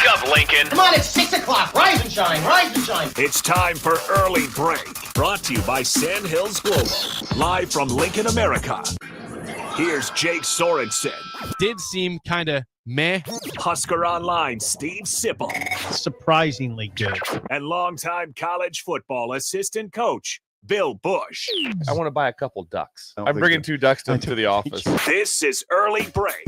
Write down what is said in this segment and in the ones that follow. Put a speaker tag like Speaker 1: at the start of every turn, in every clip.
Speaker 1: Wake up, Lincoln.
Speaker 2: Come on, it's 6 o'clock. Rise and shine, rise and shine.
Speaker 3: It's time for Early Break, brought to you by Sandhills Global, live from Lincoln, America. Here's Jake Sorensen.
Speaker 4: Did seem kind of meh.
Speaker 3: Husker Online, Steve Sipple.
Speaker 5: Surprisingly good.
Speaker 3: And longtime college football assistant coach, Bill Busch.
Speaker 6: I want to buy a couple ducks. I'm bringing 2 ducks to the office.
Speaker 3: This is Early Break.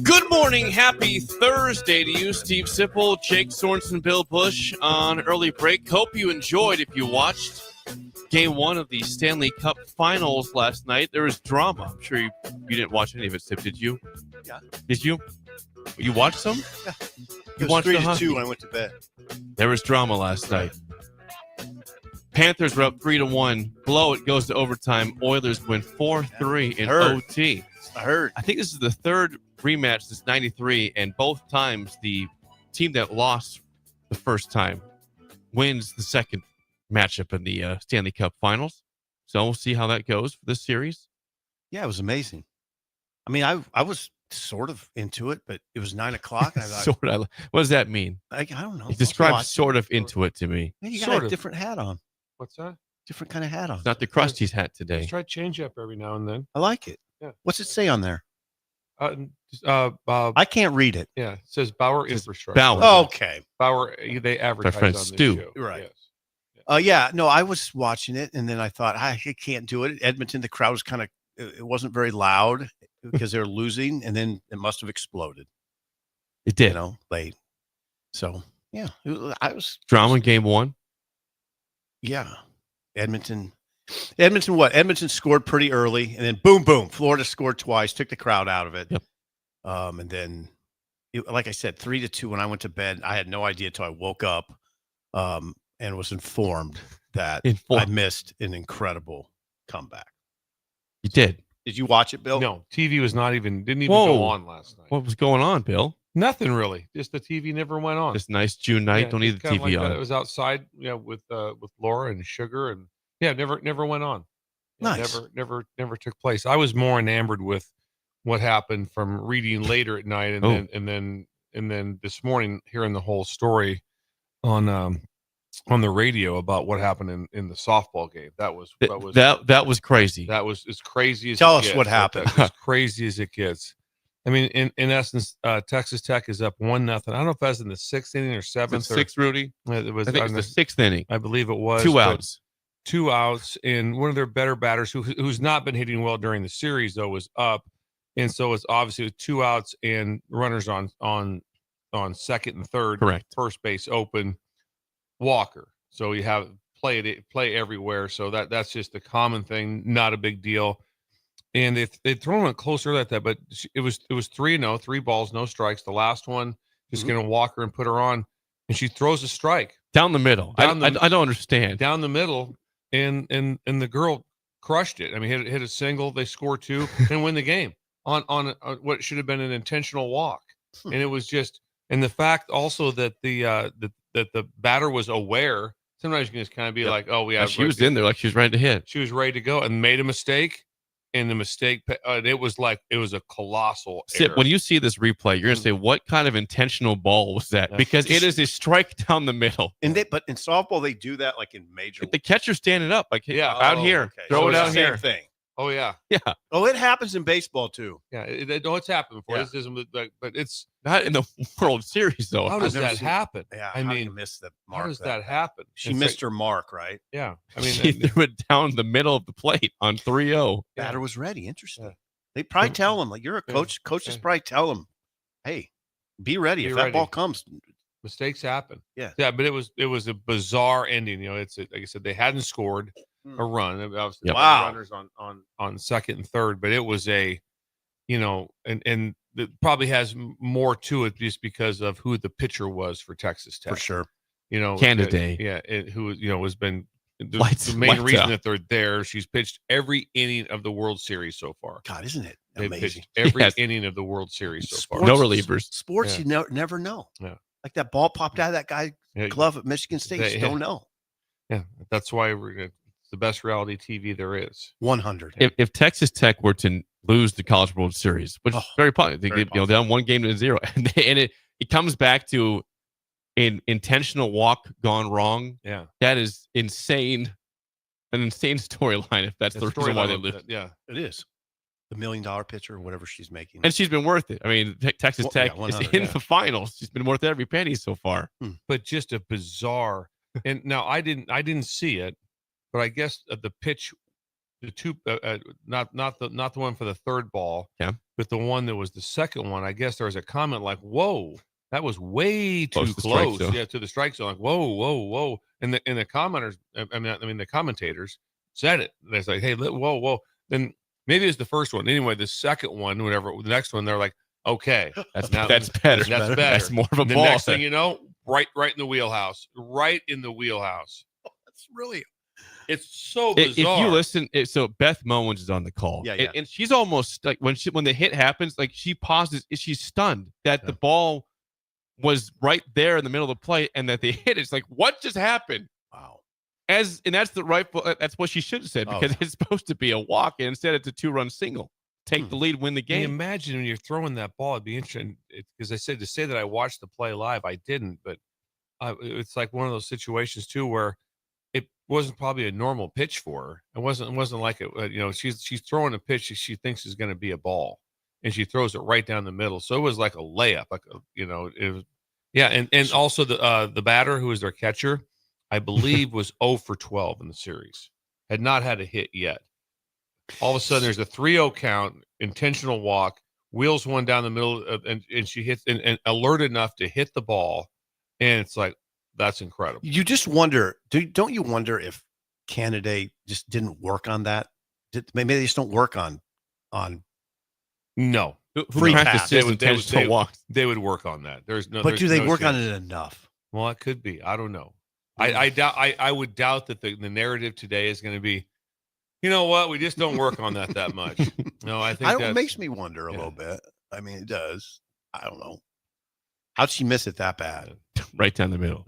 Speaker 4: Good morning. Happy Thursday to you, Steve Sipple, Jake Sorensen, Bill Busch on Early Break. Hope you enjoyed if you watched Game 1 of the Stanley Cup Finals last night. There was drama. I'm sure you didn't watch any of it, Sip. Did you?
Speaker 7: Yeah.
Speaker 4: Did you? You watched some?
Speaker 7: Yeah.
Speaker 4: You
Speaker 7: It was
Speaker 4: watched
Speaker 7: 3-2 when I went to bed.
Speaker 4: There was drama last night. Panthers were up 3-1. Blow it goes to overtime. Oilers win 4-3 in OT.
Speaker 7: I heard.
Speaker 4: I think this is the third rematch since '93, and both times the team that lost the first time wins the second matchup in the Stanley Cup Finals. So we'll see how that goes for this series.
Speaker 7: Yeah, it was amazing. I mean, I was sort of into it, but it was 9 o'clock. And I thought,
Speaker 4: Sort of. What does that mean?
Speaker 7: I don't know.
Speaker 4: You described sort of into it to me.
Speaker 7: Yeah, you got
Speaker 8: Sort
Speaker 7: a
Speaker 8: of.
Speaker 7: different hat on.
Speaker 8: What's that?
Speaker 7: Different kind of hat on.
Speaker 4: It's not the Krusty's hat today.
Speaker 8: Just try to change up every now and then.
Speaker 7: I like it.
Speaker 8: Yeah.
Speaker 7: What's it say on there?
Speaker 8: I
Speaker 7: I can't read it.
Speaker 8: yeah, it says Bauer Infrastructure.
Speaker 4: Bauer.
Speaker 7: Oh, okay.
Speaker 8: Bauer, they advertise
Speaker 4: friend
Speaker 8: on this
Speaker 4: Stu.
Speaker 8: show.
Speaker 7: Right.
Speaker 8: Yes.
Speaker 7: Yeah, no, I was watching it, and then I thought, I can't do it. Edmonton, the crowd was kind of, it wasn't very loud because they were losing, and then it must have exploded,
Speaker 4: It did.
Speaker 7: you know, late. So, yeah, I was.
Speaker 4: Drama in Game 1.
Speaker 7: Yeah. Edmonton what? Edmonton scored pretty early, and then boom, Florida scored twice, took the crowd out of it.
Speaker 4: Yep.
Speaker 7: And then, like I said, 3-2 when I went to bed. I had no idea until I woke up and was informed that I missed an incredible comeback.
Speaker 4: You did.
Speaker 7: Did you watch it, Bill?
Speaker 8: No, TV was didn't even go on last night.
Speaker 4: What was going on, Bill?
Speaker 8: Nothing really. Just the TV never went on.
Speaker 4: This nice June night.
Speaker 8: Yeah,
Speaker 4: Don't need
Speaker 8: just
Speaker 4: the
Speaker 8: kinda
Speaker 4: TV
Speaker 8: like
Speaker 4: on.
Speaker 8: that. It was outside, with Laura and Sugar, and never went on.
Speaker 7: Nice.
Speaker 8: Never took place. I was more enamored with what happened from reading later at night, and then this morning hearing the whole story on the radio about what happened in the softball game. That was
Speaker 4: crazy.
Speaker 8: That was as crazy as
Speaker 7: Tell
Speaker 8: it
Speaker 7: us
Speaker 8: gets.
Speaker 7: what happened.
Speaker 8: As crazy as it gets. I mean, in essence, Texas Tech is up 1-0. I don't know if that's in the 6th inning or 7th.
Speaker 4: Sixth, Rudy.
Speaker 8: It was.
Speaker 4: I think it was the 6th inning.
Speaker 8: I believe it was
Speaker 4: 2 outs.
Speaker 8: 2 outs, and one of their better batters who's not been hitting well during the series though was up, and so it's obviously 2 outs and runners on second and third.
Speaker 4: Correct.
Speaker 8: First base open. Walker. So you have play everywhere. So that's just a common thing, not a big deal. And they'd thrown it closer like that, but it was 3-0, 3 balls, no strikes. The last one, just going to walk her and put her on, and she throws a strike
Speaker 4: Down the middle. I don't understand.
Speaker 8: down the middle, and the girl crushed it. I mean, hit a single, they score 2 and win the game on what should have been an intentional walk. And it was just, and the fact also that the batter was aware. Sometimes you can just kind of be like, oh, we have.
Speaker 4: She was in there like she was ready to hit.
Speaker 8: She was ready to go and made a mistake. And the mistake, it was a colossal
Speaker 4: Sip,
Speaker 8: error.
Speaker 4: when you see this replay, you're going to say, what kind of intentional ball was that?
Speaker 8: Yeah.
Speaker 4: Because it is a strike down the middle.
Speaker 7: But in softball, they do that like in major.
Speaker 4: The catcher's standing up. Like,
Speaker 8: Yeah.
Speaker 4: out here.
Speaker 7: Okay.
Speaker 4: Throw
Speaker 7: So
Speaker 4: it
Speaker 7: it's
Speaker 4: out
Speaker 7: the same
Speaker 4: here.
Speaker 7: thing.
Speaker 8: Oh, yeah.
Speaker 4: Yeah.
Speaker 7: Oh, it happens in baseball too.
Speaker 8: Yeah. It's happened before.
Speaker 7: Yeah.
Speaker 8: This isn't, but it's,
Speaker 4: Not in the World Series, though.
Speaker 8: how does
Speaker 7: never
Speaker 8: that
Speaker 7: seen-
Speaker 8: happen?
Speaker 7: Yeah.
Speaker 8: I
Speaker 7: how do
Speaker 8: mean,
Speaker 7: you miss the mark?
Speaker 8: how does that happen?
Speaker 7: She
Speaker 8: It's
Speaker 7: missed her mark, right?
Speaker 8: Yeah. I
Speaker 4: She
Speaker 8: mean,
Speaker 4: threw it down the middle of the plate on 3-0.
Speaker 8: Yeah.
Speaker 7: Batter was ready. Interesting.
Speaker 8: Yeah.
Speaker 7: They probably tell him, like, you're a coach. Coaches probably tell him, hey, be ready.
Speaker 8: Be
Speaker 7: If
Speaker 8: ready.
Speaker 7: that ball comes,
Speaker 8: mistakes happen.
Speaker 7: Yeah.
Speaker 8: Yeah. But it was a bizarre ending. It's like I said, they hadn't scored a run. Obviously,
Speaker 4: Yep.
Speaker 7: Wow.
Speaker 8: runners on second and third, but it was and it probably has more to it just because of who the pitcher was for Texas Tech.
Speaker 7: for sure.
Speaker 4: Candidate.
Speaker 8: Who has been the
Speaker 4: Lights
Speaker 8: main reason
Speaker 4: out.
Speaker 8: that they're there. She's pitched every inning of the World Series so far.
Speaker 7: God, isn't it
Speaker 8: They've
Speaker 7: amazing?
Speaker 8: pitched every
Speaker 4: Yes.
Speaker 8: inning of the World Series so far.
Speaker 7: Sports-
Speaker 4: No relievers.
Speaker 7: Sports,
Speaker 8: Yeah.
Speaker 7: you never know.
Speaker 8: Yeah.
Speaker 7: Like that ball popped out of that guy's glove at Michigan State. You just don't know.
Speaker 8: Yeah, that's why it's the best reality TV there is.
Speaker 7: 100.
Speaker 4: If Texas Tech were to lose the College World Series, which is very possible, they get down 1 game to 0, and it comes back to an intentional walk gone wrong.
Speaker 8: Yeah,
Speaker 4: that is insane. An insane storyline if that's the reason why they lose.
Speaker 8: Yeah,
Speaker 7: it is. The $1 million pitcher or whatever she's making.
Speaker 4: And she's been worth it. I mean, Texas Tech is in the finals. She's been worth every penny so far.
Speaker 8: But just a bizarre. And now I didn't see it, but I guess the pitch, the two, not the one for the third ball, but the one that was the second one. I guess there was a comment like, "Whoa, that was way too close." To the strike zone. Like, whoa. And the commenters, I mean the commentators said it. They're like, "Hey, whoa." Then maybe it's the first one. Anyway, the second one, whatever, the next one, they're like, "Okay,
Speaker 4: that's better. That's better. That's more of a ball."
Speaker 8: The next thing you know, right in the wheelhouse. Right in the wheelhouse.
Speaker 7: That's really.
Speaker 8: It's so bizarre.
Speaker 4: If you listen, so Beth Mowens is on the call, and she's almost like when the hit happens, like she pauses, she's stunned that the ball was right there in the middle of the plate, and that they hit it. It's like, what just happened?
Speaker 7: Wow.
Speaker 4: And that's that's what she should have said, because it's supposed to be a walk, and instead it's a 2-run single. Take the lead, win the game.
Speaker 8: Imagine when you're throwing that ball, it'd be interesting. Because I said to say that I watched the play live, I didn't, but it's like one of those situations too where it wasn't probably a normal pitch for her. It wasn't like it. She's throwing a pitch she thinks is going to be a ball, and she throws it right down the middle. So it was like a layup, it was. Yeah, and also the batter who was their catcher, I believe was 0 for 12 in the series, had not had a hit yet. All of a sudden, there's a 3-0 count, intentional walk, wheels one down the middle, and she hits and alert enough to hit the ball, and it's like, that's incredible.
Speaker 7: You just wonder, don't you wonder if Canada just didn't work on that? Maybe they just don't work on
Speaker 8: no
Speaker 7: free pass.
Speaker 8: They would work on that.
Speaker 7: But do they work on it enough?
Speaker 8: Well, it could be. I don't know. I would doubt that the narrative today is going to be, you know what, we just don't work on that much. No, I think
Speaker 7: it makes me wonder a little bit. I mean, it does. I don't know. How'd she miss it that bad?
Speaker 4: Right down the middle.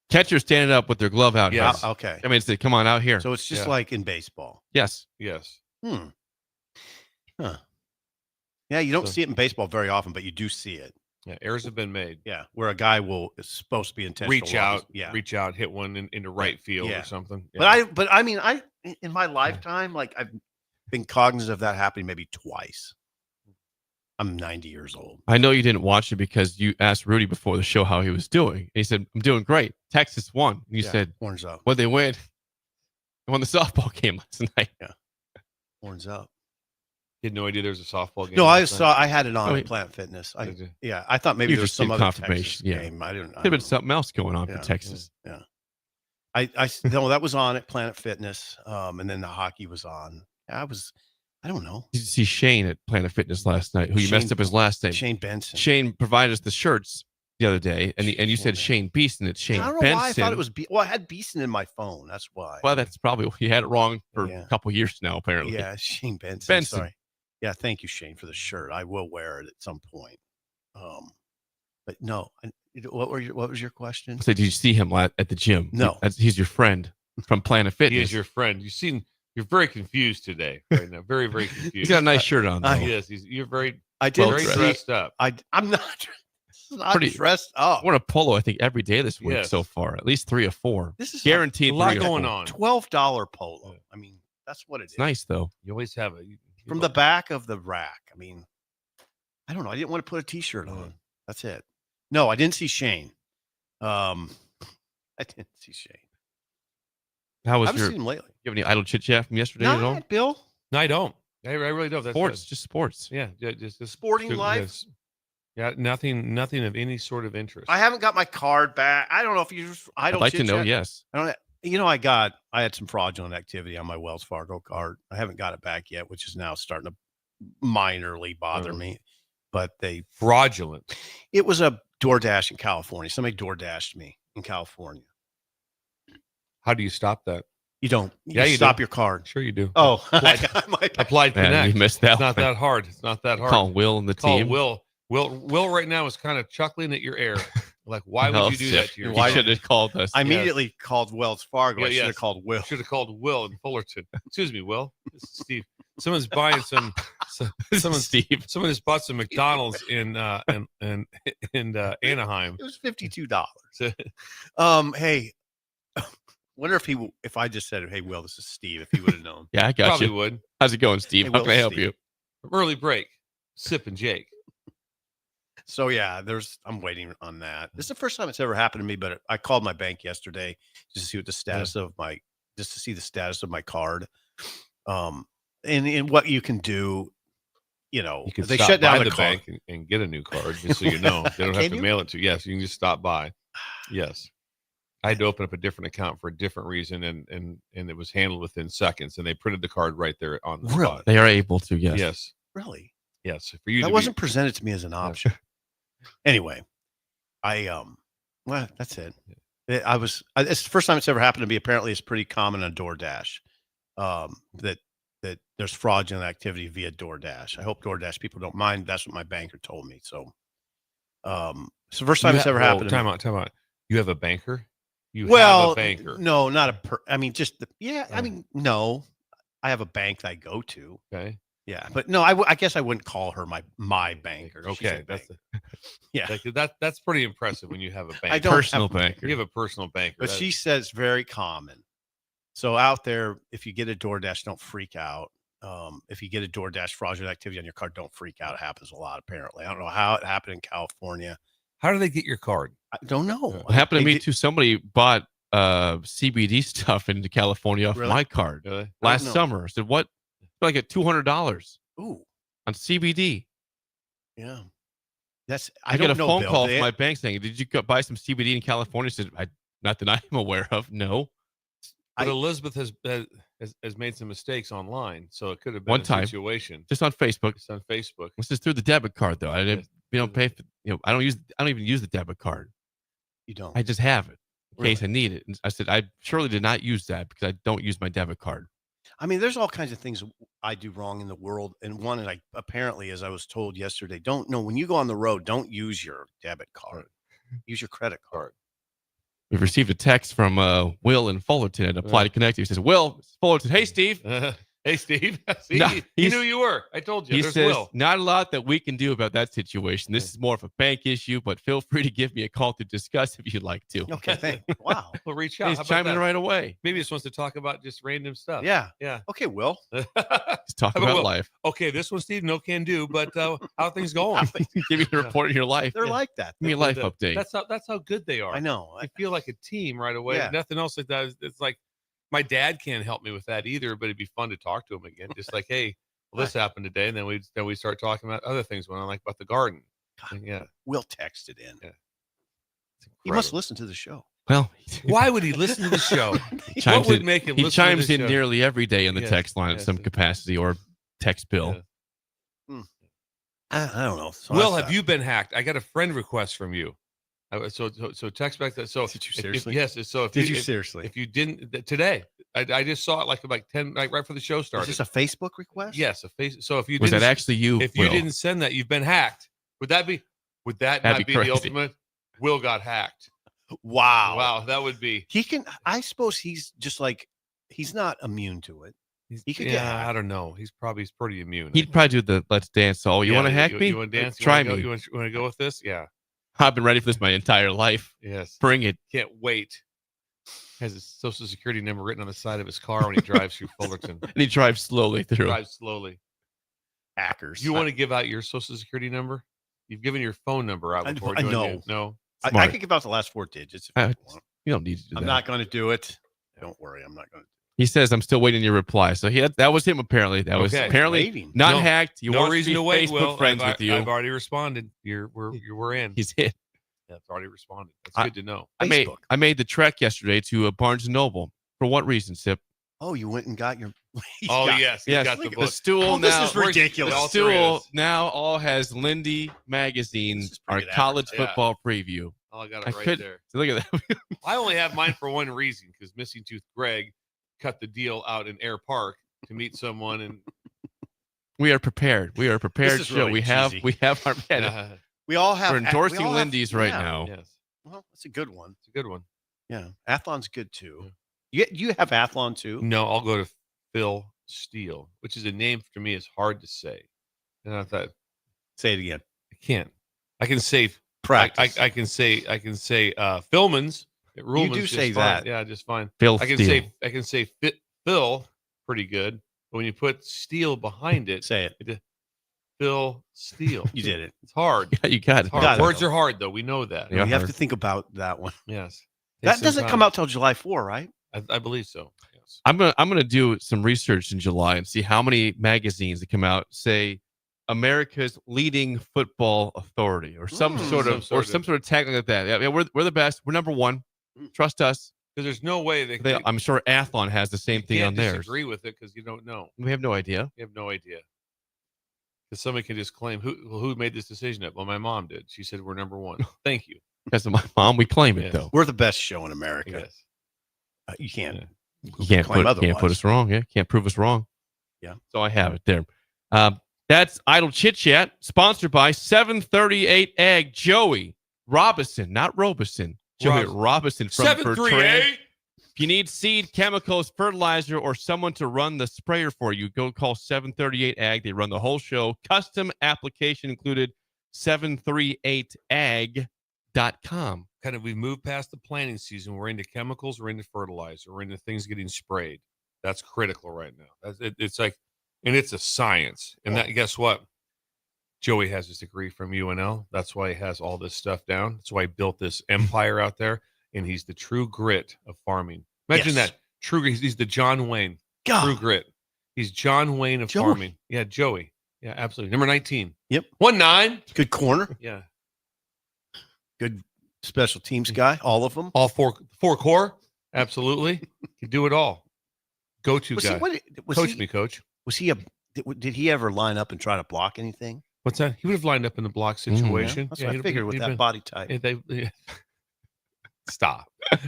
Speaker 4: Catcher standing up with their glove out.
Speaker 8: Yes.
Speaker 7: Okay.
Speaker 4: I mean, it's come on out here.
Speaker 7: So it's just like in baseball.
Speaker 4: Yes.
Speaker 7: Huh. Yeah, you don't see it in baseball very often, but you do see it.
Speaker 8: Yeah, errors have been made.
Speaker 7: Yeah, where a guy is supposed to be intentional.
Speaker 8: Reach out, hit one into right field or something.
Speaker 7: Yeah. But I mean, in my lifetime, like I've been cognizant of that happening maybe twice. I'm 90 years old.
Speaker 4: I know you didn't watch it because you asked Rudy before the show how he was doing. And he said, "I'm doing great. Texas won." And you said,
Speaker 7: "Horns up."
Speaker 4: What'd they win? They won the softball game last night.
Speaker 7: Yeah, horns up.
Speaker 8: You had no idea there was a softball game.
Speaker 7: No, I had it on at Planet Fitness. I thought maybe there was some other Texas game. I didn't.
Speaker 4: Could have been something else going on for Texas.
Speaker 7: Yeah. No, that was on at Planet Fitness. And then the hockey was on. I don't know.
Speaker 4: Did you see Shane at Planet Fitness last night? You messed up his last name.
Speaker 7: Shane Benson.
Speaker 4: Shane provided us the shirts the other day, and you said Shane Beeson. It's Shane Benson.
Speaker 7: I don't know why I thought it was. I had Beeson in my phone. That's why.
Speaker 4: Well, that's probably you had it wrong for a couple years now, apparently.
Speaker 7: Yeah, Shane Benson. Sorry. Yeah, thank you, Shane, for the shirt. I will wear it at some point. But no, what was your question?
Speaker 4: So did you see him at the gym?
Speaker 7: No,
Speaker 4: he's your friend from Planet Fitness.
Speaker 8: He is your friend. You're very confused today, right now. Very, very confused.
Speaker 4: He's got a nice shirt on.
Speaker 8: Yes, you're very. Very dressed up.
Speaker 7: I'm not. Pretty dressed up.
Speaker 4: We're in a polo, I think, every day this week so far. At least 3 or 4.
Speaker 7: This is
Speaker 4: guaranteed.
Speaker 8: A lot going on.
Speaker 7: $12 polo. I mean, that's what
Speaker 4: it's nice though.
Speaker 8: You always have it
Speaker 7: from the back of the rack. I mean, I don't know. I didn't want to put a T-shirt on. That's it. No, I didn't see Shane. I didn't see Shane.
Speaker 4: How was
Speaker 7: I haven't seen him lately.
Speaker 4: You have any idle chit chat from yesterday at all?
Speaker 7: Bill?
Speaker 8: No, I don't. I really don't. That's
Speaker 4: sports, just sports.
Speaker 8: Yeah, just
Speaker 7: sporting life.
Speaker 8: Yeah, nothing of any sort of interest.
Speaker 7: I haven't got my card back. I don't know if you. I'd
Speaker 4: like to know. Yes.
Speaker 7: I don't. I had some fraudulent activity on my Wells Fargo card. I haven't got it back yet, which is now starting to minorly bother me. But
Speaker 8: fraudulent.
Speaker 7: It was a DoorDash in California. Somebody DoorDashed me in California.
Speaker 8: How do you stop that?
Speaker 7: You don't. You stop your card.
Speaker 8: Sure you do.
Speaker 7: Oh,
Speaker 8: Applied Connect.
Speaker 4: You missed that.
Speaker 8: It's not that hard. It's not that hard.
Speaker 4: Call Will and the team.
Speaker 8: Will right now is kind of chuckling at your air. Like, why would you do that to
Speaker 4: You
Speaker 8: yourself?
Speaker 4: should have called us.
Speaker 7: I immediately called Wells Fargo.
Speaker 8: Yeah,
Speaker 7: I should have
Speaker 8: yes.
Speaker 7: called Will.
Speaker 8: Should have called Will in Fullerton. Excuse me, Will. This is Steve. Someone's buying someone
Speaker 4: Steve.
Speaker 8: Someone just bought some McDonald's in Anaheim.
Speaker 7: It was $52. Hey, wonder if I just said, "Hey, Will, this is Steve," if he would have known.
Speaker 4: Yeah, I got
Speaker 8: Probably
Speaker 4: you.
Speaker 8: would.
Speaker 4: How's it going, Steve?
Speaker 7: Hey,
Speaker 4: How
Speaker 7: Will,
Speaker 4: can I help
Speaker 7: Steve.
Speaker 4: you?
Speaker 8: Early break. Sip and Jake.
Speaker 7: So yeah, I'm waiting on that. This is the first time it's ever happened to me, but I called my bank yesterday just to see what the status of my card. And what you can do,
Speaker 8: You can
Speaker 7: they
Speaker 8: stop
Speaker 7: shut down
Speaker 8: by
Speaker 7: the
Speaker 8: the
Speaker 7: card.
Speaker 8: bank and get a new card, just so you know. They don't have
Speaker 7: Can
Speaker 8: to
Speaker 7: you?
Speaker 8: mail it to you. Yes, you can just stop by. Yes. I had to open up a different account for a different reason, and it was handled within seconds, and they printed the card right there on the spot.
Speaker 4: They are able to, yes.
Speaker 8: Yes.
Speaker 7: Really?
Speaker 8: Yes. For you
Speaker 7: That
Speaker 8: to
Speaker 7: wasn't presented to me as an option. Anyway, well, that's it. It's the first time it's ever happened to me. Apparently, it's pretty common on DoorDash that there's fraudulent activity via DoorDash. I hope DoorDash people don't mind. That's what my banker told me. So, it's the first time it's ever happened.
Speaker 8: Time out. You have a banker? You have
Speaker 7: Well,
Speaker 8: a banker.
Speaker 7: no, not I mean, just
Speaker 8: Oh.
Speaker 7: I mean, no. I have a bank that I go to.
Speaker 8: Okay.
Speaker 7: Yeah, but no, I guess I wouldn't call her my banker. She's
Speaker 8: Okay.
Speaker 7: a bank.
Speaker 8: Yeah. That's pretty impressive when you have a banker.
Speaker 7: I don't
Speaker 4: Personal
Speaker 7: have-
Speaker 4: banker.
Speaker 8: You have a personal banker.
Speaker 7: But she says very common. So out there, if you get a DoorDash, don't freak out. If you get a DoorDash fraudulent activity on your card, don't freak out. It happens a lot, apparently. I don't know how it happened in California.
Speaker 8: How do they get your card?
Speaker 7: I don't know.
Speaker 4: It happened to
Speaker 7: They
Speaker 4: me
Speaker 7: did-
Speaker 4: too. Somebody bought CBD stuff into California off
Speaker 7: Really?
Speaker 4: my card
Speaker 8: Really?
Speaker 4: last
Speaker 7: know.
Speaker 4: summer. I said, what? Like at $200
Speaker 7: Ooh,
Speaker 4: on CBD.
Speaker 7: yeah. That's
Speaker 4: I
Speaker 7: don't
Speaker 4: get a
Speaker 7: know,
Speaker 4: phone
Speaker 7: Bill.
Speaker 4: call
Speaker 7: They-
Speaker 4: from my bank saying, did you go buy some CBD in California? I said, not that I'm aware of. No.
Speaker 8: But
Speaker 7: I-
Speaker 8: Elizabeth has made some mistakes online, so it could have been
Speaker 4: One
Speaker 8: a
Speaker 4: time.
Speaker 8: situation.
Speaker 4: Just on Facebook.
Speaker 8: It's on Facebook.
Speaker 4: This is through the debit card, though. I didn't,
Speaker 8: Yes.
Speaker 4: pay for, I don't even use the debit card.
Speaker 7: You don't.
Speaker 4: I just have it in case I
Speaker 7: Really?
Speaker 4: need it. And I said, I surely did not use that because I don't use my debit card.
Speaker 7: I mean, there's all kinds of things I do wrong in the world. And one, like, apparently, as I was told yesterday, when you go on the road, don't use your debit card. Use your credit card.
Speaker 4: We've received a text from Will in Fullerton at Apply to Connect. He says, Will, it's Fullerton. Hey, Steve.
Speaker 8: Hey, Steve. See,
Speaker 4: No,
Speaker 8: he
Speaker 4: he's-
Speaker 8: knew you were. I told you.
Speaker 4: He
Speaker 8: There's
Speaker 4: says,
Speaker 8: Will.
Speaker 4: not a lot that we can do about that situation. This is more of a bank issue, but feel free to give me a call to discuss if you'd like to.
Speaker 7: Okay, thanks. Wow.
Speaker 8: We'll reach out.
Speaker 4: He's
Speaker 8: How about
Speaker 4: chiming in
Speaker 8: that?
Speaker 4: right away.
Speaker 8: Maybe he just wants to talk about just random stuff.
Speaker 7: Yeah.
Speaker 8: Yeah.
Speaker 7: Okay, Will.
Speaker 4: He's talking
Speaker 8: How about
Speaker 4: about
Speaker 8: Will?
Speaker 4: life.
Speaker 8: Okay, this one, Steve, no can do, but how are things going?
Speaker 4: Give me a report of your life.
Speaker 7: They're
Speaker 4: Give
Speaker 7: like that.
Speaker 4: me a life update.
Speaker 8: That's how good they are.
Speaker 7: I know.
Speaker 8: I feel like a team right away.
Speaker 7: Yeah.
Speaker 8: Nothing else like that. It's like my dad can't help me with that either, but it'd be fun to talk to him again. Just like, hey, well, this happened today, and then we start talking about other things when I like about the garden.
Speaker 7: God,
Speaker 8: Yeah.
Speaker 7: Will texted in.
Speaker 8: Yeah.
Speaker 7: He must listen to the show.
Speaker 4: Well,
Speaker 8: Why would he listen to the show?
Speaker 4: chimes
Speaker 8: What would
Speaker 4: in-
Speaker 8: make him
Speaker 4: he
Speaker 8: listen to
Speaker 4: chimes
Speaker 8: the
Speaker 4: in
Speaker 8: show?
Speaker 4: nearly every day in the
Speaker 8: Yes,
Speaker 4: text line at
Speaker 8: yes.
Speaker 4: some capacity or text bill.
Speaker 8: Yeah.
Speaker 7: I don't know. So
Speaker 8: Will,
Speaker 7: that's
Speaker 8: have you been hacked? I got a friend request from you. So text back that. So
Speaker 7: Did you
Speaker 8: if-
Speaker 7: seriously?
Speaker 8: yes. So if
Speaker 7: Did you
Speaker 8: if-
Speaker 7: seriously?
Speaker 8: If you didn't today, I just saw it like 10 right before the show
Speaker 7: Is
Speaker 8: started.
Speaker 7: this a Facebook request?
Speaker 8: Yes, a face. So if you
Speaker 4: Was
Speaker 8: didn't,
Speaker 4: that actually you?
Speaker 8: if you
Speaker 4: Will?
Speaker 8: didn't send that, you've been hacked. Would that
Speaker 4: That'd
Speaker 8: not
Speaker 4: be
Speaker 8: be
Speaker 4: crazy.
Speaker 8: the ultimate? Will got hacked.
Speaker 7: Wow.
Speaker 8: Wow, that would be.
Speaker 7: He can. I suppose he's just like he's not immune to it. He could get
Speaker 8: Yeah,
Speaker 7: hacked.
Speaker 8: I don't know. He's pretty immune.
Speaker 4: He'd probably do the let's dance. Oh, you
Speaker 8: Yeah,
Speaker 4: want to hack me?
Speaker 8: You want to dance?
Speaker 4: Try
Speaker 8: you wanna
Speaker 4: me.
Speaker 8: Go, you want to go with this? Yeah.
Speaker 4: I've been ready for this my entire life.
Speaker 8: Yes.
Speaker 4: Bring it.
Speaker 8: Can't wait. Has his social security number written on the side of his car when he drives through Fullerton.
Speaker 4: And he drives slowly through.
Speaker 8: Drives slowly.
Speaker 7: Hackers.
Speaker 8: You want to give out your social security number? You've given your phone number out
Speaker 7: I-
Speaker 8: before.
Speaker 7: I
Speaker 8: don't
Speaker 7: know.
Speaker 8: you? No.
Speaker 7: I
Speaker 4: Smart.
Speaker 7: could give out the last 4 digits. If you want.
Speaker 4: You don't need to do
Speaker 7: I'm
Speaker 4: that.
Speaker 7: not going to do it. Don't worry. I'm not going to.
Speaker 4: He says, I'm still waiting your reply. So that was him apparently. That was
Speaker 8: Okay.
Speaker 4: apparently
Speaker 7: Waiting.
Speaker 4: not
Speaker 8: No-
Speaker 4: hacked. You
Speaker 8: no
Speaker 4: want
Speaker 8: reason
Speaker 4: to
Speaker 8: to
Speaker 4: be
Speaker 8: wait.
Speaker 4: Facebook
Speaker 8: Will,
Speaker 4: friends with you.
Speaker 8: I've already responded. We're in.
Speaker 4: He's hit.
Speaker 8: Yeah, I've already responded. That's
Speaker 4: I-
Speaker 8: good to know.
Speaker 7: Facebook.
Speaker 4: I made the trek yesterday to Barnes and Noble. For what reason, Sip?
Speaker 7: Oh, you went and got your. He's
Speaker 8: Oh
Speaker 7: got-
Speaker 8: yes, he's
Speaker 4: Yes.
Speaker 8: got the
Speaker 7: Look at
Speaker 8: book.
Speaker 4: The stool
Speaker 7: Oh, this
Speaker 4: now.
Speaker 7: is ridiculous.
Speaker 8: all
Speaker 4: The
Speaker 8: three of
Speaker 4: stool
Speaker 8: us.
Speaker 4: now all has Lindy
Speaker 7: This
Speaker 4: magazine,
Speaker 7: is
Speaker 4: our
Speaker 7: pretty good
Speaker 4: college
Speaker 8: advertising.
Speaker 4: football preview.
Speaker 8: Oh, I got
Speaker 4: I
Speaker 8: it right
Speaker 4: could-
Speaker 8: there.
Speaker 4: So look at that.
Speaker 8: I only have mine for one reason because Missing Tooth Greg cut the deal out in Air Park to meet someone, and
Speaker 4: We are prepared. We are a prepared
Speaker 7: is
Speaker 4: show.
Speaker 7: really
Speaker 4: we have
Speaker 7: cheesy.
Speaker 4: our
Speaker 7: We all have.
Speaker 4: We're endorsing
Speaker 7: we all have-
Speaker 4: Lindy's right
Speaker 7: yeah.
Speaker 4: now.
Speaker 8: yes,
Speaker 7: Well, that's a good one.
Speaker 8: It's a good one.
Speaker 7: Yeah, Athlon's good too. You have Athlon too?
Speaker 8: No, I'll go to Phil Steele, which is a name for me is hard to say. And I thought,
Speaker 7: Say it again.
Speaker 8: I can't. I can say
Speaker 7: Practice.
Speaker 8: I can say Philmans.
Speaker 7: You do say that.
Speaker 8: Yeah, just fine.
Speaker 4: Phil
Speaker 8: I can
Speaker 4: Steele.
Speaker 8: say Phil pretty good. But when you put Steele behind it,
Speaker 7: Say it.
Speaker 8: Phil Steele.
Speaker 7: You did it.
Speaker 8: It's hard.
Speaker 4: Yeah, you got
Speaker 8: It's
Speaker 4: it.
Speaker 8: hard.
Speaker 7: Got it.
Speaker 8: Words are hard though. We know that.
Speaker 4: Yeah.
Speaker 7: You have to think about that one.
Speaker 8: Yes.
Speaker 7: That
Speaker 8: Takes some
Speaker 7: doesn't
Speaker 8: time.
Speaker 7: come out till July 4, right?
Speaker 8: I believe so. Yes.
Speaker 4: I'm gonna do some research in July and see how many magazines that come out say America's leading football authority or some sort of tag like that. Yeah, we're the best. We're number one. Trust us.
Speaker 8: Because there's no way
Speaker 4: I'm sure Athlon has the same thing on theirs.
Speaker 8: Disagree with it because you don't know.
Speaker 4: We have no idea.
Speaker 8: You have no idea. Because somebody can just claim who made this decision up. Well, my mom did. She said we're number one. Thank you.
Speaker 4: Because of my mom, we claim it
Speaker 8: Yes.
Speaker 4: though.
Speaker 7: We're the best show in America.
Speaker 8: Yes.
Speaker 7: You can't.
Speaker 8: Yeah.
Speaker 4: You can't
Speaker 7: claim
Speaker 4: put
Speaker 7: otherwise.
Speaker 4: us wrong. Yeah, can't prove us wrong.
Speaker 7: Yeah.
Speaker 4: So I have it there. That's Idle Chit Chat, sponsored by 738 Ag. Joey Robison, not Robeson. Joey Robison from Bertrand.
Speaker 8: 738.
Speaker 4: If you need seed, chemicals, fertilizer, or someone to run the sprayer for you, go call 738 Ag. They run the whole show. Custom application included. 738ag.com.
Speaker 8: Kind of, we've moved past the planting season. We're into chemicals. We're into fertilizer. We're into things getting sprayed. That's critical right now. It's like, and it's a science. And that, guess what? Joey has his degree from UNL. That's why he has all this stuff down. That's why he built this empire out there. And he's the true grit of farming. Imagine
Speaker 7: Yes.
Speaker 8: that. True. He's the John Wayne.
Speaker 7: God.
Speaker 8: True grit. He's John Wayne of
Speaker 7: Joey.
Speaker 8: farming. Yeah, Joey. Yeah, absolutely. Number 19.
Speaker 7: Yep.
Speaker 8: 1-9.
Speaker 7: Good corner.
Speaker 8: Yeah.
Speaker 7: Good special teams guy. All of them.
Speaker 8: All four core. Absolutely. You do it all. Go-to
Speaker 7: Was
Speaker 8: guy.
Speaker 7: he,
Speaker 8: Me, coach.
Speaker 7: Was he did he ever line up and try to block anything?
Speaker 8: What's that? He would have lined up in the block situation.
Speaker 7: That's what I figured with that body type.
Speaker 8: Stop.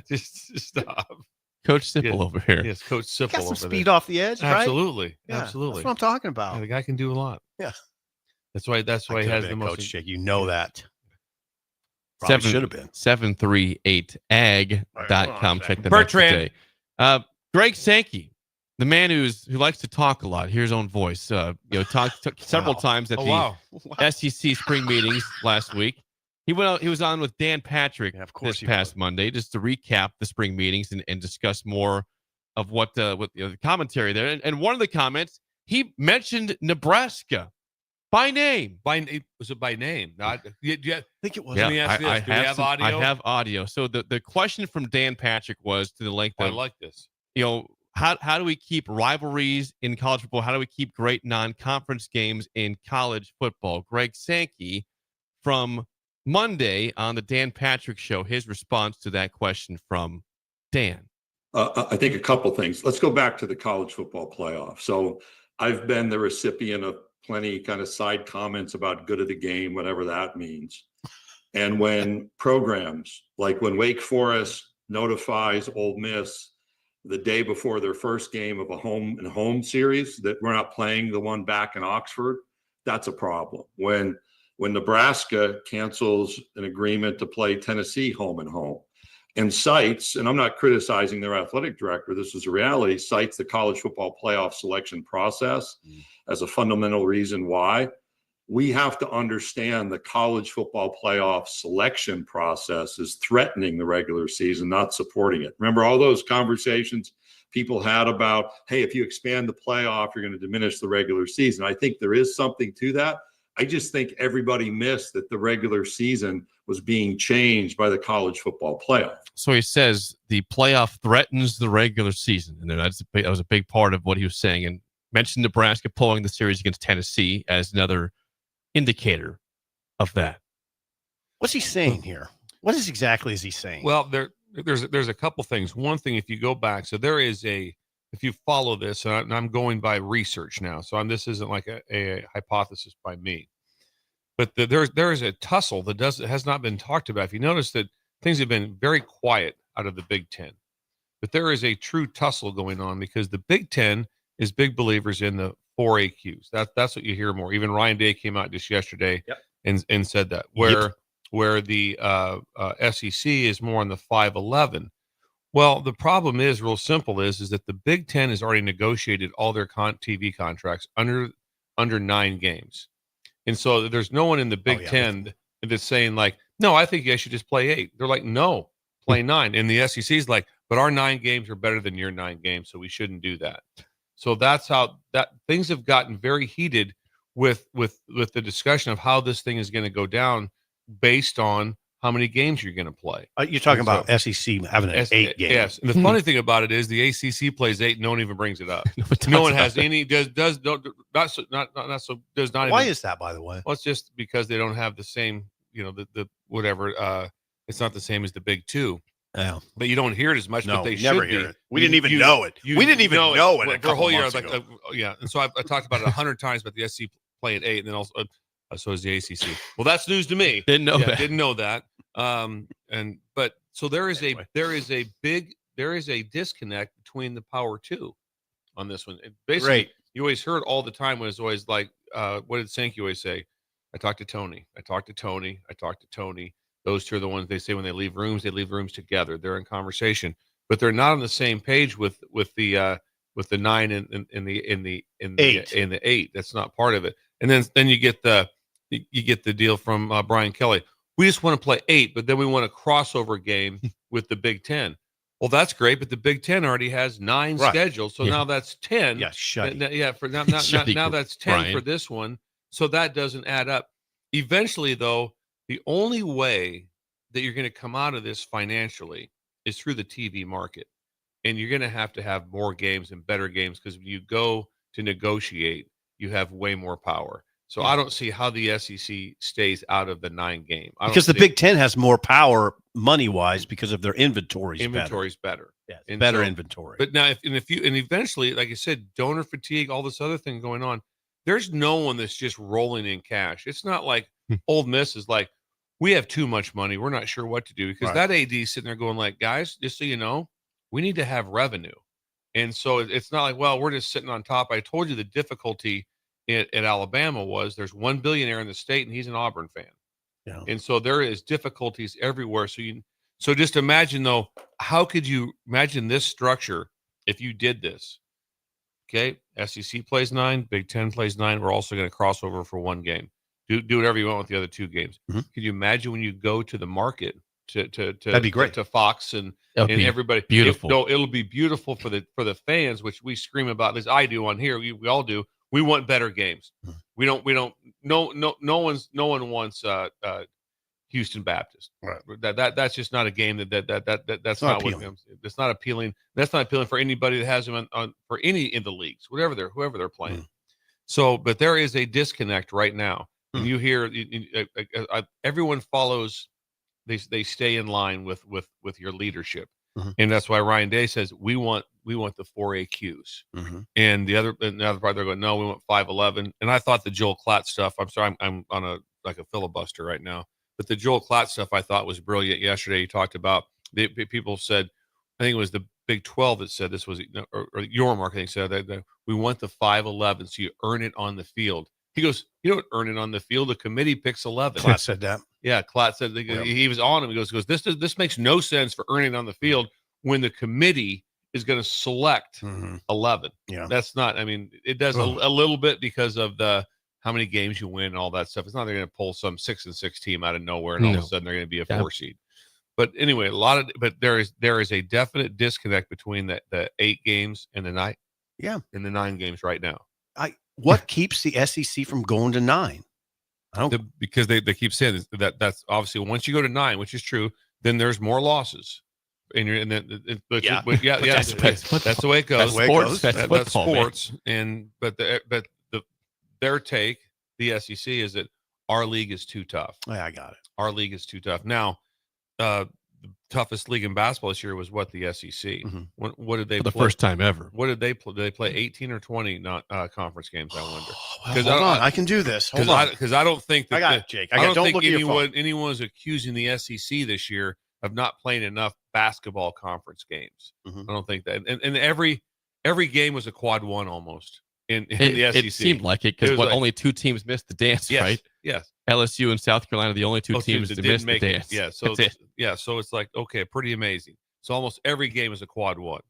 Speaker 8: Just stop.
Speaker 4: Coach Sipple
Speaker 8: Yeah.
Speaker 4: over here.
Speaker 8: Yes, Coach Sipple
Speaker 7: Got some
Speaker 8: over
Speaker 7: speed
Speaker 8: there.
Speaker 7: off the edge, right?
Speaker 8: Absolutely.
Speaker 7: Yeah,
Speaker 8: Absolutely.
Speaker 7: That's what I'm talking about.
Speaker 8: Yeah, the guy can do a lot.
Speaker 7: Yeah.
Speaker 8: That's why he has the most.
Speaker 7: Coach Jake. You know that. Probably should have been.
Speaker 4: 738ag.com. Check that out
Speaker 8: Bertrand.
Speaker 4: today. Greg Sankey, the man who likes to talk a lot, hear his own voice. Talked several times at the SEC spring meetings last week. He went out. He was on with Dan Patrick this past Monday just to recap the spring meetings and discuss more of what the commentary there. And one of the comments, he mentioned Nebraska by name.
Speaker 8: Was it by name? Not. I
Speaker 7: think it was.
Speaker 8: Let me ask you this. Do we have audio?
Speaker 4: I have audio. So the question from Dan Patrick was to the length of,
Speaker 8: I like this.
Speaker 4: How do we keep rivalries in college football? How do we keep great non-conference games in college football? Greg Sankey from Monday on the Dan Patrick Show, his response to that question from Dan.
Speaker 1: I think a couple things. Let's go back to the college football playoff. So I've been the recipient of plenty kind of side comments about good of the game, whatever that means. And when programs, like when Wake Forest notifies Ole Miss the day before their first game of a home series that we're not playing the one back in Oxford, that's a problem. When Nebraska cancels an agreement to play Tennessee home and home and cites, and I'm not criticizing their athletic director, this is a reality, cites the college football playoff selection process as a fundamental reason why, we have to understand the college football playoff selection process is threatening the regular season, not supporting it. Remember all those conversations people had about, hey, if you expand the playoff, you're going to diminish the regular season. I think there is something to that. I just think everybody missed that the regular season was being changed by the college football playoff.
Speaker 4: So he says the playoff threatens the regular season. And that was a big part of what he was saying. And mentioned Nebraska pulling the series against Tennessee as another indicator of that.
Speaker 7: What's he saying here? What exactly is he saying?
Speaker 8: Well, there's a couple things. One thing, if you go back, so there is if you follow this, and I'm going by research now, so this isn't like a hypothesis by me, but there is a tussle that has not been talked about. If you notice that things have been very quiet out of the Big Ten, but there is a true tussle going on because the Big Ten is big believers in the 4 AQs. That's what you hear more. Even Ryan Day came out just yesterday and said that, where where the SEC is more on the 5-11. Well, the problem is real simple is that the Big Ten has already negotiated all their TV contracts under 9 games. And so there's no one in the Big Ten that's saying like, no, I think you guys should just play 8. They're like, no, play 9. And the SEC is like, but our 9 games are better than your 9 games, so we shouldn't do that. So that's how that things have gotten very heated with the discussion of how this thing is going to go down based on how many games you're going to play.
Speaker 7: You're talking about SEC having an 8 game.
Speaker 8: Yes. And the funny thing about it is the ACC plays 8 and no one even brings it up. No one has any, does not even.
Speaker 7: Why is that, by the way?
Speaker 8: Well, it's just because they don't have the same, the whatever, it's not the same as the Big 2.
Speaker 7: Yeah.
Speaker 8: But you don't hear it as much, but they
Speaker 7: never
Speaker 8: should
Speaker 7: hear
Speaker 8: be.
Speaker 7: it. We didn't even know it. We didn't even know it
Speaker 8: for a whole year. I was like, yeah. And so I talked about it 100 times, but the SEC play at 8, and then also so is the ACC. Well, that's news to me.
Speaker 4: Didn't know that.
Speaker 8: Didn't know that. But so there is a disconnect between the Power 2 on this one. Basically, you always heard all the time when it's always like, what did Sankey always say? I talked to Tony. I talked to Tony. I talked to Tony. Those two are the ones they say when they leave rooms together. They're in conversation, but they're not on the same page with the 9 and the 8. That's not part of it. And then you get the deal from Brian Kelly. We just want to play 8, but then we want a crossover game with the Big 10. Well, that's great, but the Big 10 already has 9 scheduled, so now that's 10.
Speaker 7: Yeah,
Speaker 8: Now that's 10
Speaker 4: Brian.
Speaker 8: for this one, so that doesn't add up. Eventually, though, the only way that you're going to come out of this financially is through the TV market, and you're going to have more games and better games because when you go to negotiate, you have way more power. So I don't see how the SEC stays out of the 9 game.
Speaker 7: Because the Big Ten has more power money-wise because of their inventory's
Speaker 8: better.
Speaker 7: Yeah,
Speaker 8: and
Speaker 7: better inventory.
Speaker 8: But now, if eventually, like I said, donor fatigue, all this other thing going on, there's no one that's just rolling in cash. It's not like Ole Miss is like, we have too much money. We're not sure what to do because that AD is sitting there going like, guys, just so you know, we need to have revenue. And so it's not like, well, we're just sitting on top. I told you the difficulty at Alabama was there's one billionaire in the state and he's an Auburn fan.
Speaker 7: Yeah.
Speaker 8: And so there is difficulties everywhere. So just imagine though, how could you imagine this structure if you did this? Okay. SEC plays 9, Big 10 plays 9. We're also going to cross over for 1 game. Do whatever you want with the other 2 games.
Speaker 7: Mm-hmm.
Speaker 8: Could you imagine when you go to the market
Speaker 7: that'd be great
Speaker 8: to Fox and everybody?
Speaker 4: Beautiful.
Speaker 8: It'll be beautiful for the fans, which we scream about. At least I do on here. We all do. We want better games. We don't. No one wants Houston Baptist.
Speaker 7: Right.
Speaker 8: That's just not a game that's not appealing. That's not appealing. That's not appealing for anybody that has them on for any in the leagues, whoever they're playing. So, but there is a disconnect right now. And you hear everyone follows. They stay in line with your leadership. And that's why Ryan Day says we want the 4 AQs. And the other part they're going, no, we want 5-11. And I thought the Joel Klatt stuff. I'm sorry, I'm on a filibuster right now. But the Joel Klatt stuff I thought was brilliant. Yesterday he talked about people said, I think it was the Big 12 that said this was or Yormark I think said that we want the 5-11 so you earn it on the field. He goes, you don't earn it on the field. The committee picks 11.
Speaker 7: Klatt said that.
Speaker 8: Yeah, Klatt said he was on him. He goes, this makes no sense for earning on the field when the committee is going to select 11.
Speaker 7: Yeah,
Speaker 8: that's not. I mean, it does a little bit because of the how many games you win and all that stuff. It's not they're going to pull some 6-6 team out of nowhere and all of a sudden they're going to be a 4 seed. But anyway, but there is a definite disconnect between the 8 games and the 9.
Speaker 7: Yeah,
Speaker 8: and the 9 games right now.
Speaker 7: What keeps the SEC from going to 9?
Speaker 8: Because they keep saying that's obviously once you go to 9, which is true, then there's more losses. That's the way it goes. That's sports. And but their take, the SEC, is that our league is too tough.
Speaker 7: Yeah, I got it.
Speaker 8: Our league is too tough. Now, the toughest league in basketball this year was what, the SEC. What did they play?
Speaker 4: The first time ever.
Speaker 8: What did they play? Did they play 18 or 20 conference games? I wonder.
Speaker 7: Hold on, I can do this.
Speaker 8: Because I don't think that
Speaker 7: I got it, Jake.
Speaker 8: I don't think anyone's accusing the SEC this year of not playing enough basketball conference games. I don't think that. And every game was a quad 1 almost in the SEC.
Speaker 4: It seemed like it because only 2 teams missed the dance, right?
Speaker 8: Yes.
Speaker 4: LSU and South Carolina, the only two teams
Speaker 8: that
Speaker 4: to
Speaker 8: didn't
Speaker 4: miss the
Speaker 8: make it.
Speaker 4: dance.
Speaker 8: Yeah, so
Speaker 4: That's it.
Speaker 8: so it's like, okay, pretty amazing. So almost every game is a quad one.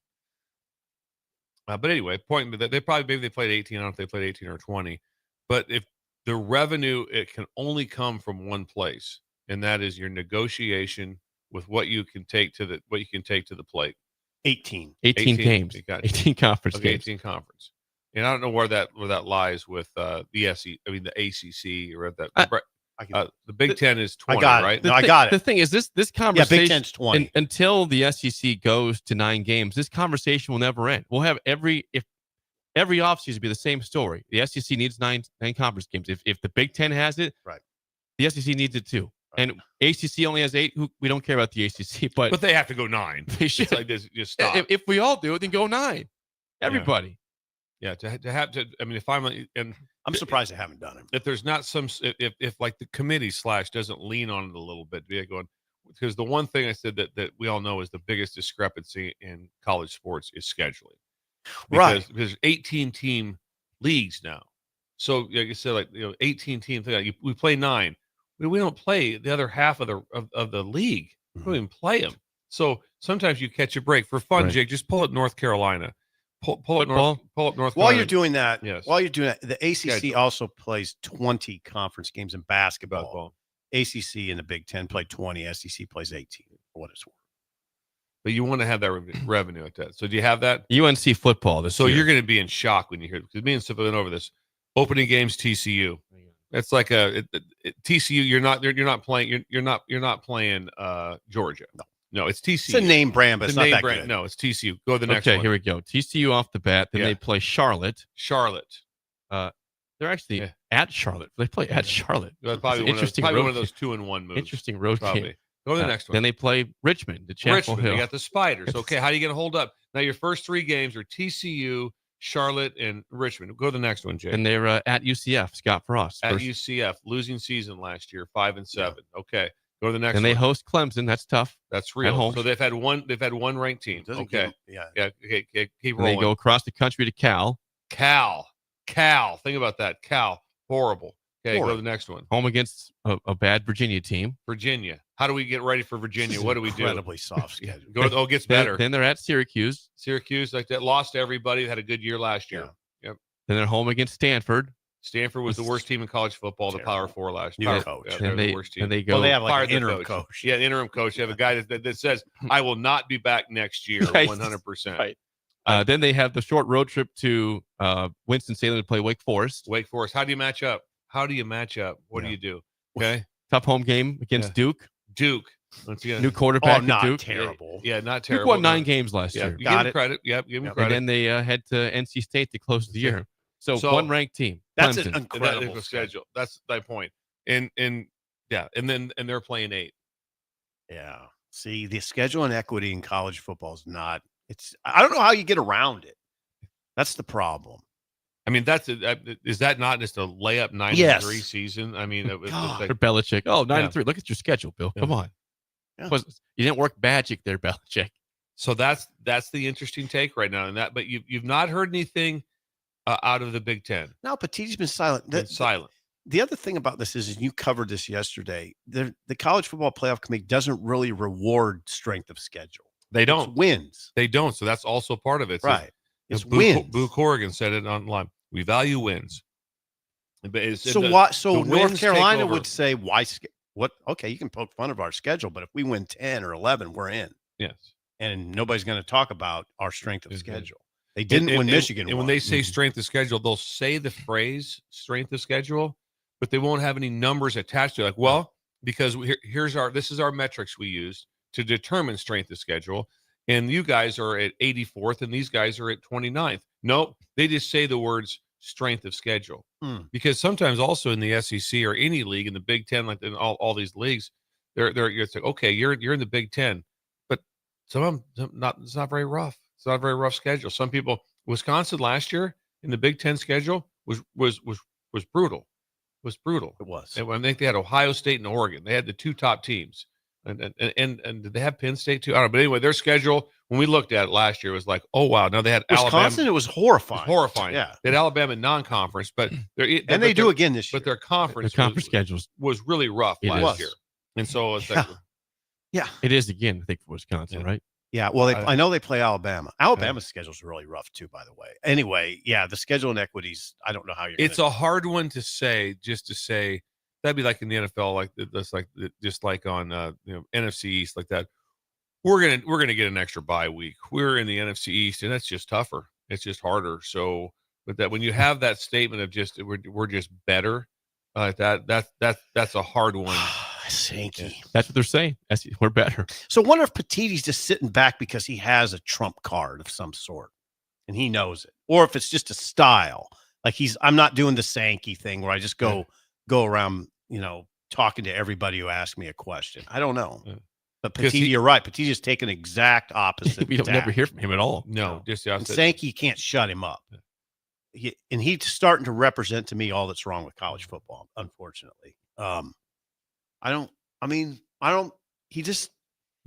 Speaker 8: But anyway, point that maybe they played 18. I don't know if they played 18 or 20. But if the revenue, it can only come from one place, and that is your negotiation with what you can take to the plate.
Speaker 7: 18
Speaker 4: games.
Speaker 8: You got
Speaker 4: 18 conference
Speaker 8: okay,
Speaker 4: games.
Speaker 8: 18 conference. And I don't know where that lies with the SEC. I mean the ACC or that. The Big Ten is 20,
Speaker 7: I got it.
Speaker 8: right?
Speaker 7: No, I got it.
Speaker 4: The thing is, this
Speaker 7: Yeah,
Speaker 4: conversation
Speaker 7: Big Ten's 20.
Speaker 4: until the SEC goes to 9 games, this conversation will never end. We'll have every offseason be the same story. The SEC needs nine conference games. If the Big Ten has it,
Speaker 7: right,
Speaker 4: the SEC needs it too. Right. And ACC only has 8. We don't care about the ACC, but
Speaker 8: they have to go 9.
Speaker 4: They should.
Speaker 8: It's like this, just stop.
Speaker 4: If we all do it, then go 9. Everybody.
Speaker 8: Yeah, to have to. I mean, if I'm
Speaker 7: surprised they haven't done it.
Speaker 8: If there's not if like the committee / doesn't lean on it a little bit, going, because the one thing I said that we all know is the biggest discrepancy in college sports is scheduling, because there's 18 team leagues now. So like you said, 18 teams. We play 9. We don't play the other half of the league. We don't even play them. So sometimes you catch a break for fun.
Speaker 4: Right.
Speaker 8: Jake, just pull up North Carolina. Pull up North Carolina.
Speaker 7: While you're doing that,
Speaker 8: yes.
Speaker 7: The ACC also plays 20 conference games in basketball. ACC and the Big Ten play 20. SEC plays 18. For what it's worth.
Speaker 8: But you want to have that revenue at that. So do you have that?
Speaker 4: UNC football this year.
Speaker 8: You're going to be in shock when you hear it, because me and Sip went over this. Opening games TCU. It's like TCU. You're not playing Georgia. No, it's TCU.
Speaker 7: It's a name brand, but it's not that good.
Speaker 8: No, it's TCU. Go to the next one.
Speaker 4: Okay, here we go. TCU off the bat. Then they play Charlotte. They're actually at Charlotte. They play at Charlotte.
Speaker 8: Probably one of those 2-1 moves.
Speaker 4: Interesting road game.
Speaker 8: Go to the next one.
Speaker 4: Then they play Richmond, the Chapel Hill.
Speaker 8: You got the Spiders. Okay, how are you going to hold up? Now your first 3 games are TCU, Charlotte, and Richmond. Go to the next one, Jay.
Speaker 4: And they're at UCF. Scott Frost.
Speaker 8: At UCF, losing season last year, 5-7. Yeah. Okay. Go to the next one.
Speaker 4: And they host Clemson. That's tough.
Speaker 8: That's real. So they've had one ranked team. Okay. Okay. Keep rolling.
Speaker 4: They go across the country to Cal.
Speaker 8: Think about that. Cal. Horrible. Okay, go to the next one.
Speaker 4: Home against a bad Virginia team.
Speaker 8: Virginia. How do we get ready for Virginia? What do we do?
Speaker 7: Incredibly soft schedule.
Speaker 8: It gets better.
Speaker 4: Then they're at Syracuse.
Speaker 8: Syracuse, like that, lost to everybody. Had a good year last year.
Speaker 4: Yep. Then they're home against Stanford.
Speaker 8: Stanford was the worst team in college football, the Power 4 last year.
Speaker 7: New coach.
Speaker 8: Yeah, the worst team.
Speaker 4: And they go.
Speaker 7: They have like an interim coach.
Speaker 8: Yeah, interim coach. They have a guy that says, "I will not be back next year." 100%.
Speaker 4: Right. Then they have the short road trip to Winston-Salem to play Wake Forest.
Speaker 8: How do you match up? What do you do? Okay.
Speaker 4: Tough home game against Duke. New quarterback.
Speaker 7: Not
Speaker 4: Duke.
Speaker 8: terrible. Yeah, not terrible.
Speaker 4: Duke won 9 games last year.
Speaker 8: You give him credit. Yep, give him credit.
Speaker 4: And then they head to NC State to close the year. So one ranked team.
Speaker 7: That's
Speaker 4: Clemson.
Speaker 7: an incredible
Speaker 8: schedule. That's my point. And they're playing 8.
Speaker 7: Yeah. See, the schedule and equity in college football is not. I don't know how you get around it. That's the problem.
Speaker 8: I mean, is that not just a layup 9-3 season? I mean, it was like,
Speaker 4: for Belichick. 9-3. Look at your schedule, Bill.
Speaker 8: Yeah.
Speaker 4: Come on.
Speaker 7: Yeah.
Speaker 4: You didn't work magic there, Belichick.
Speaker 8: So that's the interesting take right now. But you've not heard anything out of the Big Ten.
Speaker 7: No, Petitti's been silent.
Speaker 8: Silent.
Speaker 7: The other thing about this is, and you covered this yesterday, the College Football Playoff Committee doesn't really reward strength of schedule.
Speaker 8: They don't.
Speaker 7: It's wins.
Speaker 8: They don't. So that's also part of it.
Speaker 7: Right. It's
Speaker 8: wins.
Speaker 7: wins.
Speaker 8: Boo Corrigan said it online. We value wins.
Speaker 7: So North Carolina would say, why? What? Okay, you can poke fun of our schedule, but if we win 10 or 11, we're in.
Speaker 8: Yes.
Speaker 7: And nobody's going to talk about our strength of schedule. They didn't when Michigan won.
Speaker 8: And when they say strength of schedule, they'll say the phrase strength of schedule, but they won't have any numbers attached to it. Like, because this is our metrics we use to determine strength of schedule. And you guys are at 84th and these guys are at 29th. Nope. They just say the words strength of schedule. Because sometimes also in the SEC or any league in the Big Ten, like in all these leagues, it's like, okay, you're in the Big Ten, but some of them it's not very rough. It's not a very rough schedule. Some people, Wisconsin last year in the Big Ten schedule was brutal. It was brutal.
Speaker 7: It was.
Speaker 8: And I think they had Ohio State and Oregon. They had the 2 top teams. And did they have Penn State too? I don't know. But anyway, their schedule when we looked at it last year was like, oh wow. Now they had
Speaker 7: Wisconsin.
Speaker 8: Alabama.
Speaker 7: It was horrifying.
Speaker 8: Horrifying.
Speaker 7: Yeah.
Speaker 8: They had Alabama in non-conference, but
Speaker 7: they do again this year.
Speaker 8: But their conference
Speaker 4: schedules
Speaker 8: was really rough last year, and so it's like,
Speaker 7: yeah,
Speaker 4: it is again. I think for Wisconsin, right?
Speaker 7: Yeah. Well, I know they play Alabama. Alabama's schedule is really rough too, by the way. Anyway, yeah, the schedule inequities. I don't know how you're.
Speaker 8: It's a hard one to say. Just to say that'd be like in the NFL, like that's like just like on NFC East, like that. We're gonna get an extra bye week. We're in the NFC East, and that's just tougher. It's just harder. So, but that when you have that statement of just we're just better, that's a hard one.
Speaker 7: Sankey.
Speaker 4: That's what they're saying. We're better.
Speaker 7: So, wonder if Petitti's just sitting back because he has a trump card of some sort, and he knows it, or if it's just a style. Like I'm not doing the Sankey thing where I just go around, talking to everybody who asks me a question. I don't know. Yeah. But Petitti, you're right. Petitti's taking exact opposite.
Speaker 4: We don't never hear from him at all.
Speaker 8: No, just the opposite.
Speaker 7: Sankey can't shut him up. He's starting to represent to me all that's wrong with college football, unfortunately.
Speaker 8: But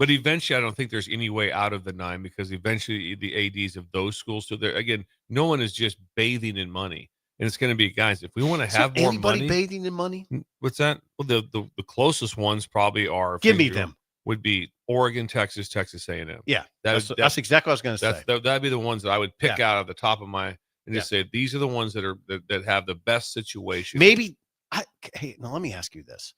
Speaker 8: eventually, I don't think there's any way out of the 9 because eventually the ADs of those schools, so there again, no one is just bathing in money. And it's going to be, guys, if we want to have more money.
Speaker 7: Bathing in money?
Speaker 8: What's that? Well, the closest ones probably are.
Speaker 7: Give me them.
Speaker 8: Would be Oregon, Texas A&M.
Speaker 7: Yeah, that's exactly what I was going to say.
Speaker 8: That'd be the ones that I would pick out of the top of my and just say these are the ones that have the best situation.
Speaker 7: Maybe. Hey, now let me ask you this: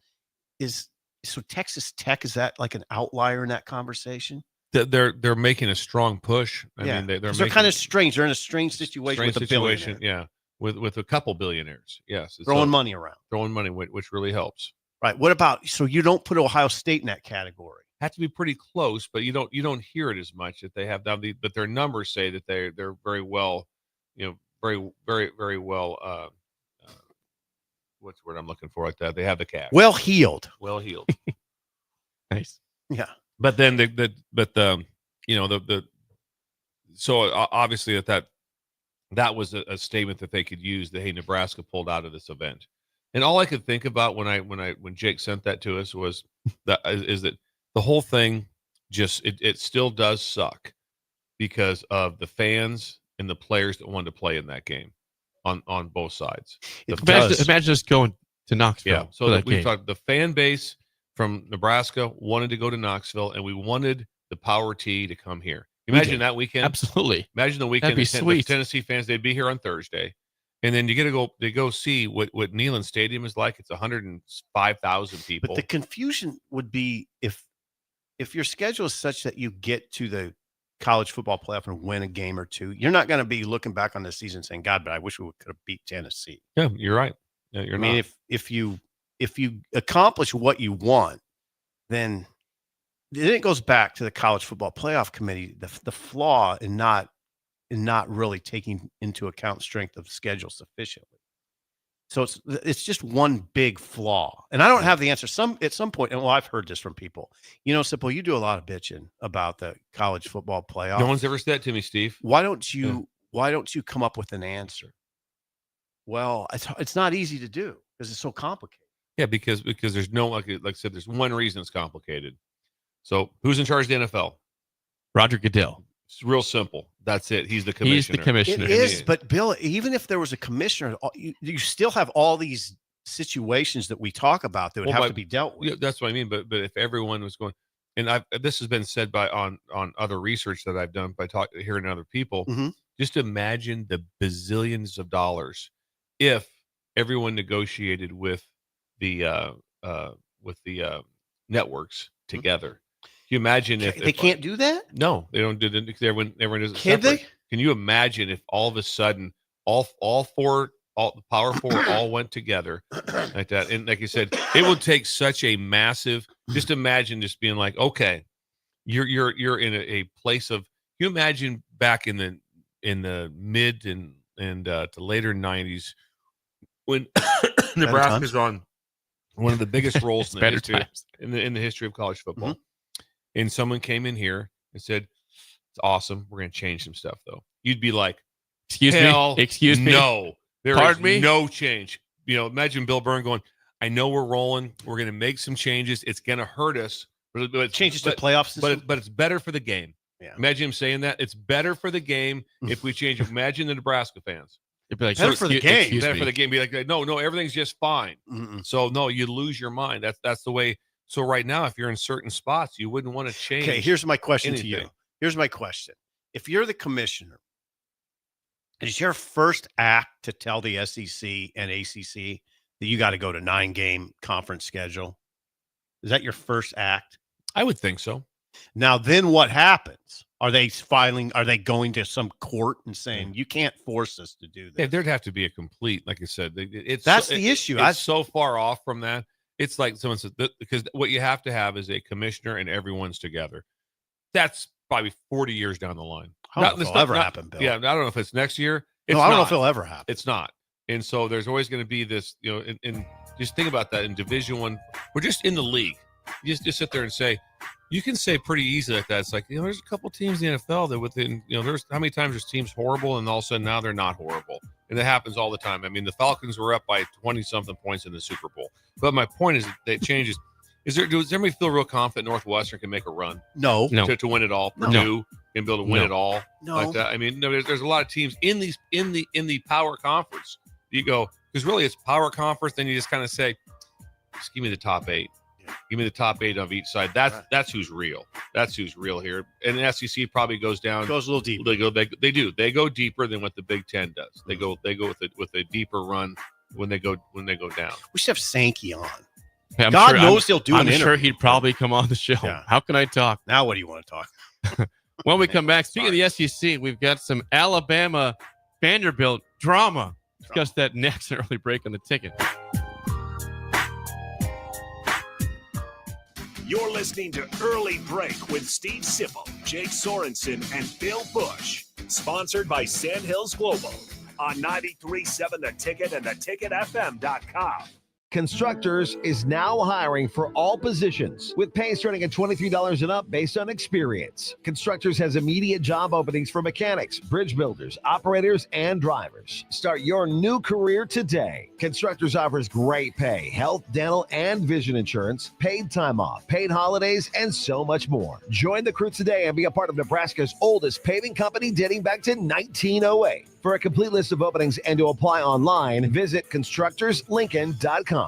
Speaker 7: so Texas Tech, is that like an outlier in that conversation?
Speaker 8: They're making a strong push. I mean, they're
Speaker 7: kind of strange. They're in a strange situation with a billionaire.
Speaker 8: Yeah, with a couple billionaires. Yes,
Speaker 7: throwing money around,
Speaker 8: which really helps.
Speaker 7: Right. What about, so you don't put Ohio State in that category?
Speaker 8: Have to be pretty close, but you don't hear it as much that they have that. But their numbers say that they're very well, very, very, very well. What's the word I'm looking for? Like that, they have the cash.
Speaker 7: Well heeled.
Speaker 4: Nice.
Speaker 7: Yeah.
Speaker 8: But then so obviously that was a statement that they could use that, hey, Nebraska pulled out of this event. And all I could think about when Jake sent that to us was that the whole thing just it still does suck because of the fans and the players that wanted to play in that game on both sides.
Speaker 4: Imagine us going to Knoxville.
Speaker 8: Yeah. So we talked the fan base from Nebraska wanted to go to Knoxville, and we wanted the Power T to come here. Imagine that weekend.
Speaker 4: Absolutely.
Speaker 8: Imagine the weekend.
Speaker 4: That'd be sweet.
Speaker 8: The Tennessee fans, they'd be here on Thursday. And then you get to go see what Neyland Stadium is like. It's 105,000 people.
Speaker 7: But the confusion would be if your schedule is such that you get to the college football playoff and win a game or two, you're not going to be looking back on this season saying, God, but I wish we could have beat Tennessee.
Speaker 8: Yeah, you're right. Yeah, I
Speaker 7: mean, if you accomplish what you want, then it goes back to the college football playoff committee, the flaw in not really taking into account strength of schedule sufficiently. So it's just one big flaw. And I don't have the answer. At some point, and I've heard this from people. Sipple, you do a lot of bitching about the college football playoff.
Speaker 8: No one's ever said that to me, Steve.
Speaker 7: Why don't you come up with an answer? Well, it's not easy to do because it's so complicated.
Speaker 8: Yeah, because there's no, like I said, there's one reason it's complicated. So who's in charge of the NFL?
Speaker 4: Roger Goodell.
Speaker 8: It's real simple. That's it. He's the commissioner.
Speaker 4: He's the commissioner.
Speaker 7: It is, but Bill, even if there was a commissioner, you still have all these situations that we talk about that would have to be dealt with.
Speaker 8: Yeah, that's what I mean. But if everyone was going, and this has been said on other research that I've done by hearing other people.
Speaker 7: Mm-hmm.
Speaker 8: Just imagine the bazillions of dollars if everyone negotiated with the networks together. Can you imagine if
Speaker 7: they can't do that?
Speaker 8: No, they don't do it. Everyone does it
Speaker 7: Can
Speaker 8: separate.
Speaker 7: they?
Speaker 8: Can you imagine if all of a sudden all the Power Four all went together like that? And like you said, it would take such a massive. Just imagine just being like, okay, you're in a place of. Can you imagine back in the mid and to later 90s when Nebraska's on one of the biggest roles in the history of college football.
Speaker 7: Mm-hmm.
Speaker 8: And someone came in here and said, it's awesome. We're going to change some stuff, though. You'd be like,
Speaker 4: Excuse me.
Speaker 8: No,
Speaker 4: Pardon me?
Speaker 8: No change. Imagine Bill Byrne going, I know we're rolling. We're going to make some changes. It's going to hurt us, But
Speaker 7: Changes to playoff system.
Speaker 8: But it's better for the game.
Speaker 7: Yeah.
Speaker 8: Imagine him saying that. It's better for the game if we change it. Imagine the Nebraska fans.
Speaker 4: It'd be like,
Speaker 7: Better for the game.
Speaker 8: Better for the game. Be like, no, everything's just fine. So no, you lose your mind. That's the way. So right now, if you're in certain spots, you wouldn't want to change.
Speaker 7: Okay, here's my question to
Speaker 8: anything.
Speaker 7: you. Here's my question. If you're the commissioner, is your first act to tell the SEC and ACC that you got to go to 9-game conference schedule? Is that your first act?
Speaker 8: I would think so.
Speaker 7: Now, then what happens? Are they going to some court and saying, you can't force us to do that?
Speaker 8: Yeah, there'd have to be a complete, like I said,
Speaker 7: That's the issue.
Speaker 8: It's so far off from that. It's like someone said, because what you have to have is a commissioner and everyone's together. That's probably 40 years down the line.
Speaker 7: I don't know if it'll ever happen, Bill.
Speaker 8: Yeah, I don't know if it's next year.
Speaker 7: I don't know if it'll ever happen.
Speaker 8: It's not. And so there's always going to be this, and just think about that in Division I. We're just in the league. You just sit there and say, you can say pretty easily like that. It's like, there's a couple teams in the NFL that within, there's how many times there's teams horrible and all of a sudden now they're not horrible. And it happens all the time. I mean, the Falcons were up by 20-something points in the Super Bowl. But my point is that it changes. Does everybody feel real confident Northwestern can make a run?
Speaker 7: No.
Speaker 8: To win it all?
Speaker 7: No.
Speaker 8: Purdue can be able to win it all?
Speaker 7: No.
Speaker 8: Like that? I mean, there's a lot of teams in the power conference. You go, because really it's power conference, then you just kind of say, just give me the top 8. Give me the top 8 of each side. That's who's real. That's who's real here. And the SEC probably goes down.
Speaker 7: Goes a little deeper.
Speaker 8: They do. They go deeper than what the Big Ten does. They go with a deeper run when they go down.
Speaker 7: We should have Sankey on.
Speaker 4: Hey,
Speaker 7: God knows he'll do an interview.
Speaker 4: I'm sure he'd probably come on the show.
Speaker 7: Yeah.
Speaker 4: How can I talk?
Speaker 7: Now what do you want to talk?
Speaker 4: When we come back, speaking of the SEC, we've got some Alabama Vanderbilt drama. Discuss that next. An early break on the ticket.
Speaker 3: You're listening to Early Break with Steve Sipple, Jake Sorensen, and Bill Busch. Sponsored by Sandhills Global on 93.7 The Ticket and theticketfm.com.
Speaker 9: Constructors is now hiring for all positions with pay starting at $23 and up based on experience. Constructors has immediate job openings for mechanics, bridge builders, operators, and drivers. Start your new career today. Constructors offers great pay, health, dental, and vision insurance, paid time off, paid holidays, and so much more. Join the crew today and be a part of Nebraska's oldest paving company dating back to 1908. For a complete list of openings and to apply online, visit constructorslincoln.com.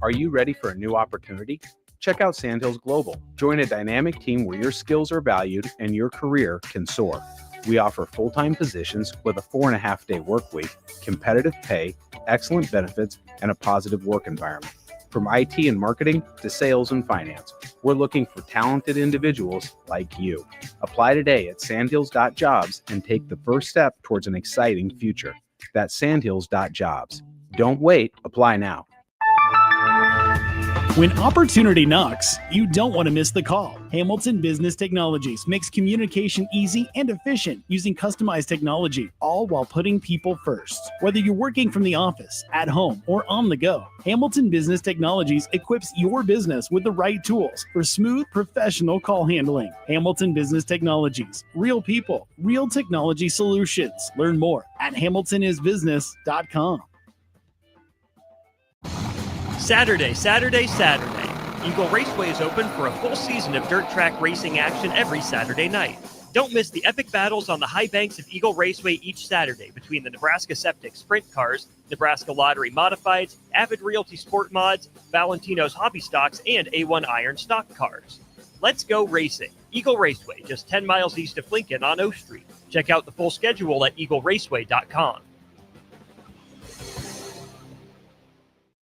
Speaker 10: Are you ready for a new opportunity? Check out Sandhills Global. Join a dynamic team where your skills are valued and your career can soar. We offer full-time positions with a 4.5-day work week, competitive pay, excellent benefits, and a positive work environment. From IT and marketing to sales and finance, we're looking for talented individuals like you. Apply today at sandhills.jobs and take the first step towards an exciting future. That's sandhills.jobs. Don't wait. Apply now.
Speaker 11: When opportunity knocks, you don't want to miss the call. Hamilton Business Technologies makes communication easy and efficient using customized technology, all while putting people first. Whether you're working from the office, at home, or on the go, Hamilton Business Technologies equips your business with the right tools for smooth, professional call handling. Hamilton Business Technologies. Real people, real technology solutions. Learn more at hamiltonisbusiness.com.
Speaker 12: Saturday. Eagle Raceway is open for a full season of dirt track racing action every Saturday night. Don't miss the epic battles on the high banks of Eagle Raceway each Saturday between the Nebraska Septic Sprint Cars, Nebraska Lottery Modifieds, Avid Realty Sport Mods, Valentino's Hobby Stocks, and A1 Iron Stock Cars. Let's go racing. Eagle Raceway, just 10 miles east of Lincoln on O Street. Check out the full schedule at eagleraceway.com.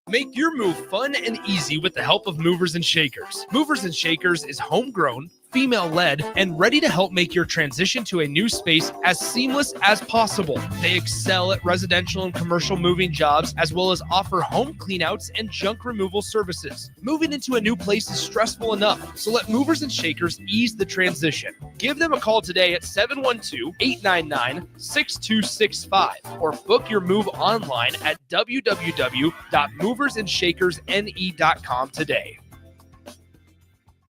Speaker 13: Make your move fun and easy with the help of Movers and Shakers. Movers and Shakers is homegrown, female-led, and ready to help make your transition to a new space as seamless as possible. They excel at residential and commercial moving jobs, as well as offer home cleanouts and junk removal services. Moving into a new place is stressful enough, so let Movers and Shakers ease the transition. Give them a call today at 712-899-6265 or book your move online at www.moversandShakersNE.com today.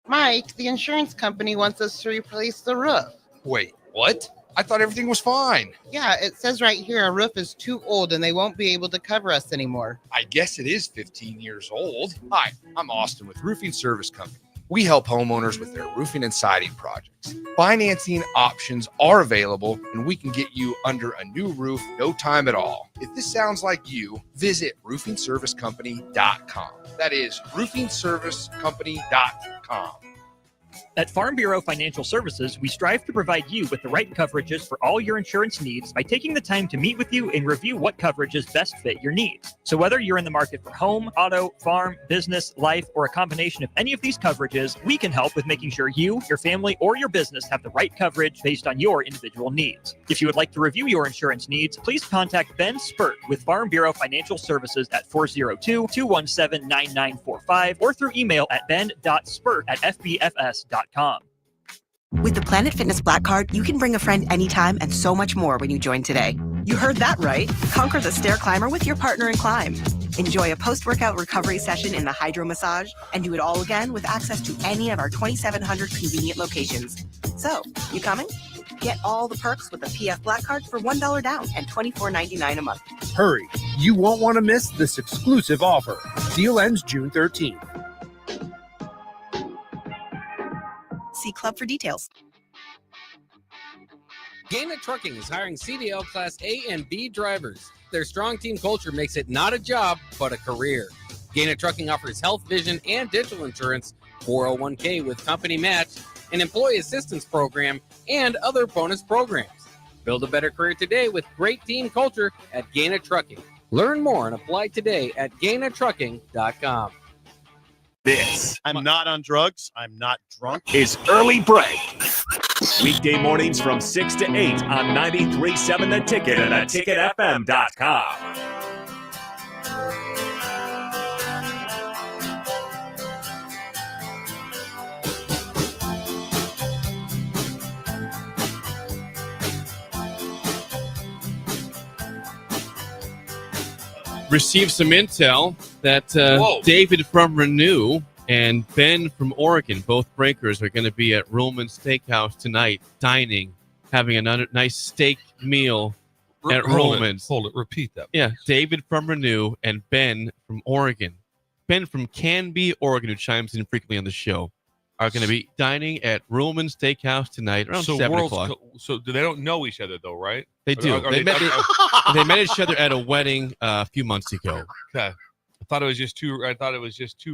Speaker 14: Mike, the insurance company wants us to replace the roof.
Speaker 15: Wait, what? I thought everything was fine.
Speaker 14: Yeah, it says right here our roof is too old and they won't be able to cover us anymore.
Speaker 15: I guess it is 15 years old. Hi, I'm Austin with Roofing Service Company. We help homeowners with their roofing and siding projects. Financing options are available, and we can get you under a new roof no time at all. If this sounds like you, visit roofingservicecompany.com. That is roofingservicecompany.com.
Speaker 12: At Farm Bureau Financial Services, we strive to provide you with the right coverages for all your insurance needs by taking the time to meet with you and review what coverages best fit your needs. So whether you're in the market for home, auto, farm, business, life, or a combination of any of these coverages, we can help with making sure you, your family, or your business have the right coverage based on your individual needs. If you would like to review your insurance needs, please contact Ben Spurt with Farm Bureau Financial Services at 402-217-9945 or through email at ben.spurt@fbfs.com.
Speaker 16: With the Planet Fitness Black Card, you can bring a friend anytime and so much more when you join today. You heard that right. Conquer the stair climber with your partner in climb. Enjoy a post-workout recovery session in the hydro massage and do it all again with access to any of our 2,700 convenient locations. So, you coming? Get all the perks with the PF Black Card for $1 down and $24.99 a month.
Speaker 17: Hurry, you won't want to miss this exclusive offer. Deal ends June 13th.
Speaker 16: See Club for details.
Speaker 18: Gaina Trucking is hiring CDL Class A and B drivers. Their strong team culture makes it not a job, but a career. Gaina Trucking offers health, vision, and dental insurance, 401k with company match, an employee assistance program, and other bonus programs. Build a better career today with great team culture at Gaina Trucking. Learn more and apply today at GainaTrucking.com.
Speaker 3: This
Speaker 7: I'm not on drugs. I'm not drunk.
Speaker 3: is Early Break. Weekday mornings from 6 to 8 on 93.7 The Ticket and theticketfm.com.
Speaker 4: Received some intel that David from Renew and Ben from Oregon, both breakers, are going to be at Ruhlman Steakhouse tonight, dining, having a nice steak meal at Ruhlman's.
Speaker 8: Hold it. Repeat that.
Speaker 4: Yeah, David from Renew and Ben from Oregon. Ben from Canby, Oregon, who chimes in frequently on the show, are going to be dining at Ruhlman Steakhouse tonight around 7 o'clock.
Speaker 8: So they don't know each other, though, right?
Speaker 4: They do. They met each other at a wedding a few months ago.
Speaker 8: Okay. I thought it was just two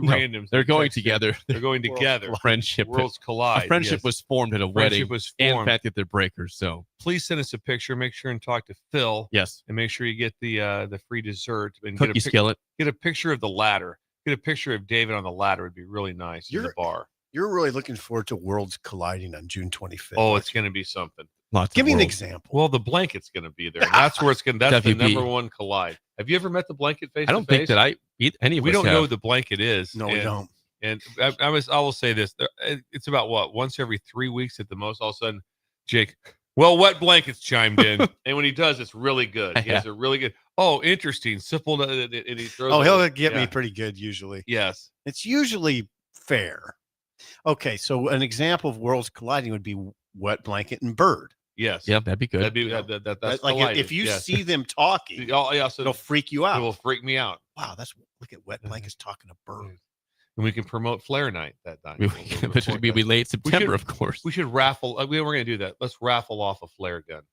Speaker 4: No,
Speaker 8: randoms.
Speaker 4: they're going together.
Speaker 8: They're going together.
Speaker 4: Friendship.
Speaker 8: Worlds collide.
Speaker 4: A friendship
Speaker 8: yes.
Speaker 4: was formed at a wedding. And the fact that they're breakers. So
Speaker 8: please send us a picture. Make sure and talk to Phil.
Speaker 4: Yes.
Speaker 8: And make sure you get the free dessert and
Speaker 4: Cookie skillet.
Speaker 8: Get a picture of the ladder. Get a picture of David on the ladder. Would be really nice in the bar.
Speaker 7: You're really looking forward to Worlds Colliding on June 25th.
Speaker 8: Oh, it's going to be something.
Speaker 7: Give me an example.
Speaker 8: Well, the blanket's going to be there. That's where it's going. That's the
Speaker 4: WB.
Speaker 8: number one collide. Have you ever met the blanket face?
Speaker 4: I don't think that any of
Speaker 8: we
Speaker 4: us
Speaker 8: don't know
Speaker 4: have.
Speaker 8: who the blanket is.
Speaker 7: No, we don't.
Speaker 8: And I will say this: it's about once every 3 weeks at the most. All of a sudden, Jake, wet blankets chimed in, and when he does, it's really good. He has a really good. Oh, interesting. Simple, and he throws.
Speaker 7: Oh, he'll get me pretty good usually.
Speaker 8: Yes,
Speaker 7: it's usually fair. Okay, so an example of Worlds Colliding would be Wet Blanket and Bird.
Speaker 8: Yes.
Speaker 4: Yeah, that'd be good.
Speaker 8: That'd be that's
Speaker 7: like
Speaker 8: colliding.
Speaker 7: if you see them talking.
Speaker 8: Oh yeah, so
Speaker 7: it'll freak you out.
Speaker 8: It will freak me out.
Speaker 7: Wow, look at Wet Blankets talking to Bird.
Speaker 8: And we can promote Flare Night that night.
Speaker 4: Which would be late September, of course.
Speaker 8: We should raffle. We're going to do that. Let's raffle off a flare gun.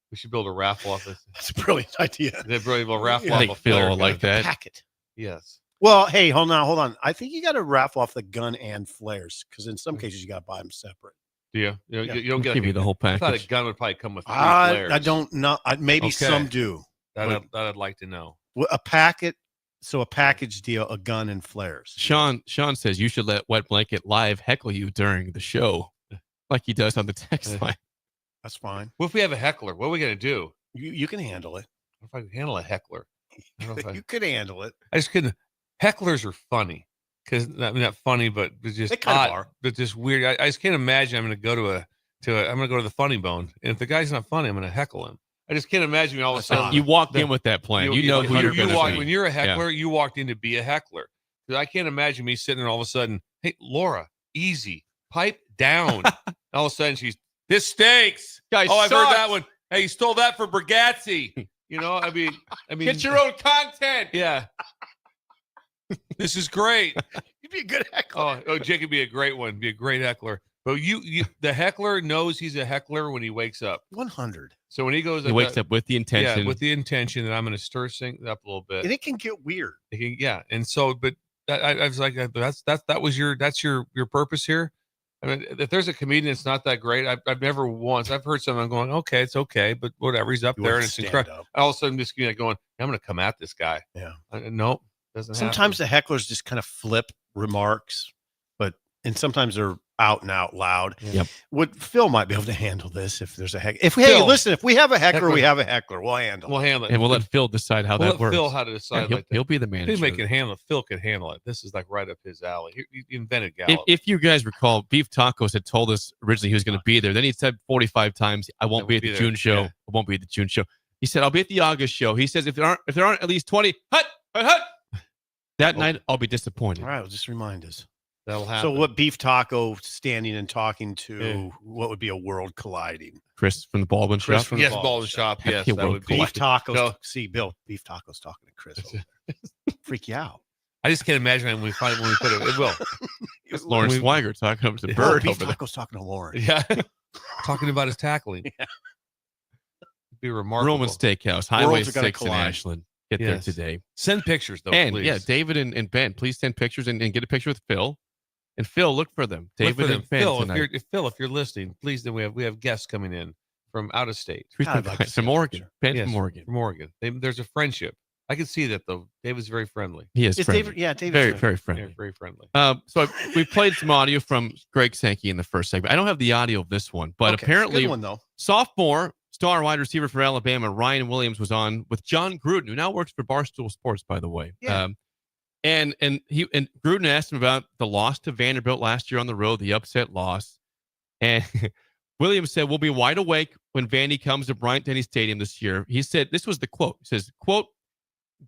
Speaker 8: We should build a raffle off this.
Speaker 7: That's a brilliant idea.
Speaker 8: We'll raffle off a flare gun.
Speaker 4: Like that.
Speaker 7: Packet.
Speaker 8: Yes.
Speaker 7: Well, hey, hold on. I think you got to raffle off the gun and flares because in some cases you got to buy them separate.
Speaker 8: Yeah, you don't get
Speaker 4: give you the whole package.
Speaker 8: I thought a gun would probably come with 3 flares.
Speaker 7: I don't know. Maybe some do.
Speaker 8: That I'd like to know.
Speaker 7: A packet. So a package deal, a gun and flares.
Speaker 4: Sean says you should let Wet Blanket live heckle you during the show, like he does on the text line.
Speaker 7: That's fine.
Speaker 8: What if we have a heckler? What are we going to do?
Speaker 7: You can handle it.
Speaker 8: What if I can handle a heckler?
Speaker 7: You could handle it.
Speaker 8: I just couldn't. Hecklers are funny because not funny, but just
Speaker 7: they kind
Speaker 8: odd,
Speaker 7: of are.
Speaker 8: but just weird. I just can't imagine I'm going to go to the funny bone, and if the guy's not funny, I'm going to heckle him. I just can't imagine all of a sudden.
Speaker 4: You walked in with that plan. You know who you're going to be.
Speaker 8: When you're a heckler, you walked in to be a heckler. Because I can't imagine me sitting there all of a sudden. Hey, Laura, easy, pipe down. All of a sudden this stinks.
Speaker 4: Guys,
Speaker 8: I've heard that one. Hey, you stole that for Bragazzi. I mean,
Speaker 4: get your own content.
Speaker 8: Yeah. This is great.
Speaker 7: You'd be a good heckler.
Speaker 8: Oh, Jake would be a great one. Be a great heckler. But the heckler knows he's a heckler when he wakes up.
Speaker 7: 100.
Speaker 8: So when he goes,
Speaker 4: He wakes up with the intention.
Speaker 8: Yeah, with the intention that I'm going to stir things up a little bit.
Speaker 7: And it can get weird.
Speaker 8: And so, but I was like, that's your purpose here. I mean, if there's a comedian that's not that great, I've never once. I've heard someone going, okay, it's okay, but whatever. He's up there and it's incredible. All of a sudden, just going, I'm going to come at this guy.
Speaker 7: Yeah.
Speaker 8: Nope. Doesn't
Speaker 7: Sometimes
Speaker 8: happen.
Speaker 7: the hecklers just kind of flip remarks, and sometimes they're out and out loud.
Speaker 4: Yep.
Speaker 7: Phil might be able to handle this if there's a heckler. If we have a heckler, we have a heckler. We'll handle
Speaker 8: it.
Speaker 4: And we'll let Phil decide how that works.
Speaker 8: Phil how to decide.
Speaker 4: Yeah, he'll be the manager.
Speaker 8: Anybody can handle it. Phil can handle it. This is like right up his alley. He invented Gallup.
Speaker 4: If you guys recall, Beef Tacos had told us originally he was going to be there. Then he said 45 times, I won't be at the June show.
Speaker 8: Yeah.
Speaker 4: I won't be at the June show. He said, I'll be at the August show. He says, if there aren't at least 20, that night, I'll be disappointed.
Speaker 7: All right, well, just remind us.
Speaker 8: That'll happen.
Speaker 7: So what Beef Taco standing and talking to, what would be a world colliding?
Speaker 4: Chris from the Baldwin Shop?
Speaker 8: From the Baldwin Shop. Yes,
Speaker 4: that
Speaker 8: would be.
Speaker 7: Beef Tacos.
Speaker 8: No.
Speaker 7: See, Bill, Beef Tacos talking to Chris. Freak you out.
Speaker 8: I just can't imagine when we put it. It will.
Speaker 4: It's Lawrence Swigert talking up to
Speaker 7: Oh,
Speaker 4: Bird
Speaker 7: Beef
Speaker 4: over there.
Speaker 7: Tacos talking to Lauren.
Speaker 8: Yeah. Talking about his tackling.
Speaker 7: Yeah.
Speaker 8: It'd be remarkable.
Speaker 4: Roman Steakhouse, Highway
Speaker 7: Worlds are gonna
Speaker 4: 6 in
Speaker 7: collide.
Speaker 4: Ashland. Get there today.
Speaker 8: Send pictures, though,
Speaker 4: and
Speaker 8: please.
Speaker 4: yeah, David and Ben, please send pictures and get a picture with Phil. And Phil, look for them.
Speaker 8: Look
Speaker 4: David
Speaker 8: for
Speaker 4: and Ben
Speaker 8: Phil,
Speaker 4: tonight.
Speaker 8: if you're listening, please. Then we have guests coming in from out of state.
Speaker 4: From Oregon. Ben
Speaker 8: Yes,
Speaker 4: from Oregon.
Speaker 8: From Oregon. There's a friendship. I can see that though. David's very friendly.
Speaker 4: He is friendly.
Speaker 7: David, yeah, David's
Speaker 4: very,
Speaker 7: friendly.
Speaker 4: very friendly.
Speaker 8: Yeah, very friendly.
Speaker 4: So we played some audio from Greg Sankey in the first segment. I don't have the audio of this one, but
Speaker 7: Okay,
Speaker 4: apparently,
Speaker 7: good one, though.
Speaker 4: sophomore star wide receiver for Alabama, Ryan Williams, was on with John Gruden, who now works for Barstool Sports, by the way.
Speaker 7: Yeah.
Speaker 4: And Gruden asked him about the loss to Vanderbilt last year on the road, the upset loss. And Williams said, we'll be wide awake when Vandy comes to Bryant-Denny Stadium this year. He said, this was the quote. He says, quote,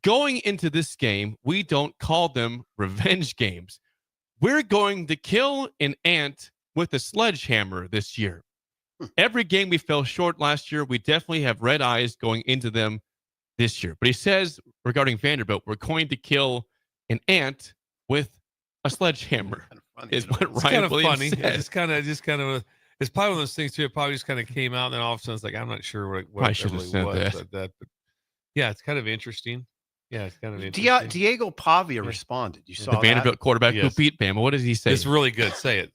Speaker 4: going into this game, we don't call them revenge games. We're going to kill an ant with a sledgehammer this year. Every game we fell short last year, we definitely have red eyes going into them this year. But he says, regarding Vanderbilt, we're going to kill an ant with a sledgehammer. Is what
Speaker 8: It's
Speaker 4: Ryan
Speaker 8: kind of
Speaker 4: Williams
Speaker 8: funny.
Speaker 4: said.
Speaker 8: It's kind of. It's probably one of those things too. It probably just kind of came out, and then all of a sudden it's like I'm not sure what
Speaker 4: I
Speaker 8: it
Speaker 4: should have
Speaker 8: really
Speaker 4: said
Speaker 8: was.
Speaker 4: that.
Speaker 8: But yeah, it's kind of interesting. Yeah, it's kind of interesting.
Speaker 7: Diego Pavia responded. You saw
Speaker 4: The Vanderbilt quarterback who
Speaker 8: Yes.
Speaker 4: beat Bama. What did he say?
Speaker 8: It's really good. Say it.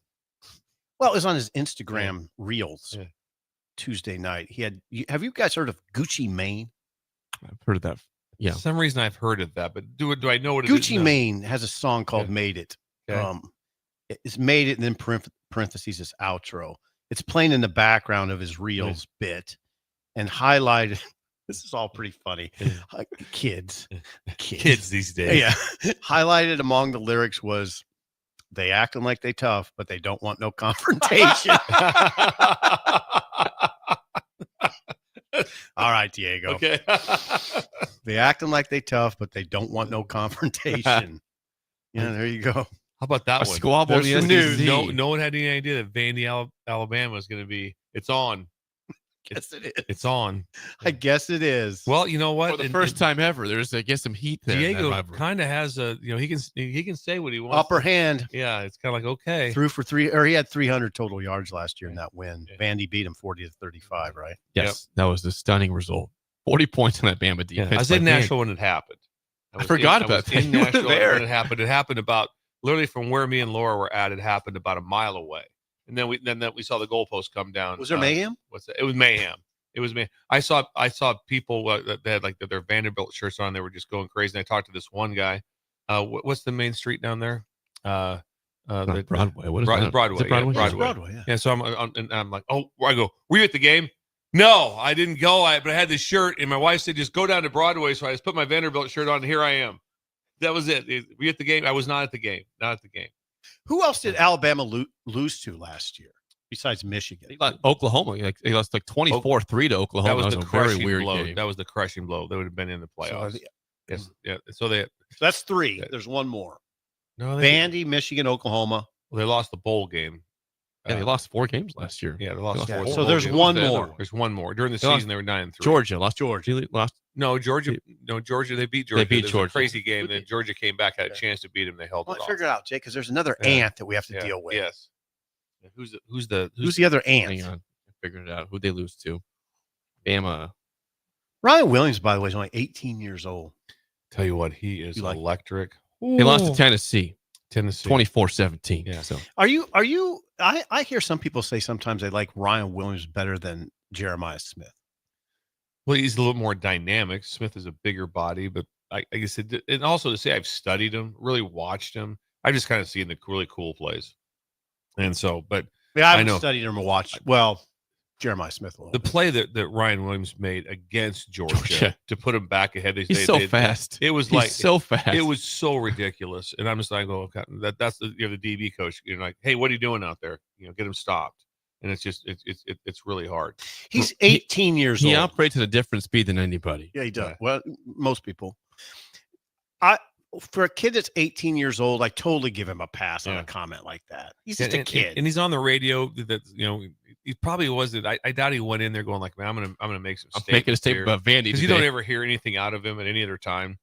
Speaker 7: Well, it was on his Instagram Reels Tuesday night. Have you guys heard of Gucci Mane?
Speaker 4: I've heard of that. Yeah.
Speaker 8: For some reason I've heard of that, but do I know what it is?
Speaker 7: Gucci
Speaker 8: No.
Speaker 7: Mane has a song called Made It.
Speaker 8: Okay.
Speaker 7: It's Made It, and then parentheses is outro. It's playing in the background of his Reels bit and highlighted. This is all pretty funny. Kids
Speaker 8: these days.
Speaker 7: Yeah. Highlighted among the lyrics was, they acting like they tough, but they don't want no confrontation. All right, Diego.
Speaker 8: Okay.
Speaker 7: They acting like they tough, but they don't want no confrontation. Yeah, there you go.
Speaker 8: How about that
Speaker 4: A
Speaker 8: one?
Speaker 4: squabble in
Speaker 8: There's
Speaker 4: the
Speaker 8: some
Speaker 4: SEC.
Speaker 8: news. No one had any idea that Vandy, Alabama was going to be. It's on.
Speaker 7: Yes, it is.
Speaker 8: It's on.
Speaker 7: I guess it is.
Speaker 8: Well, you know what?
Speaker 4: For the first time ever, there's, I guess, some heat there. in that
Speaker 8: Diego
Speaker 4: rivalry.
Speaker 8: kind of has a, he can say what he wants.
Speaker 7: Upper hand.
Speaker 8: Yeah, it's kind of like okay.
Speaker 7: Threw for he had 300 total yards last year in that win. Vandy beat him 40-35, right?
Speaker 4: Yes, that was a stunning result. 40 points on that Bama defense.
Speaker 8: I was
Speaker 4: by
Speaker 8: in
Speaker 4: Vandy.
Speaker 8: Nashville when it happened.
Speaker 4: I forgot about that.
Speaker 8: In
Speaker 4: You were
Speaker 8: Nashville
Speaker 4: there.
Speaker 8: when it happened. It happened about literally from where me and Laura were at. It happened about a mile away, and then we saw the goalpost come down.
Speaker 7: Was there mayhem?
Speaker 8: What's that? It was mayhem. It was me. I saw people that had like their Vanderbilt shirts on. They were just going crazy. And I talked to this one guy. What's the main street down there?
Speaker 4: Not Broadway. What is that?
Speaker 8: Broadway.
Speaker 4: Is it Broadway?
Speaker 8: Yeah,
Speaker 7: It's Broadway, yeah.
Speaker 8: Yeah. So I'm like, oh, I go, were you at the game? No, I didn't go. But I had this shirt, and my wife said, just go down to Broadway. So I just put my Vanderbilt shirt on, and here I am. That was it. Were you at the game? I was not at the game. Not at the game.
Speaker 7: Who else did Alabama lose to last year besides Michigan?
Speaker 4: Oklahoma. He lost like 24-3 to Oklahoma.
Speaker 8: That was the
Speaker 4: a very
Speaker 8: crushing
Speaker 4: weird
Speaker 8: blow.
Speaker 4: game.
Speaker 8: That was the crushing blow. They would have been in the playoffs. Yes. Yeah. So
Speaker 7: that's three. There's one more.
Speaker 8: No,
Speaker 7: Vandy, Michigan, Oklahoma.
Speaker 8: Well, they lost the bowl game.
Speaker 4: Yeah, they lost 4 games last year.
Speaker 8: Yeah, they lost 4.
Speaker 7: So there's one more.
Speaker 8: There's one more. During the
Speaker 4: They lost
Speaker 8: season, they were 9-3.
Speaker 4: Georgia lost. Georgia lost.
Speaker 8: No, Georgia. They beat Georgia.
Speaker 4: They beat
Speaker 8: There was
Speaker 4: Georgia.
Speaker 8: a crazy game. Then Georgia came back, had a chance to beat them. They held
Speaker 7: Well,
Speaker 8: it off.
Speaker 7: figure it out, Jay, because there's another ant that we have to deal with.
Speaker 8: Yes.
Speaker 4: Who's
Speaker 7: Who's the other ant?
Speaker 4: Hang on, I figured it out. Who'd they lose to? Bama.
Speaker 7: Ryan Williams, by the way, is only 18 years old.
Speaker 8: Tell you what, he is electric.
Speaker 4: They lost to Tennessee. 24-17.
Speaker 8: Yeah.
Speaker 4: So
Speaker 7: Are you? I hear some people say sometimes they like Ryan Williams better than Jeremiah Smith.
Speaker 8: Well, he's a little more dynamic. Smith is a bigger body, but I guess and also to say I've studied him, really watched him. I just kind of seen the really cool plays. And so, but
Speaker 7: Yeah, I
Speaker 8: know
Speaker 7: studied him and watched. Well, Jeremiah Smith a little
Speaker 8: the
Speaker 7: bit.
Speaker 8: play that Ryan Williams made against Georgia to put him back ahead.
Speaker 4: He's so fast.
Speaker 8: It was
Speaker 4: He's so fast.
Speaker 8: It was so ridiculous. And I'm just like, oh, God, that's the the DB coach. You're like, hey, what are you doing out there? Get him stopped. And it's just it's really hard.
Speaker 7: He's 18 years old.
Speaker 4: He operates at a different speed than anybody.
Speaker 7: Yeah, he does. Well, most people. For a kid that's 18 years old, I totally give him a pass on a comment like that. He's just a kid,
Speaker 8: and he's on the radio. That he probably wasn't. I doubt he went in there going like, man, I'm gonna make some.
Speaker 4: I'm making a statement about Vandy
Speaker 8: because you don't ever hear anything out of him at any other time.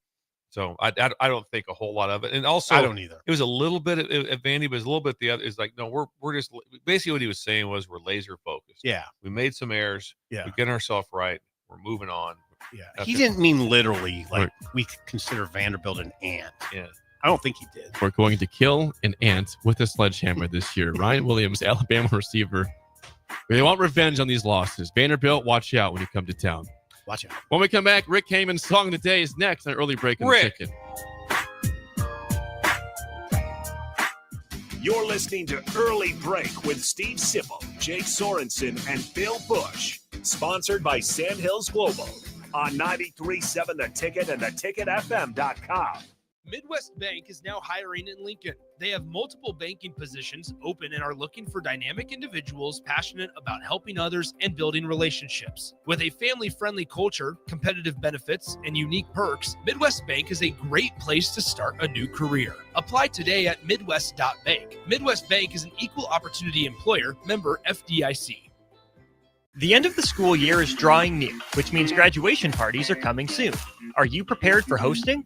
Speaker 8: So I don't think a whole lot of it. And also,
Speaker 7: I don't either.
Speaker 8: It was a little bit at Vandy, but it's a little bit the other. Is like, no, we're just basically what he was saying was we're laser focused.
Speaker 7: Yeah,
Speaker 8: we made some errors.
Speaker 7: Yeah,
Speaker 8: we're getting ourselves right. We're moving on.
Speaker 7: Yeah,
Speaker 8: That's
Speaker 7: he
Speaker 8: it.
Speaker 7: didn't mean literally like we consider Vanderbilt an ant.
Speaker 8: Yeah,
Speaker 7: I don't think he did.
Speaker 4: We're going to kill an ant with a sledgehammer this year. Ryan Williams, Alabama receiver. They want revenge on these losses. Vanderbilt, watch out when you come to town.
Speaker 7: Watch out.
Speaker 4: When we come back, Rick Haman's song of the day is next on Early Break in the Ticket.
Speaker 3: You're listening to Early Break with Steve Sipple, Jake Sorensen, and Bill Busch. Sponsored by Sandhills Global on 93.7 The Ticket and theticketfm.com.
Speaker 13: Midwest Bank is now hiring in Lincoln. They have multiple banking positions open and are looking for dynamic individuals passionate about helping others and building relationships. With a family-friendly culture, competitive benefits, and unique perks, Midwest Bank is a great place to start a new career. Apply today at midwest.bank. Midwest Bank is an equal opportunity employer, member FDIC.
Speaker 12: The end of the school year is drawing near, which means graduation parties are coming soon. Are you prepared for hosting?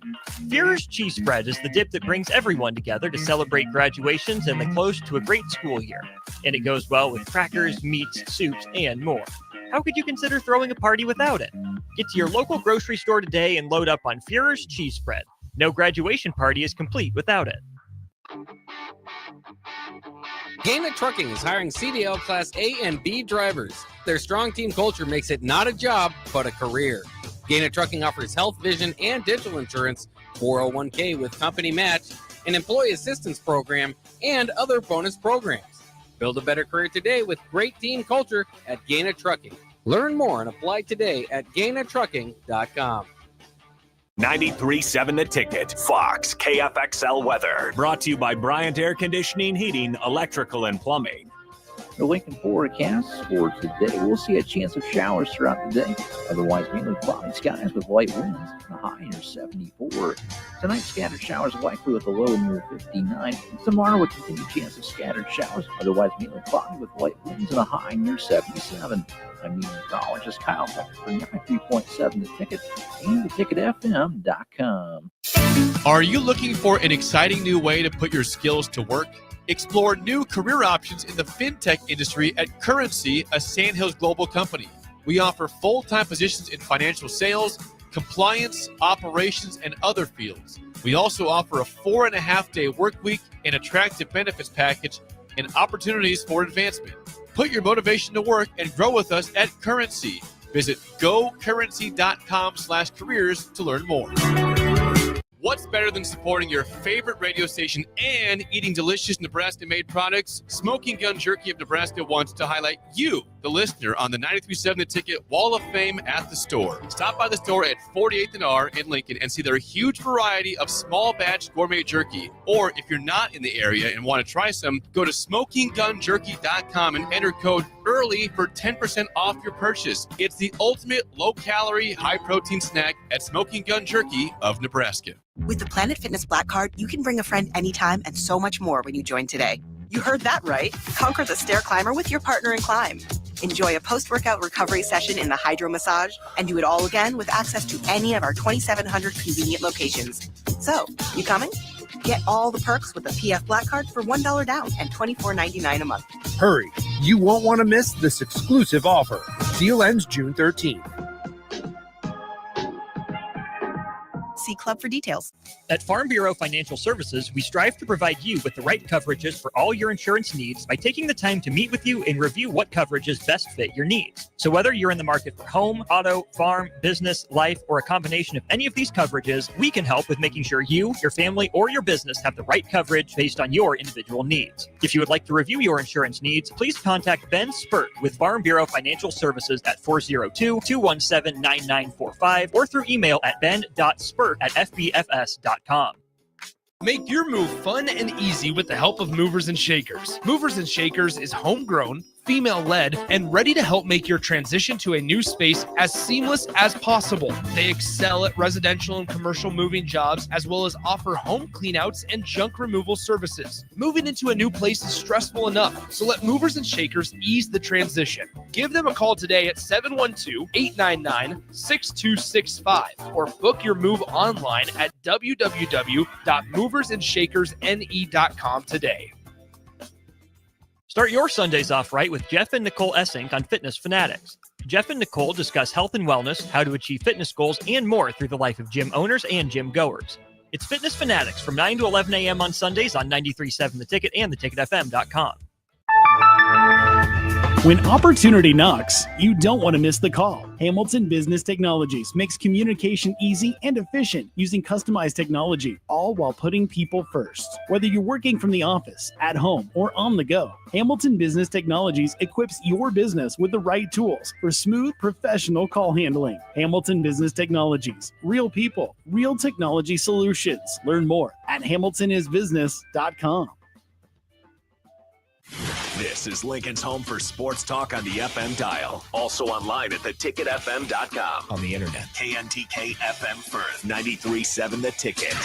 Speaker 12: Führer's Cheese Spread is the dip that brings everyone together to celebrate graduations and the close to a great school year. And it goes well with crackers, meats, soups, and more. How could you consider throwing a party without it? Get to your local grocery store today and load up on Führer's Cheese Spread. No graduation party is complete without it.
Speaker 18: Gaina Trucking is hiring CDL Class A and B drivers. Their strong team culture makes it not a job, but a career. Gaina Trucking offers health, vision, and dental insurance, 401k with company match, an employee assistance program, and other bonus programs. Build a better career today with great team culture at Gaina Trucking. Learn more and apply today at GainaTrucking.com.
Speaker 3: 93.7 The Ticket, Fox, KFXL weather. Brought to you by Bryant Air Conditioning, Heating, Electrical, and Plumbing.
Speaker 19: The Lincoln forecast for today, we'll see a chance of showers throughout the day. Otherwise, mainly cloudy skies with light winds. The high near 74. Tonight, scattered showers likely with a low near 59. Tomorrow, a continued chance of scattered showers. Otherwise, mainly cloudy with light winds and a high near 77. I'm meteorologist Kyle Tucker for 93.7 The Ticket and theticketfm.com.
Speaker 4: Are you looking for an exciting new way to put your skills to work? Explore new career options in the fintech industry at Currency, a Sandhills Global company. We offer full-time positions in financial sales, compliance, operations, and other fields. We also offer a 4.5-day work week, an attractive benefits package, and opportunities for advancement. Put your motivation to work and grow with us at Currency. Visit gocurrency.com/careers to learn more. What's better than supporting your favorite radio station and eating delicious Nebraska-made products? Smoking Gun Jerky of Nebraska wants to highlight you, the listener, on the 93.7 The Ticket Wall of Fame at the store. Stop by the store at 48th and R in Lincoln and see their huge variety of small batch gourmet jerky. Or if you're not in the area and want to try some, go to smokinggunjerky.com and enter code EARLY for 10% off your purchase. It's the ultimate low-calorie, high-protein snack at Smoking Gun Jerky of Nebraska.
Speaker 16: With the Planet Fitness Black Card, you can bring a friend anytime and so much more when you join today. You heard that right. Conquer the stair climber with your partner in climb. Enjoy a post-workout recovery session in the hydro massage and do it all again with access to any of our 2,700 convenient locations. So, you coming? Get all the perks with the PF Black Card for $1 down and $24.99 a month.
Speaker 17: Hurry, you won't want to miss this exclusive offer. Deal ends June 13th.
Speaker 16: See Club for details.
Speaker 12: At Farm Bureau Financial Services, we strive to provide you with the right coverages for all your insurance needs by taking the time to meet with you and review what coverages best fit your needs. So whether you're in the market for home, auto, farm, business, life, or a combination of any of these coverages, we can help with making sure you, your family, or your business have the right coverage based on your individual needs. If you would like to review your insurance needs, please contact Ben Spurt with Farm Bureau Financial Services at 402-217-9945 or through email at ben.spurt@fbfs.com.
Speaker 13: Make your move fun and easy with the help of Movers and Shakers. Movers and Shakers is homegrown, female-led, and ready to help make your transition to a new space as seamless as possible. They excel at residential and commercial moving jobs, as well as offer home cleanouts and junk removal services. Moving into a new place is stressful enough, so let Movers and Shakers ease the transition. Give them a call today at 712-899-6265 or book your move online at www.moversandShakersNE.com today.
Speaker 12: Start your Sundays off right with Jeff and Nicole Essink on Fitness Fanatics. Jeff and Nicole discuss health and wellness, how to achieve fitness goals, and more through the life of gym owners and gym goers. It's Fitness Fanatics from 9 to 11 a.m. on Sundays on 93.7 The Ticket and theticketfm.com.
Speaker 11: When opportunity knocks, you don't want to miss the call. Hamilton Business Technologies makes communication easy and efficient using customized technology, all while putting people first. Whether you're working from the office, at home, or on the go, Hamilton Business Technologies equips your business with the right tools for smooth, professional call handling. Hamilton Business Technologies. Real people, real technology solutions. Learn more at hamiltonisbusiness.com.
Speaker 3: This is Lincoln's home for sports talk on the FM dial. Also online at theticketfm.com.
Speaker 2: On the internet.
Speaker 3: KNTK FM Firth, 93.7 The Ticket.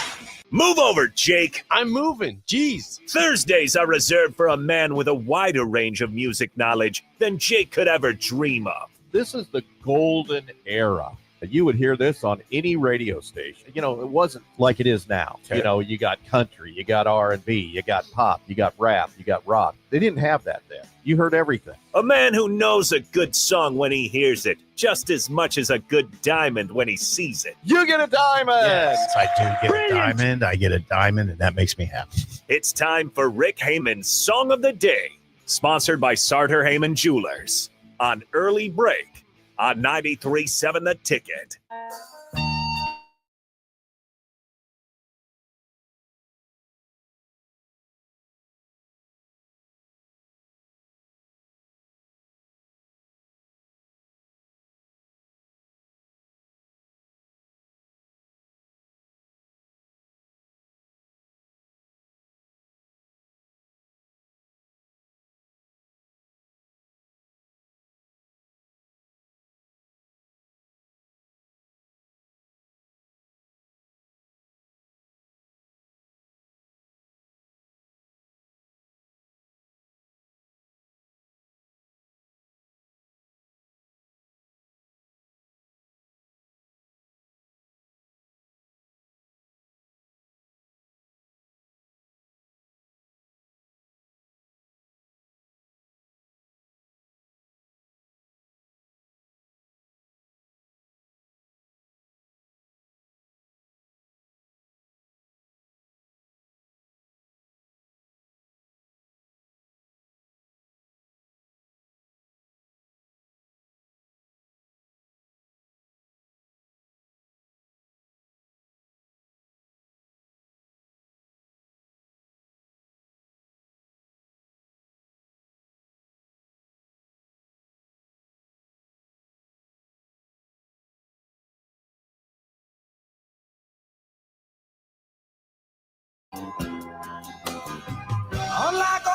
Speaker 3: Move over, Jake.
Speaker 6: I'm moving. Jeez.
Speaker 3: Thursdays are reserved for a man with a wider range of music knowledge than Jake could ever dream of.
Speaker 20: This is the golden era. You would hear this on any radio station. You know, it wasn't like it is now. You know, you got country, you got R&B, you got pop, you got rap, you got rock. They didn't have that then. You heard everything.
Speaker 3: A man who knows a good song when he hears it, just as much as a good diamond when he sees it.
Speaker 20: You get a diamond!
Speaker 7: Yes, I do get a diamond. I get a diamond, and that makes me happy.
Speaker 3: It's time for Rick Haman's Song of the Day, sponsored by Sartor Hamann Jewelers, on Early Break on 93.7 The Ticket.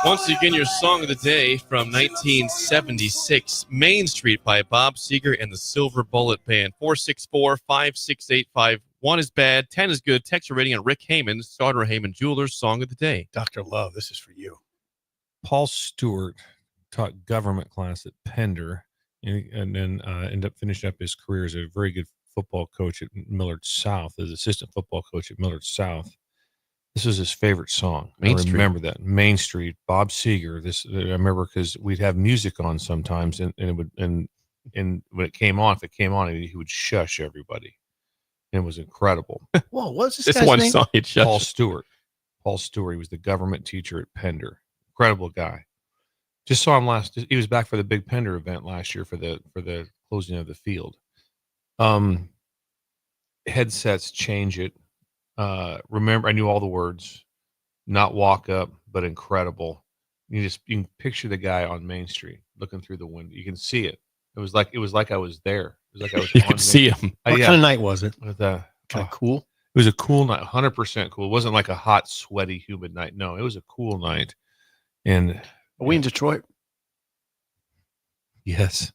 Speaker 4: Once again, your song of the day from 1976, Main Street by Bob Seger and the Silver Bullet Band. 464-56851 is bad, 10 is good. Text your rating on Rick Hamann, Sartor Hamann Jewelers, Song of the Day.
Speaker 7: Dr. Love, this is for you.
Speaker 8: Paul Stewart taught government class at Pender, and then ended up finishing up his career as a very good football coach at Millard South, as assistant football coach at Millard South. This was his favorite song. I remember that. Main Street, Bob Seger. This I remember because we'd have music on sometimes, and it would and when it came on, he would shush everybody. It was incredible.
Speaker 7: Whoa, what's this
Speaker 6: This
Speaker 7: guy's
Speaker 6: one
Speaker 7: name?
Speaker 6: song, it
Speaker 8: Paul Stewart. Paul Stewart. He was the government teacher at Pender. Incredible guy. Just saw him he was back for the big Pender event last year for the closing of the field. Headsets change it. Remember, I knew all the words. Not walk up, but incredible. You can picture the guy on Main Street looking through the window. You can see it. It was like I was there. It was like I was.
Speaker 6: You could see him.
Speaker 7: What kind of night was it?
Speaker 8: With
Speaker 7: kind of cool.
Speaker 8: It was a cool night, 100% cool. It wasn't like a hot, sweaty, humid night. No, it was a cool night. And
Speaker 7: Are we in Detroit?
Speaker 8: Yes. Yes.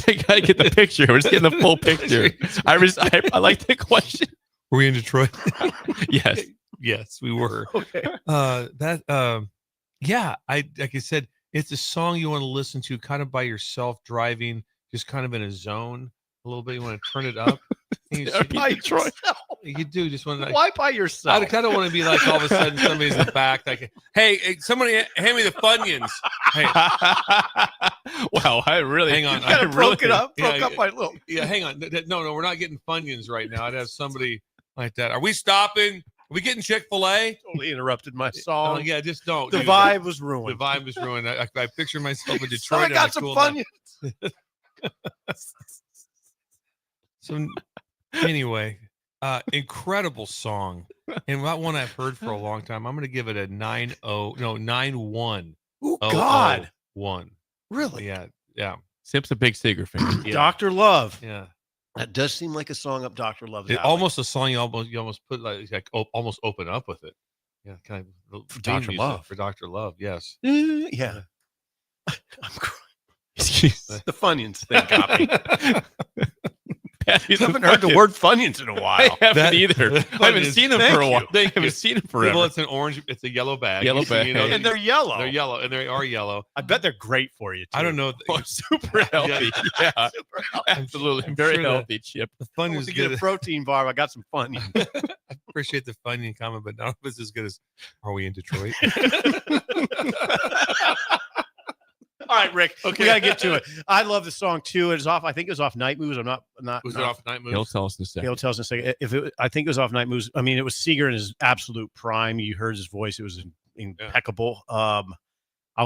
Speaker 6: We gotta get the picture. We're just getting the full picture. I like the question.
Speaker 8: Were we in Detroit?
Speaker 6: Yes.
Speaker 8: Yes, we were.
Speaker 7: Okay.
Speaker 8: Yeah, like I said, it's a song you want to listen to kind of by yourself driving, just kind of in a zone a little bit. You want to turn it up.
Speaker 7: By yourself.
Speaker 8: You do just want to.
Speaker 7: Why by yourself?
Speaker 8: I kind of want to be like all of a sudden somebody's in the back, like, hey, somebody hand me the Funyuns. Hey,
Speaker 6: Wow, I really
Speaker 8: hang on.
Speaker 7: You kind of broke up by a little.
Speaker 8: Yeah, hang on. No, we're not getting Funyuns right now. I'd have somebody like that. Are we stopping? Are we getting Chick-fil-A?
Speaker 7: Totally interrupted my song.
Speaker 8: Oh, yeah, just don't.
Speaker 7: The vibe was ruined.
Speaker 8: The vibe was ruined. I picture myself in Detroit.
Speaker 7: So I got some Funyuns.
Speaker 8: So anyway, incredible song, and that one I've heard for a long time. I'm going to give it a 9-1.
Speaker 7: Oh God,
Speaker 8: 1.
Speaker 7: Really?
Speaker 8: Yeah.
Speaker 6: Sip's a big Seger fan.
Speaker 8: Yeah.
Speaker 7: Dr. Love.
Speaker 8: Yeah.
Speaker 7: That does seem like a song up Dr. Love's
Speaker 8: It
Speaker 7: alley.
Speaker 8: almost a song you almost put almost open up with it. Yeah, kind of
Speaker 7: For Dr.
Speaker 8: music
Speaker 7: Love.
Speaker 8: For Dr. Love, yes.
Speaker 7: Yeah. I'm crying. The Funyuns thing got me. I haven't heard the word Funyuns in a while.
Speaker 6: I haven't either. I haven't seen them for a while. I
Speaker 8: Thank you.
Speaker 6: haven't seen them forever.
Speaker 8: Well, it's an orange. It's a yellow bag.
Speaker 6: Yellow bag.
Speaker 7: And they're yellow.
Speaker 8: They're yellow, and they are yellow.
Speaker 7: I bet they're great for you, too.
Speaker 8: I don't know.
Speaker 6: Super healthy. Yeah,
Speaker 7: Super healthy.
Speaker 6: absolutely. Very
Speaker 8: sure
Speaker 6: healthy, Chip.
Speaker 8: The fun
Speaker 7: I
Speaker 8: is
Speaker 7: to get a
Speaker 8: good.
Speaker 7: protein bar. I got some Funyuns.
Speaker 8: I appreciate the Funyun comment, but none of it's as good as "Are we in Detroit?"
Speaker 7: All right, Rick. Okay, we got to get to it. I love the song too. It's off. I think it was off Night Moves. I'm not.
Speaker 8: Was it off Night Moves?
Speaker 6: He'll tell us in a second.
Speaker 7: He'll tell us in a second. I think it was off Night Moves. I mean, it was Seeger in his absolute prime. You heard his voice. It was impeccable. I'll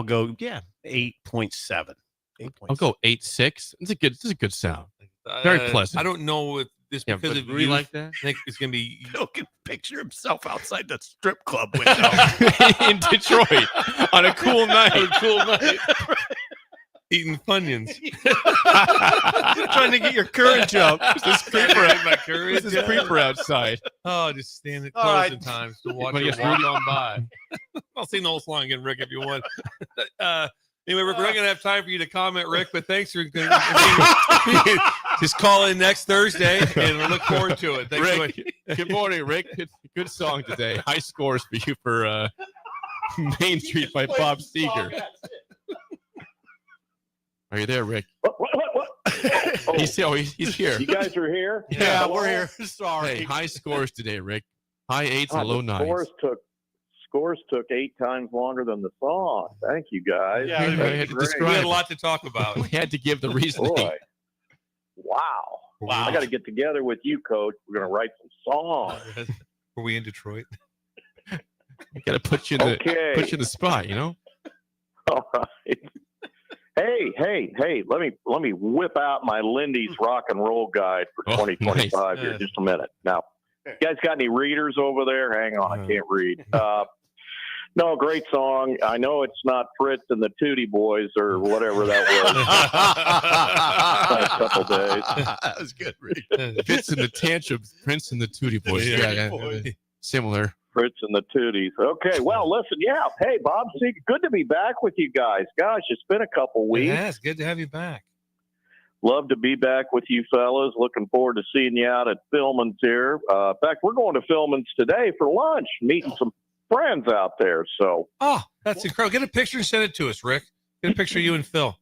Speaker 7: go 8.7.
Speaker 6: I'll go 8.6. It's a good sound. Very pleasant.
Speaker 8: I don't know if this because of
Speaker 6: really
Speaker 8: you
Speaker 6: like that.
Speaker 8: I think it's gonna be.
Speaker 7: Bill can picture himself outside the strip club window
Speaker 6: in Detroit on a cool night.
Speaker 8: Eating Funyuns.
Speaker 7: Trying to get your courage up.
Speaker 8: This
Speaker 6: creeper outside.
Speaker 8: Oh, just stand at
Speaker 7: All right.
Speaker 8: closing times to watch
Speaker 6: Wanna
Speaker 8: it
Speaker 6: get
Speaker 8: walk
Speaker 6: Rudy?
Speaker 8: on by. I'll sing the whole song again, Rick, if you want. Anyway, Rick, we're not going to have time for you to comment, Rick, but thanks for just call in next Thursday, and we look forward to it. Thanks
Speaker 6: Rick, good morning, Rick. Good song today. High scores for you for Main Street by Bob Seger. Are you there, Rick?
Speaker 21: What?
Speaker 6: He's here.
Speaker 21: You guys are here?
Speaker 7: Yeah, we're here. Sorry.
Speaker 6: Hey, high scores today, Rick. High 8s and low 9s.
Speaker 21: Scores took 8 times longer than the song. Thank you, guys.
Speaker 7: Yeah,
Speaker 6: we had to
Speaker 8: We
Speaker 6: describe
Speaker 8: had a
Speaker 6: it.
Speaker 8: lot to talk about.
Speaker 6: We had to give the reasoning.
Speaker 21: Boy. Wow. I got to get together with you, Coach. We're going to write some songs.
Speaker 8: Were we in Detroit?
Speaker 6: We got to put you in the spot, you know?
Speaker 21: All right. Hey, let me whip out my Lindy's rock and roll guide for 2025 here. Just a minute. Now, you guys got any readers over there? Hang on, I can't read. No, great song. I know it's not Fritz and the Tootie Boys or whatever that was. Last couple days.
Speaker 7: That was good, Rick.
Speaker 6: Fritz and the Tantrums, Prince and the Tootie Boys. Yeah. Similar.
Speaker 21: Fritz and the Tooties. Okay, well, listen, hey, Bob, good to be back with you guys. Gosh, it's been a couple weeks.
Speaker 8: Yeah, it's good to have you back.
Speaker 21: Love to be back with you fellas. Looking forward to seeing you out at Philman's here. In fact, we're going to Philman's today for lunch, meeting some friends out there. So,
Speaker 8: Oh, that's incredible. Get a picture and send it to us, Rick. Get a picture of you and Phil.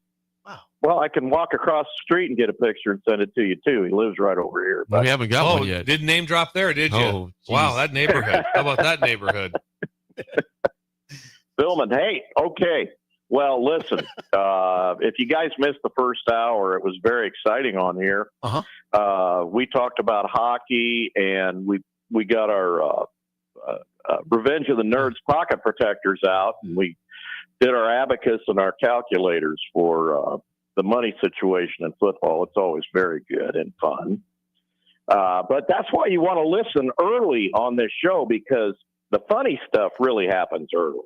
Speaker 21: well, I can walk across the street and get a picture and send it to you too. He lives right over here.
Speaker 6: We haven't got one yet.
Speaker 8: Didn't name drop there, did you?
Speaker 6: Oh,
Speaker 8: wow, that neighborhood. How about that neighborhood?
Speaker 21: Philman, hey, okay. Well, listen, if you guys missed the first hour, it was very exciting on here. We talked about hockey, and we got our Revenge of the Nerds pocket protectors out, and we did our abacus and our calculators for the money situation in football. It's always very good and fun. But that's why you want to listen early on this show, because the funny stuff really happens early.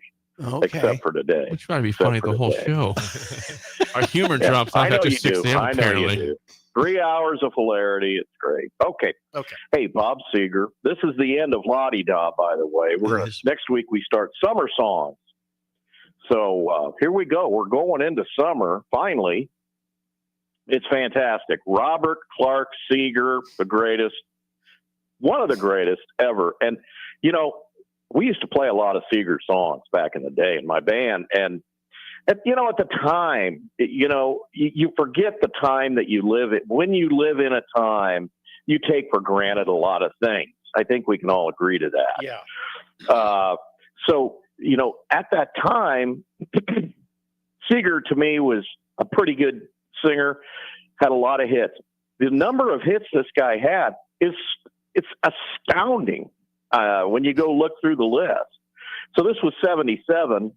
Speaker 21: Except for today.
Speaker 6: We're trying to be funny the whole show. Our humor drops off after 6 a.m.
Speaker 21: I know
Speaker 6: apparently.
Speaker 21: you do. 3 hours of hilarity. It's great. Okay. Hey, Bob Seeger. This is the end of Lottie Da, by the way. Next week we start summer songs. So here we go. We're going into summer, finally. It's fantastic. Robert Clark Seeger, the greatest, one of the greatest ever. And, you know, we used to play a lot of Seeger songs back in the day in my band. And you know, at the time, you know, you forget the time that you live in. When you live in a time, you take for granted a lot of things. I think we can all agree to that.
Speaker 7: Yeah.
Speaker 21: So, you know, at that time, Seeger to me was a pretty good singer, had a lot of hits. The number of hits this guy had it's astounding. When you go look through the list. So this was 77.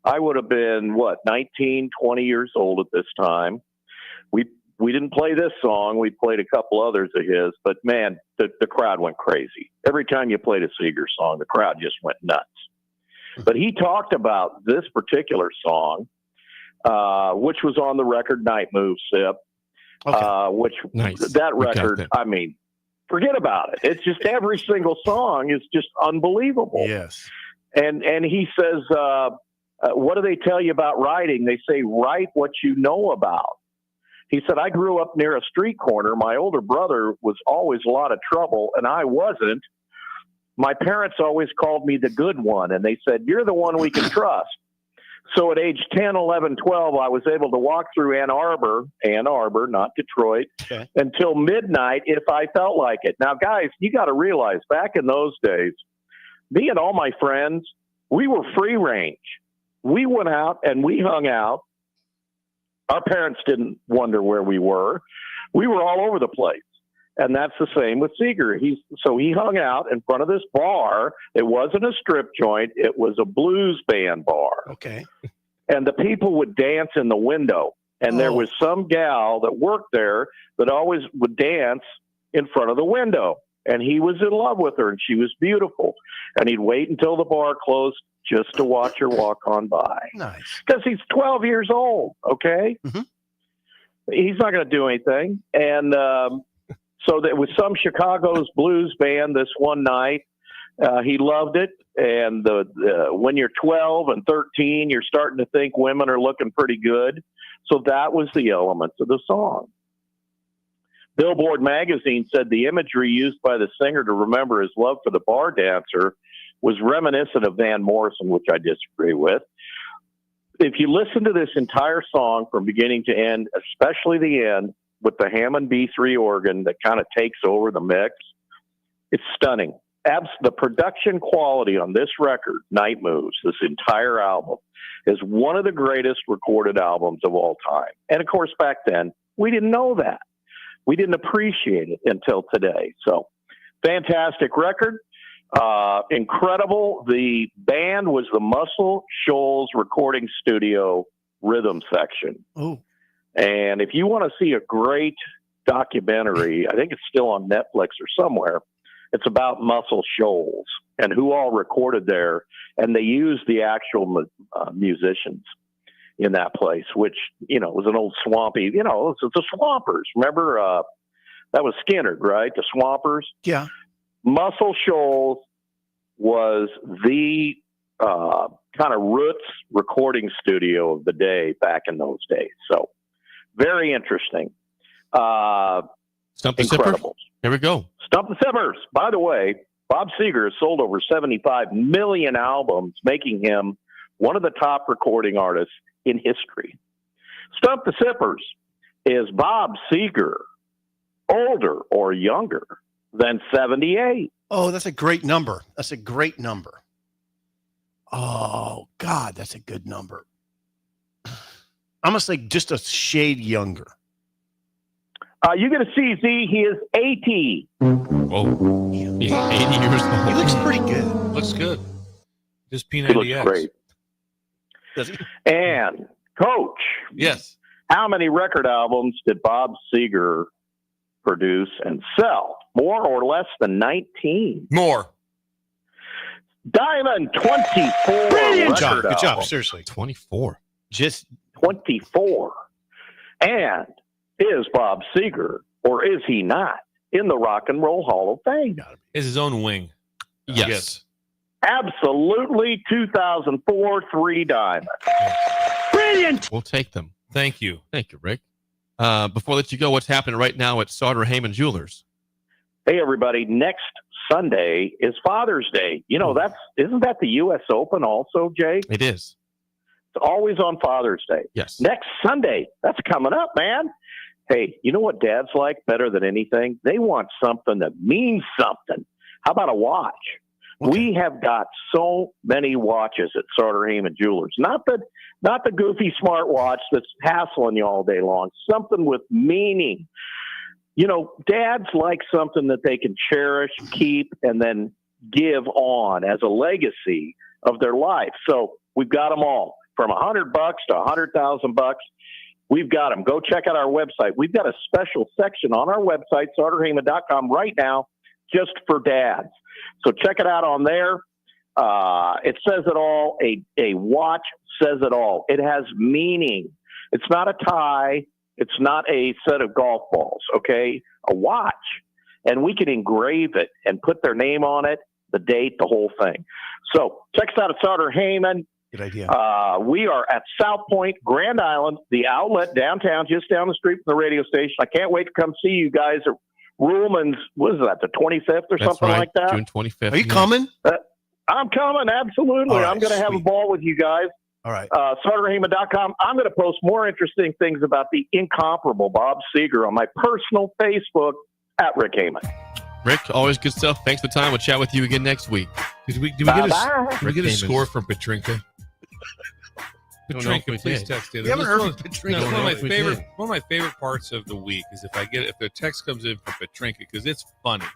Speaker 21: I would have been, 19, 20 years old at this time. We didn't play this song. We played a couple others of his, but man, the crowd went crazy. Every time you played a Seeger song, the crowd just went nuts. But he talked about this particular song, which was on the record Night Move, Sip, which that record, I mean, forget about it. It's just every single song is just unbelievable.
Speaker 7: Yes.
Speaker 21: And he says, what do they tell you about writing? They say, write what you know about. He said, I grew up near a street corner. My older brother was always a lot of trouble, and I wasn't. My parents always called me the good one, and they said, you're the one we can trust. So at age 10, 11, 12, I was able to walk through Ann Arbor, not Detroit, until midnight if I felt like it. Now, guys, you got to realize back in those days, me and all my friends, we were free range. We went out and we hung out. Our parents didn't wonder where we were. We were all over the place. And that's the same with Seeger. So he hung out in front of this bar. It wasn't a strip joint. It was a blues band bar.
Speaker 7: Okay.
Speaker 21: And the people would dance in the window. And there was some gal that worked there that always would dance in front of the window. And he was in love with her, and she was beautiful. And he'd wait until the bar closed just to watch her walk on by.
Speaker 7: Nice.
Speaker 21: Because he's 12 years old, okay?
Speaker 7: Mm-hmm.
Speaker 21: He's not going to do anything. And so there was some Chicago's blues band this one night. He loved it. And when you're 12 and 13, you're starting to think women are looking pretty good. So that was the elements of the song. Billboard magazine said the imagery used by the singer to remember his love for the bar dancer was reminiscent of Van Morrison, which I disagree with. If you listen to this entire song from beginning to end, especially the end with the Hamann B3 organ that kind of takes over the mix, it's stunning. The production quality on this record, Night Moves, this entire album, is one of the greatest recorded albums of all time. And of course, back then, we didn't know that. We didn't appreciate it until today. So, fantastic record. Incredible. The band was the Muscle Shoals Recording Studio rhythm section.
Speaker 7: Oh.
Speaker 21: And if you want to see a great documentary, I think it's still on Netflix or somewhere, it's about Muscle Shoals and who all recorded there. And they used the actual musicians in that place, which, you know, was an old swampy, you know, it's the Swampers. Remember, that was Skinner, right? The Swampers.
Speaker 7: Yeah.
Speaker 21: Muscle Shoals was the kind of roots recording studio of the day back in those days. So very interesting.
Speaker 4: Stump the
Speaker 21: Incredibles.
Speaker 4: Sipper? Here we go.
Speaker 21: Stump the Sippers. By the way, Bob Seger has sold over 75 million albums, making him one of the top recording artists in history. Stump the Sippers. Is Bob Seger older or younger than 78?
Speaker 7: Oh, that's a great number. That's a great number. Oh, God, that's a good number. I'm going to say just a shade younger.
Speaker 21: You get a CZ. He is 80.
Speaker 4: Oh, he's 80 years old.
Speaker 7: He looks pretty good.
Speaker 8: Looks good. Just
Speaker 21: He looks
Speaker 8: P90X.
Speaker 21: great.
Speaker 7: Does he?
Speaker 21: And, Coach,
Speaker 8: Yes.
Speaker 21: how many record albums did Bob Seger produce and sell? More or less than 19?
Speaker 8: More.
Speaker 21: Diamond, 24
Speaker 7: Brilliant
Speaker 21: record
Speaker 7: job. Good job.
Speaker 21: albums.
Speaker 7: Seriously.
Speaker 4: 24.
Speaker 7: Just
Speaker 21: 24. And is Bob Seger, or is he not, in the Rock and Roll Hall of Fame?
Speaker 8: Is his own wing.
Speaker 4: Yes.
Speaker 21: Absolutely. 2004, 3 diamonds.
Speaker 7: brilliant.
Speaker 4: We'll take them.
Speaker 8: Thank you.
Speaker 4: Thank you, Rick. Before I let you go, what's happening right now at Sauter Hamann Jewelers?
Speaker 21: Hey, everybody. Next Sunday is Father's Day. You know, isn't that the U.S. Open also, Jay?
Speaker 4: It is.
Speaker 21: It's always on Father's Day.
Speaker 4: Yes.
Speaker 21: Next Sunday. That's coming up, man. Hey, you know what dads like better than anything? They want something that means something. How about a watch? Okay. We have got so many watches at Sauter Hamann Jewelers. Not the goofy smartwatch that's hassling you all day long. Something with meaning. You know, dads like something that they can cherish, keep, and then give on as a legacy of their life. So we've got them all, from $100 to $100,000. We've got them. Go check out our website. We've got a special section on our website, sauterhamann.com, right now, just for dads. So check it out on there. It says it all. A watch says it all. It has meaning. It's not a tie. It's not a set of golf balls, okay? A watch. And we can engrave it and put their name on it, the date, the whole thing. So check us out at Sauter Hamann.
Speaker 7: Good idea.
Speaker 21: We are at South Point, Grand Island, the outlet downtown, just down the street from the radio station. I can't wait to come see you guys at Ruhlman's, what is that, the 25th or
Speaker 4: That's
Speaker 21: something
Speaker 4: right.
Speaker 21: like that?
Speaker 4: June 25th.
Speaker 7: Are you coming?
Speaker 21: I'm coming, absolutely.
Speaker 7: All right,
Speaker 21: I'm going to have a ball with you guys.
Speaker 7: All right.
Speaker 21: SauterHamann.com. I'm going to post more interesting things about the incomparable Bob Seger on my personal Facebook at Rick Hamann.
Speaker 4: Rick, always good stuff. Thanks for the time. We'll chat with you again next week.
Speaker 8: Did we get
Speaker 21: Bye-bye.
Speaker 8: a score from Petrinka? Petrinka, please text it.
Speaker 7: We haven't heard from Petrinka.
Speaker 8: One of my favorite parts of the week is if the text comes in from Petrinka, because it's funny.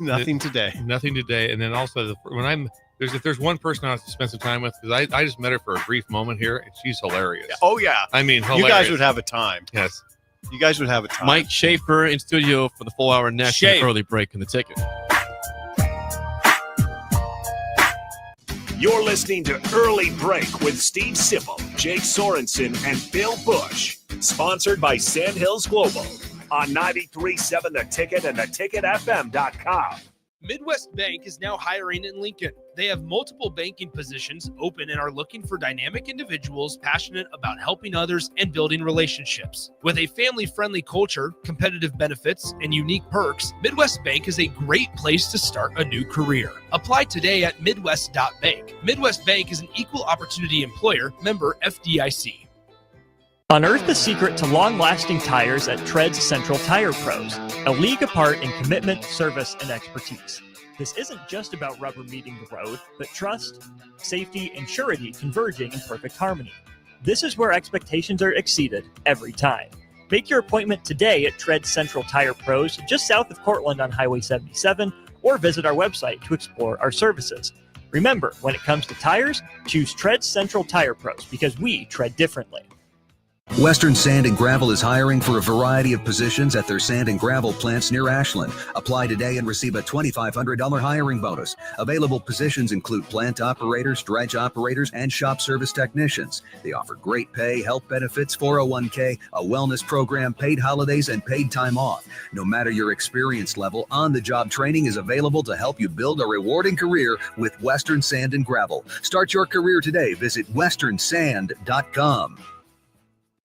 Speaker 7: Nothing today.
Speaker 8: Nothing today. And then also if there's one person I have to spend some time with, because I just met her for a brief moment here, and she's hilarious.
Speaker 7: Oh, yeah.
Speaker 8: I mean, hilarious.
Speaker 7: You guys would have a time.
Speaker 8: Yes.
Speaker 7: You guys would have a time.
Speaker 4: Mike Schaefer in studio for the full hour next.
Speaker 8: Shafe.
Speaker 4: Early break in the ticket.
Speaker 3: You're listening to Early Break with Steve Sipple, Jake Sorensen, and Bill Busch. Sponsored by Sandhills Global on 93.7 The Ticket and theticketfm.com.
Speaker 13: Midwest Bank is now hiring in Lincoln. They have multiple banking positions open and are looking for dynamic individuals passionate about helping others and building relationships. With a family-friendly culture, competitive benefits, and unique perks, Midwest Bank is a great place to start a new career. Apply today at midwest.bank. Midwest Bank is an equal opportunity employer, member FDIC.
Speaker 12: Unearth the secret to long-lasting tires at Tread's Central Tire Pros, a league apart in commitment, service, and expertise. This isn't just about rubber meeting the road, but trust, safety, and surety converging in perfect harmony. This is where expectations are exceeded every time. Make your appointment today at Tread's Central Tire Pros, just south of Cortland on Highway 77, or visit our website to explore our services. Remember, when it comes to tires, choose Tread's Central Tire Pros because we tread differently.
Speaker 5: Western Sand and Gravel is hiring for a variety of positions at their sand and gravel plants near Ashland. Apply today and receive a $2,500 hiring bonus. Available positions include plant operators, dredge operators, and shop service technicians. They offer great pay, health benefits, 401k, a wellness program, paid holidays, and paid time off. No matter your experience level, on-the-job training is available to help you build a rewarding career with Western Sand and Gravel. Start your career today. Visit westernsand.com.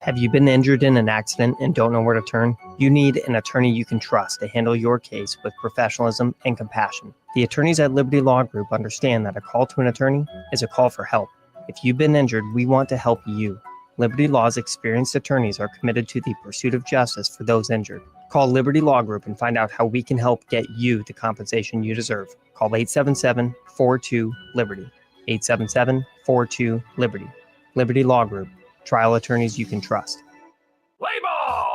Speaker 1: Have you been injured in an accident and don't know where to turn? You need an attorney you can trust to handle your case with professionalism and compassion. The attorneys at Liberty Law Group understand that a call to an attorney is a call for help. If you've been injured, we want to help you. Liberty Law's experienced attorneys are committed to the pursuit of justice for those injured. Call Liberty Law Group and find out how we can help get you the compensation you deserve. Call 877-42-LIBERTY. 877-42-LIBERTY. Liberty Law Group. Trial attorneys you can trust.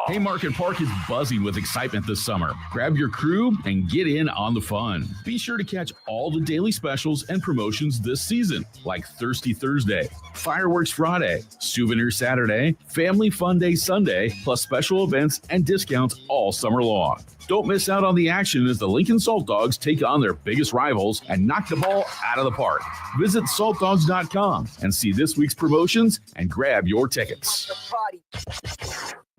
Speaker 22: Haymarket Park is buzzing with excitement this summer. Grab your crew and get in on the fun. Be sure to catch all the daily specials and promotions this season, like Thirsty Thursday, Fireworks Friday, Souvenir Saturday, Family Fun Day Sunday, plus special events and discounts all summer long. Don't miss out on the action as the Lincoln Salt Dogs take on their biggest rivals and knock the ball out of the park. Visit saltdogs.com and see this week's promotions and grab your tickets.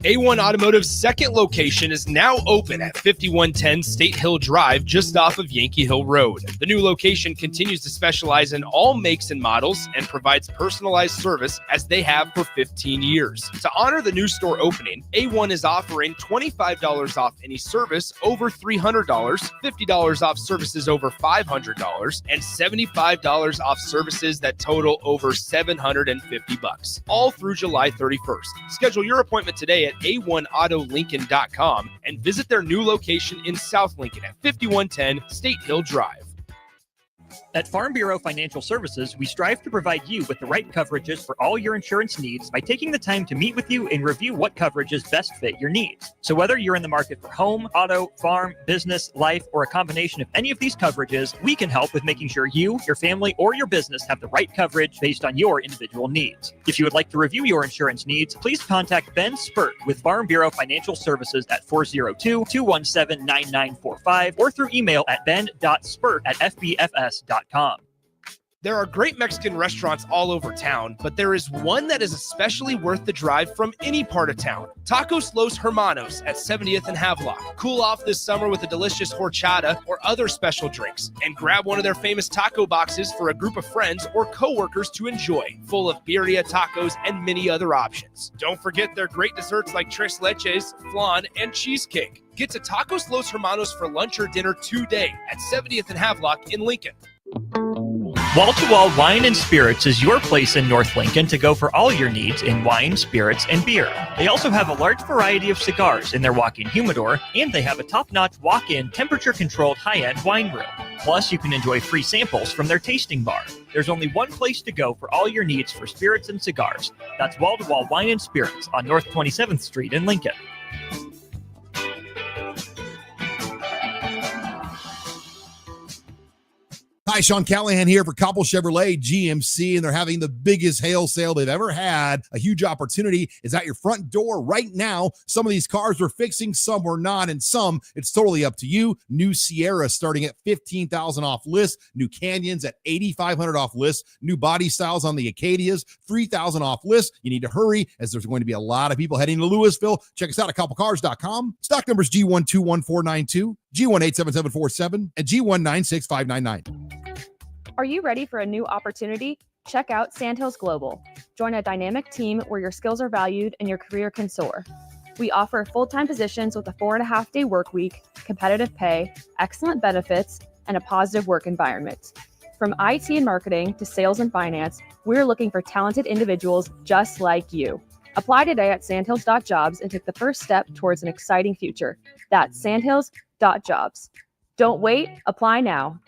Speaker 13: A1 Automotive's second location is now open at 5110 State Hill Drive, just off of Yankee Hill Road. The new location continues to specialize in all makes and models and provides personalized service as they have for 15 years. To honor the new store opening, A1 is offering $25 off any service over $300, $50 off services over $500, and $75 off services that total over $750, all through July 31st. Schedule your appointment today at a1autolincoln.com and visit their new location in South Lincoln at 5110 State Hill Drive.
Speaker 12: At Farm Bureau Financial Services, we strive to provide you with the right coverages for all your insurance needs by taking the time to meet with you and review what coverages best fit your needs. So whether you're in the market for home, auto, farm, business, life, or a combination of any of these coverages, we can help with making sure you, your family, or your business have the right coverage based on your individual needs. If you would like to review your insurance needs, please contact Ben Spurt with Farm Bureau Financial Services at 402-217-9945 or through email at ben.spurt@fbfs.com.
Speaker 13: There are great Mexican restaurants all over town, but there is one that is especially worth the drive from any part of town. Tacos Los Hermanos at 70th and Havelock. Cool off this summer with a delicious horchata or other special drinks, and grab one of their famous taco boxes for a group of friends or coworkers to enjoy, full of birria tacos and many other options. Don't forget their great desserts like tres leches, flan, and cheesecake. Get to Tacos Los Hermanos for lunch or dinner today at 70th and Havelock in Lincoln.
Speaker 12: Wall to Wall Wine and Spirits is your place in North Lincoln to go for all your needs in wine, spirits, and beer. They also have a large variety of cigars in their walk-in humidor, and they have a top-notch walk-in temperature-controlled high-end wine room. Plus, you can enjoy free samples from their tasting bar. There's only one place to go for all your needs for spirits and cigars. That's Wall to Wall Wine and Spirits on North 27th Street in Lincoln.
Speaker 23: Hi, Sean Callahan here for Copple Chevrolet GMC, and they're having the biggest hail sale they've ever had. A huge opportunity is at your front door right now. Some of these cars we're fixing, some we're not, and some it's totally up to you. New Sierra starting at $15,000 off list. New Canyons at $8,500 off list. New body styles on the Acadias, $3,000 off list. You need to hurry as there's going to be a lot of people heading to Louisville. Check us out at copplecars.com. Stock numbers G121492, G187747, and G196599.
Speaker 24: Are you ready for a new opportunity? Check out Sandhills Global. Join a dynamic team where your skills are valued and your career can soar. We offer full-time positions with a 4.5-day work week, competitive pay, excellent benefits, and a positive work environment. From IT and marketing to sales and finance, we're looking for talented individuals just like you. Apply today at sandhills.jobs and take the first step towards an exciting future. That's sandhills.jobs. Don't wait, apply now.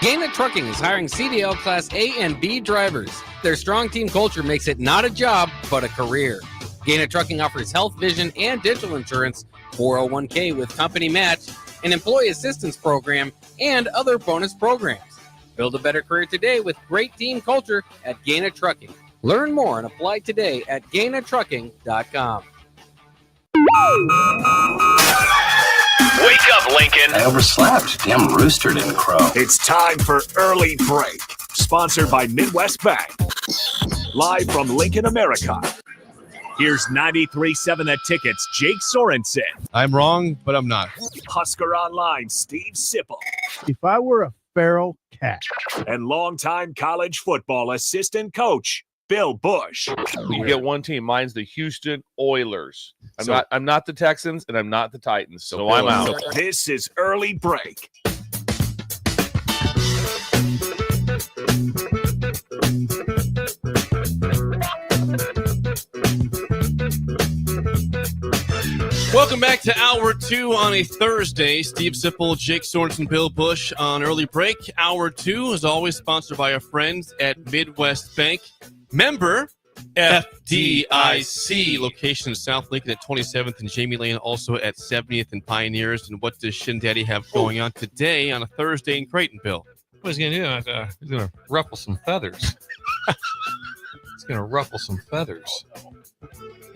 Speaker 18: Gaina Trucking is hiring CDL Class A and B drivers. Their strong team culture makes it not a job, but a career. Gaina Trucking offers health, vision, and dental insurance, 401k with company match, an employee assistance program, and other bonus programs. Build a better career today with great team culture at Gaina Trucking. Learn more and apply today at GainaTrucking.com.
Speaker 3: Wake up, Lincoln.
Speaker 25: I overslept. Damn rooster didn't crow.
Speaker 3: It's time for Early Break, sponsored by Midwest Bank. Live from Lincoln, America. Here's 93.7 The Ticket's Jake Sorensen.
Speaker 6: I'm wrong, but I'm not.
Speaker 3: Husker Online, Steve Sipple.
Speaker 26: If I were a feral cat.
Speaker 3: And longtime college football assistant coach, Bill Busch.
Speaker 8: You get one team. Mine's the Houston Oilers. I'm not the Texans, and I'm not the Titans. So I'm out.
Speaker 3: This is Early Break.
Speaker 4: Welcome back to Hour 2 on a Thursday. Steve Sipple, Jake Sorensen, Bill Busch on Early Break. Hour 2 is always sponsored by our friends at Midwest Bank. Member FDIC. Location in South Lincoln at 27th and Jamie Lane, also at 70th and Pioneers. And what does Shin Daddy have going on today on a Thursday in Creighton, Bill?
Speaker 8: What he's going to do? He's going to ruffle some feathers. He's going to ruffle some feathers.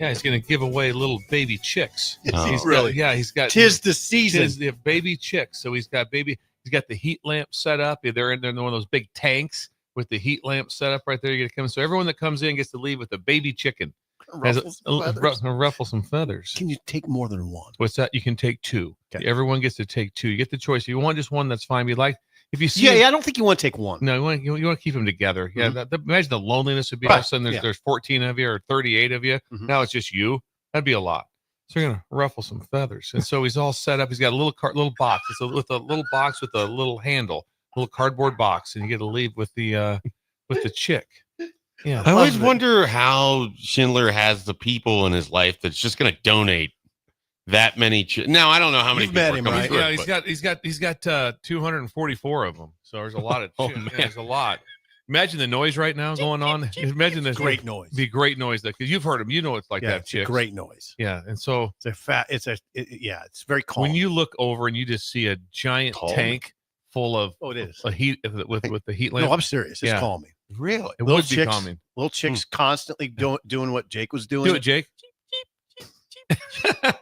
Speaker 8: Yeah, he's going to give away little baby chicks. He's got.
Speaker 7: Tis the season.
Speaker 8: The baby chicks. So he's got the heat lamp set up. They're in one of those big tanks with the heat lamp set up right there. You're going to come. So everyone that comes in gets to leave with a baby chicken. Ruffle some feathers.
Speaker 7: Can you take more than one?
Speaker 8: What's that? You can take two.
Speaker 7: Okay.
Speaker 8: Everyone gets to take two. You get the choice. If you want just one, that's fine. If you see,
Speaker 7: I don't think you want to take one.
Speaker 8: No, you want to keep them together. Yeah, imagine the loneliness would be. All of a sudden, there's 14 of you or 38 of you. Now it's just you. That'd be a lot. So you're gonna ruffle some feathers, and so he's all set up. He's got a little box. It's with a little box with a little handle, little cardboard box, and you get to leave with the chick. Yeah,
Speaker 9: I always wonder how Schindler has the people in his life that's just gonna donate that many. Now I don't know how many.
Speaker 7: You've met him, right?
Speaker 8: Yeah, he's got 244 of them. So there's a lot of. There's a lot. Imagine the noise right now going on. Imagine this
Speaker 7: great noise.
Speaker 8: Be great noise because you've heard them. You know it's like that.
Speaker 7: It's a great noise.
Speaker 8: Yeah, and so
Speaker 7: it's very calm.
Speaker 8: When you look over and you just see a giant tank full of
Speaker 7: it is
Speaker 8: a heat with the heat lamp.
Speaker 7: No, I'm serious. It's calming.
Speaker 9: Really,
Speaker 8: it would be calming.
Speaker 7: Little chicks constantly doing what Jake was doing.
Speaker 8: Do it, Jake.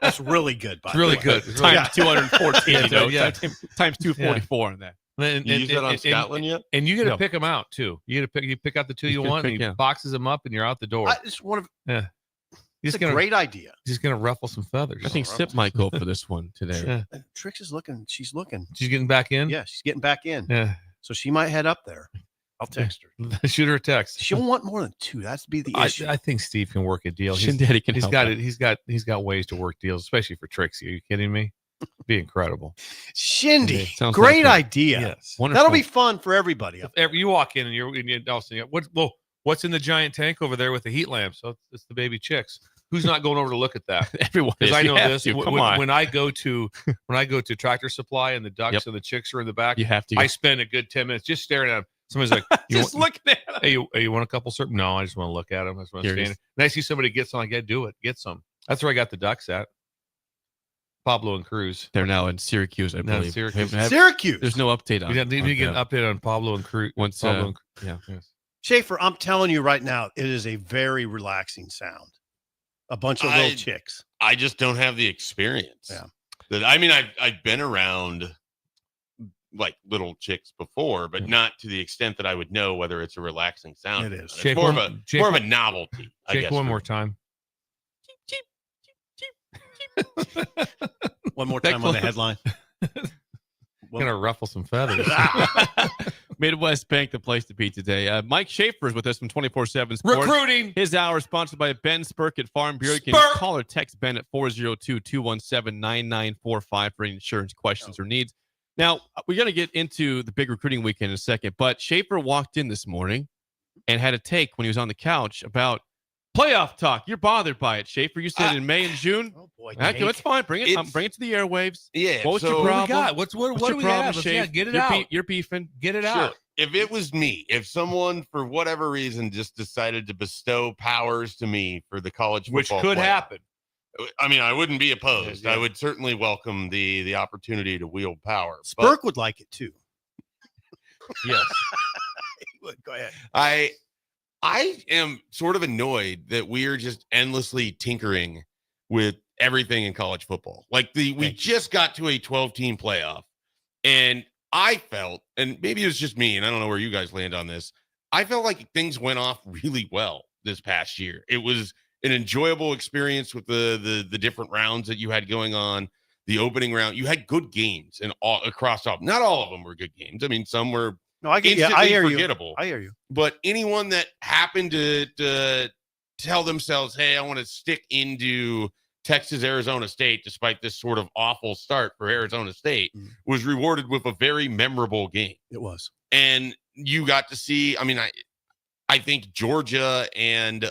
Speaker 7: That's really good.
Speaker 8: It's really good.
Speaker 4: Times 214. Times 244 on that.
Speaker 9: And you use that on Scotland yet?
Speaker 8: And you get to pick them out too. You pick out the two you want, and he boxes them up, and you're out the door.
Speaker 7: It's one of
Speaker 8: It's
Speaker 7: a great idea.
Speaker 8: He's gonna ruffle some feathers.
Speaker 4: I think Sip might go for this one today.
Speaker 8: Yeah.
Speaker 7: Trix is looking. She's looking.
Speaker 8: She's getting back in.
Speaker 7: Yeah, she's getting back in.
Speaker 8: Yeah.
Speaker 7: So she might head up there. I'll text her.
Speaker 8: Shoot her a text.
Speaker 7: She'll want more than two. That's be the issue.
Speaker 8: I think Steve can work a deal.
Speaker 4: Daddy can.
Speaker 8: He's got it. He's got ways to work deals, especially for Trixie. Are you kidding me? Be incredible.
Speaker 7: Shindy, great idea.
Speaker 8: Yes,
Speaker 7: wonderful. That'll be fun for everybody.
Speaker 8: You walk in and you're also what's in the giant tank over there with the heat lamp? So it's the baby chicks. Who's not going over to look at that?
Speaker 4: Everyone.
Speaker 8: Because I know this.
Speaker 4: When
Speaker 8: I go to Tractor Supply and the ducks and the chicks are in the back,
Speaker 4: you have to.
Speaker 8: I spend a good 10 minutes just staring at them. Somebody's like,
Speaker 4: just looking at them.
Speaker 8: Hey, you want a couple? No, I just want to look at them. I just want to stand. And I see somebody get some. I got to do it. Get some. That's where I got the ducks at. Pablo and Cruz.
Speaker 4: They're now in Syracuse, I believe.
Speaker 7: Syracuse.
Speaker 4: There's no update on.
Speaker 8: We need to get an update on Pablo and Cruz.
Speaker 4: Once,
Speaker 8: Yes.
Speaker 7: Schaefer, I'm telling you right now, it is a very relaxing sound. A bunch of little chicks.
Speaker 9: I just don't have the experience.
Speaker 7: Yeah.
Speaker 9: I've been around like little chicks before, but not to the extent that I would know whether it's a relaxing sound.
Speaker 7: It is.
Speaker 9: It's more of a novelty. I guess.
Speaker 8: One more time.
Speaker 7: One more time on the headline.
Speaker 8: Gonna ruffle some feathers.
Speaker 4: Midwest Bank, the place to be today. Mike Schaefer is with us from 24/7 Sports.
Speaker 8: Recruiting.
Speaker 4: His hour is sponsored by Ben Spurk at Farm Bureau. You can call or text Ben at 402-217-9945 for any insurance questions or needs. Now, we're going to get into the big recruiting weekend in a second, but Schaefer walked in this morning and had a take when he was on the couch about playoff talk. You're bothered by it, Schaefer. You said in May and June.
Speaker 7: Oh boy,
Speaker 4: it's fine. Bring it. Bring it to the airwaves.
Speaker 9: Yeah.
Speaker 4: What's your problem?
Speaker 8: What we got? What do we have?
Speaker 4: Schaefer?
Speaker 8: Get it out.
Speaker 4: You're beefing.
Speaker 8: Get it
Speaker 9: Sure.
Speaker 8: out.
Speaker 9: If it was me, if someone for whatever reason just decided to bestow powers to me for the college football,
Speaker 8: Which could happen.
Speaker 9: I mean, I wouldn't be opposed. I would certainly welcome the opportunity to wield power.
Speaker 7: Spurk would like it too.
Speaker 8: Yes.
Speaker 7: He would. Go ahead.
Speaker 9: I am sort of annoyed that we are just endlessly tinkering with everything in college football. Like we just got to a 12-team playoff, and I felt, and maybe it was just me, and I don't know where you guys land on this, I felt like things went off really well this past year. It was an enjoyable experience with the different rounds that you had going on. The opening round, you had good games and across all. Not all of them were good games. I mean, some were
Speaker 7: No, I get.
Speaker 9: instantly
Speaker 7: I hear
Speaker 9: forgettable.
Speaker 7: you. I hear you.
Speaker 9: But anyone that happened to tell themselves, "Hey, I want to stick into Texas, Arizona State," despite this sort of awful start for Arizona State, was rewarded with a very memorable game.
Speaker 7: It was,
Speaker 9: and you got to see. I mean, I think Georgia and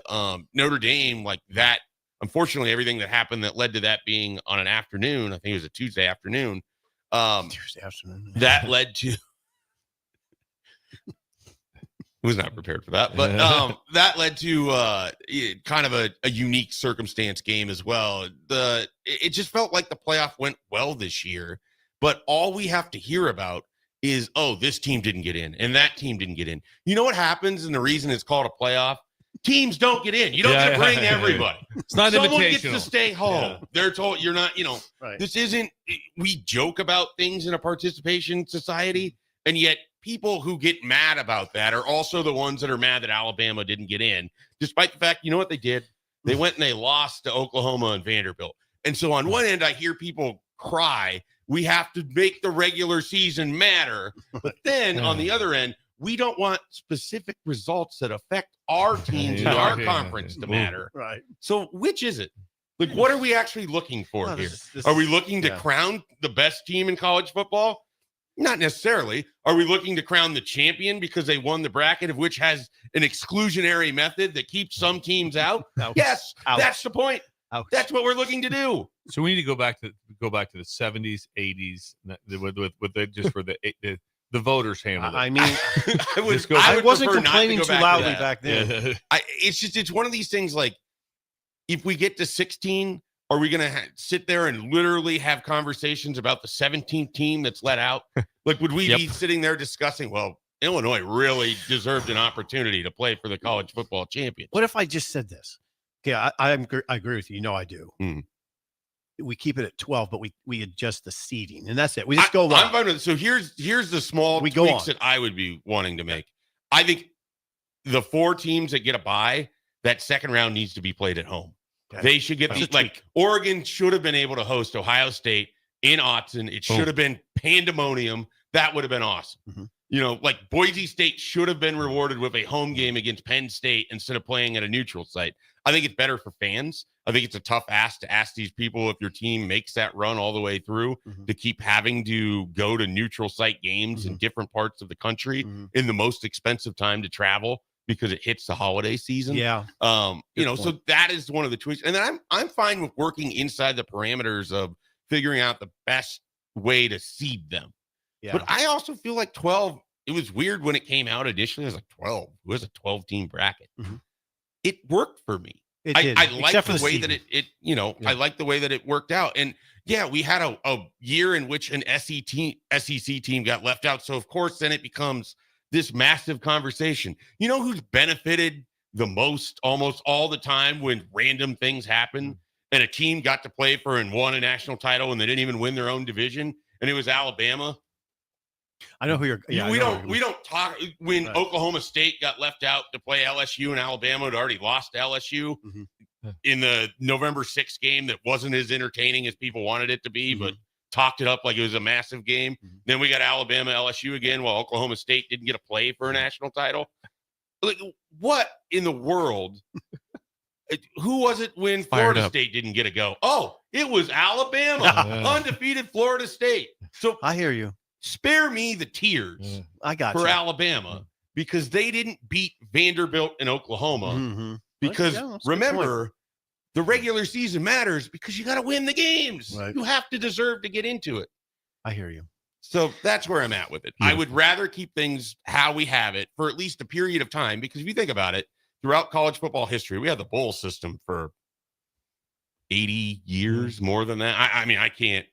Speaker 9: Notre Dame, like that. Unfortunately, everything that happened that led to that being on an afternoon, I think it was a Tuesday afternoon.
Speaker 7: Tuesday afternoon.
Speaker 9: That led to. Was not prepared for that, but that led to kind of a unique circumstance game as well. It just felt like the playoff went well this year, but all we have to hear about is, oh, this team didn't get in and that team didn't get in. You know what happens, and the reason it's called a playoff? Teams don't get in. You don't get to bring everybody.
Speaker 8: It's not
Speaker 9: Someone
Speaker 8: invitational.
Speaker 9: gets to stay home.
Speaker 8: Yeah.
Speaker 9: They're told you're not.
Speaker 7: Right.
Speaker 9: This isn't. We joke about things in a participation society, and yet people who get mad about that are also the ones that are mad that Alabama didn't get in, despite the fact, you know what they did? They went and they lost to Oklahoma and Vanderbilt. And so on one end, I hear people cry, we have to make the regular season matter. But then on the other end, we don't want specific results that affect our teams in our conference to matter.
Speaker 7: Right.
Speaker 9: So which is it? Like, what are we actually looking for
Speaker 7: No,
Speaker 9: here?
Speaker 7: this
Speaker 9: Are we looking to
Speaker 7: yeah.
Speaker 9: crown the best team in college football? Not necessarily. Are we looking to crown the champion because they won the bracket, of which has an exclusionary method that keeps some teams out?
Speaker 7: Ouch.
Speaker 9: Yes,
Speaker 7: Ouch.
Speaker 9: that's the point.
Speaker 7: Ouch.
Speaker 9: That's what we're looking to do.
Speaker 8: So we need to go back to the 70s, 80s, with the, just for the voters handled it.
Speaker 7: I mean,
Speaker 9: I
Speaker 7: wasn't
Speaker 9: prefer not to
Speaker 7: complaining
Speaker 9: go
Speaker 7: too
Speaker 9: back to
Speaker 7: loudly
Speaker 9: that.
Speaker 7: back then.
Speaker 9: It's one of these things. Like, if we get to 16, are we going to sit there and literally have conversations about the 17th team that's let out? Like, would we be sitting there discussing, well, Illinois really deserved an opportunity to play for the college football championship?
Speaker 7: What if I just said this? Okay, I agree with you. You know I do. We keep it at 12, but we adjust the seating, and that's it. We just go on.
Speaker 9: I'm fine with it. So here's the small tweaks that I would be wanting to make. I think the 4 teams that get a bye, that second round needs to be played at home. Okay. They should get like Oregon should have been able to host Ohio State in Autzen. It should have been pandemonium. That would have been awesome.
Speaker 7: Mm-hmm.
Speaker 9: Like Boise State should have been rewarded with a home game against Penn State instead of playing at a neutral site. I think it's better for fans. I think it's a tough ask to ask these people, if your team makes that run all the way through, to keep having to go to neutral site games in different parts of the country in the most expensive time to travel, because it hits the holiday season.
Speaker 7: Yeah.
Speaker 9: So that is one of the tweaks. And then I'm fine with working inside the parameters of figuring out the best way to seed them.
Speaker 7: Yeah.
Speaker 9: But I also feel like 12, it was weird when it came out initially. I was like, 12, it was a 12-team bracket. It worked for me.
Speaker 7: It did.
Speaker 9: I like
Speaker 7: Except for
Speaker 9: the
Speaker 7: the
Speaker 9: way
Speaker 7: seeding.
Speaker 9: that I like the way that it worked out. And yeah, we had a year in which an SEC team got left out. So of course, then it becomes this massive conversation. You know who's benefited the most almost all the time when random things happen and a team got to play for and won a national title and they didn't even win their own division? And it was Alabama.
Speaker 7: I know who you're. Yeah,
Speaker 9: we don't talk when Oklahoma State got left out to play LSU, and Alabama had already lost to LSU in the November 6th game that wasn't as entertaining as people wanted it to be, but talked it up like it was a massive game. Then we got Alabama, LSU again, while Oklahoma State didn't get a play for a national title. Like, what in the world? Who was it when Florida State didn't get a go? Oh, it was Alabama, undefeated Florida State. So
Speaker 7: I hear you.
Speaker 9: Spare me the tears
Speaker 7: I got
Speaker 9: for
Speaker 7: you.
Speaker 9: Alabama because they didn't beat Vanderbilt and Oklahoma. Because remember, the regular season matters because you got to win the games.
Speaker 7: Right.
Speaker 9: You have to deserve to get into it.
Speaker 7: I hear you.
Speaker 9: So that's where I'm at with it. I would rather keep things how we have it for at least a period of time, because if you think about it, throughout college football history, we had the bowl system for 80 years, more than that. I mean, I can't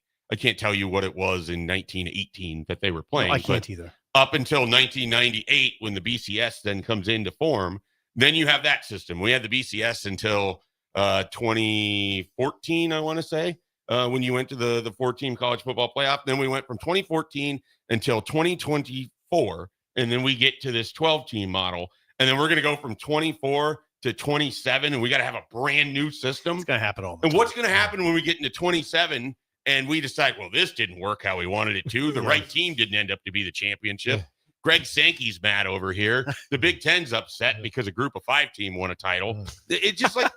Speaker 9: tell you what it was in 1918 that they were playing.
Speaker 7: No, I can't either.
Speaker 9: Up until 1998, when the BCS then comes into form, then you have that system. We had the BCS until 2014, I want to say, when you went to the 4-team college football playoff. Then we went from 2014 until 2024, and then we get to this 12-team model. And then we're going to go from 24 to 27, and we got to have a brand new system.
Speaker 7: It's going to happen all the
Speaker 9: And
Speaker 7: time.
Speaker 9: what's going to happen when we get into 27 and we decide, well, this didn't work how we wanted it to? The right team didn't end up to be the championship. Greg Sankey's mad over here. The Big Ten's upset because a Group of 5 team won a title. It's just like,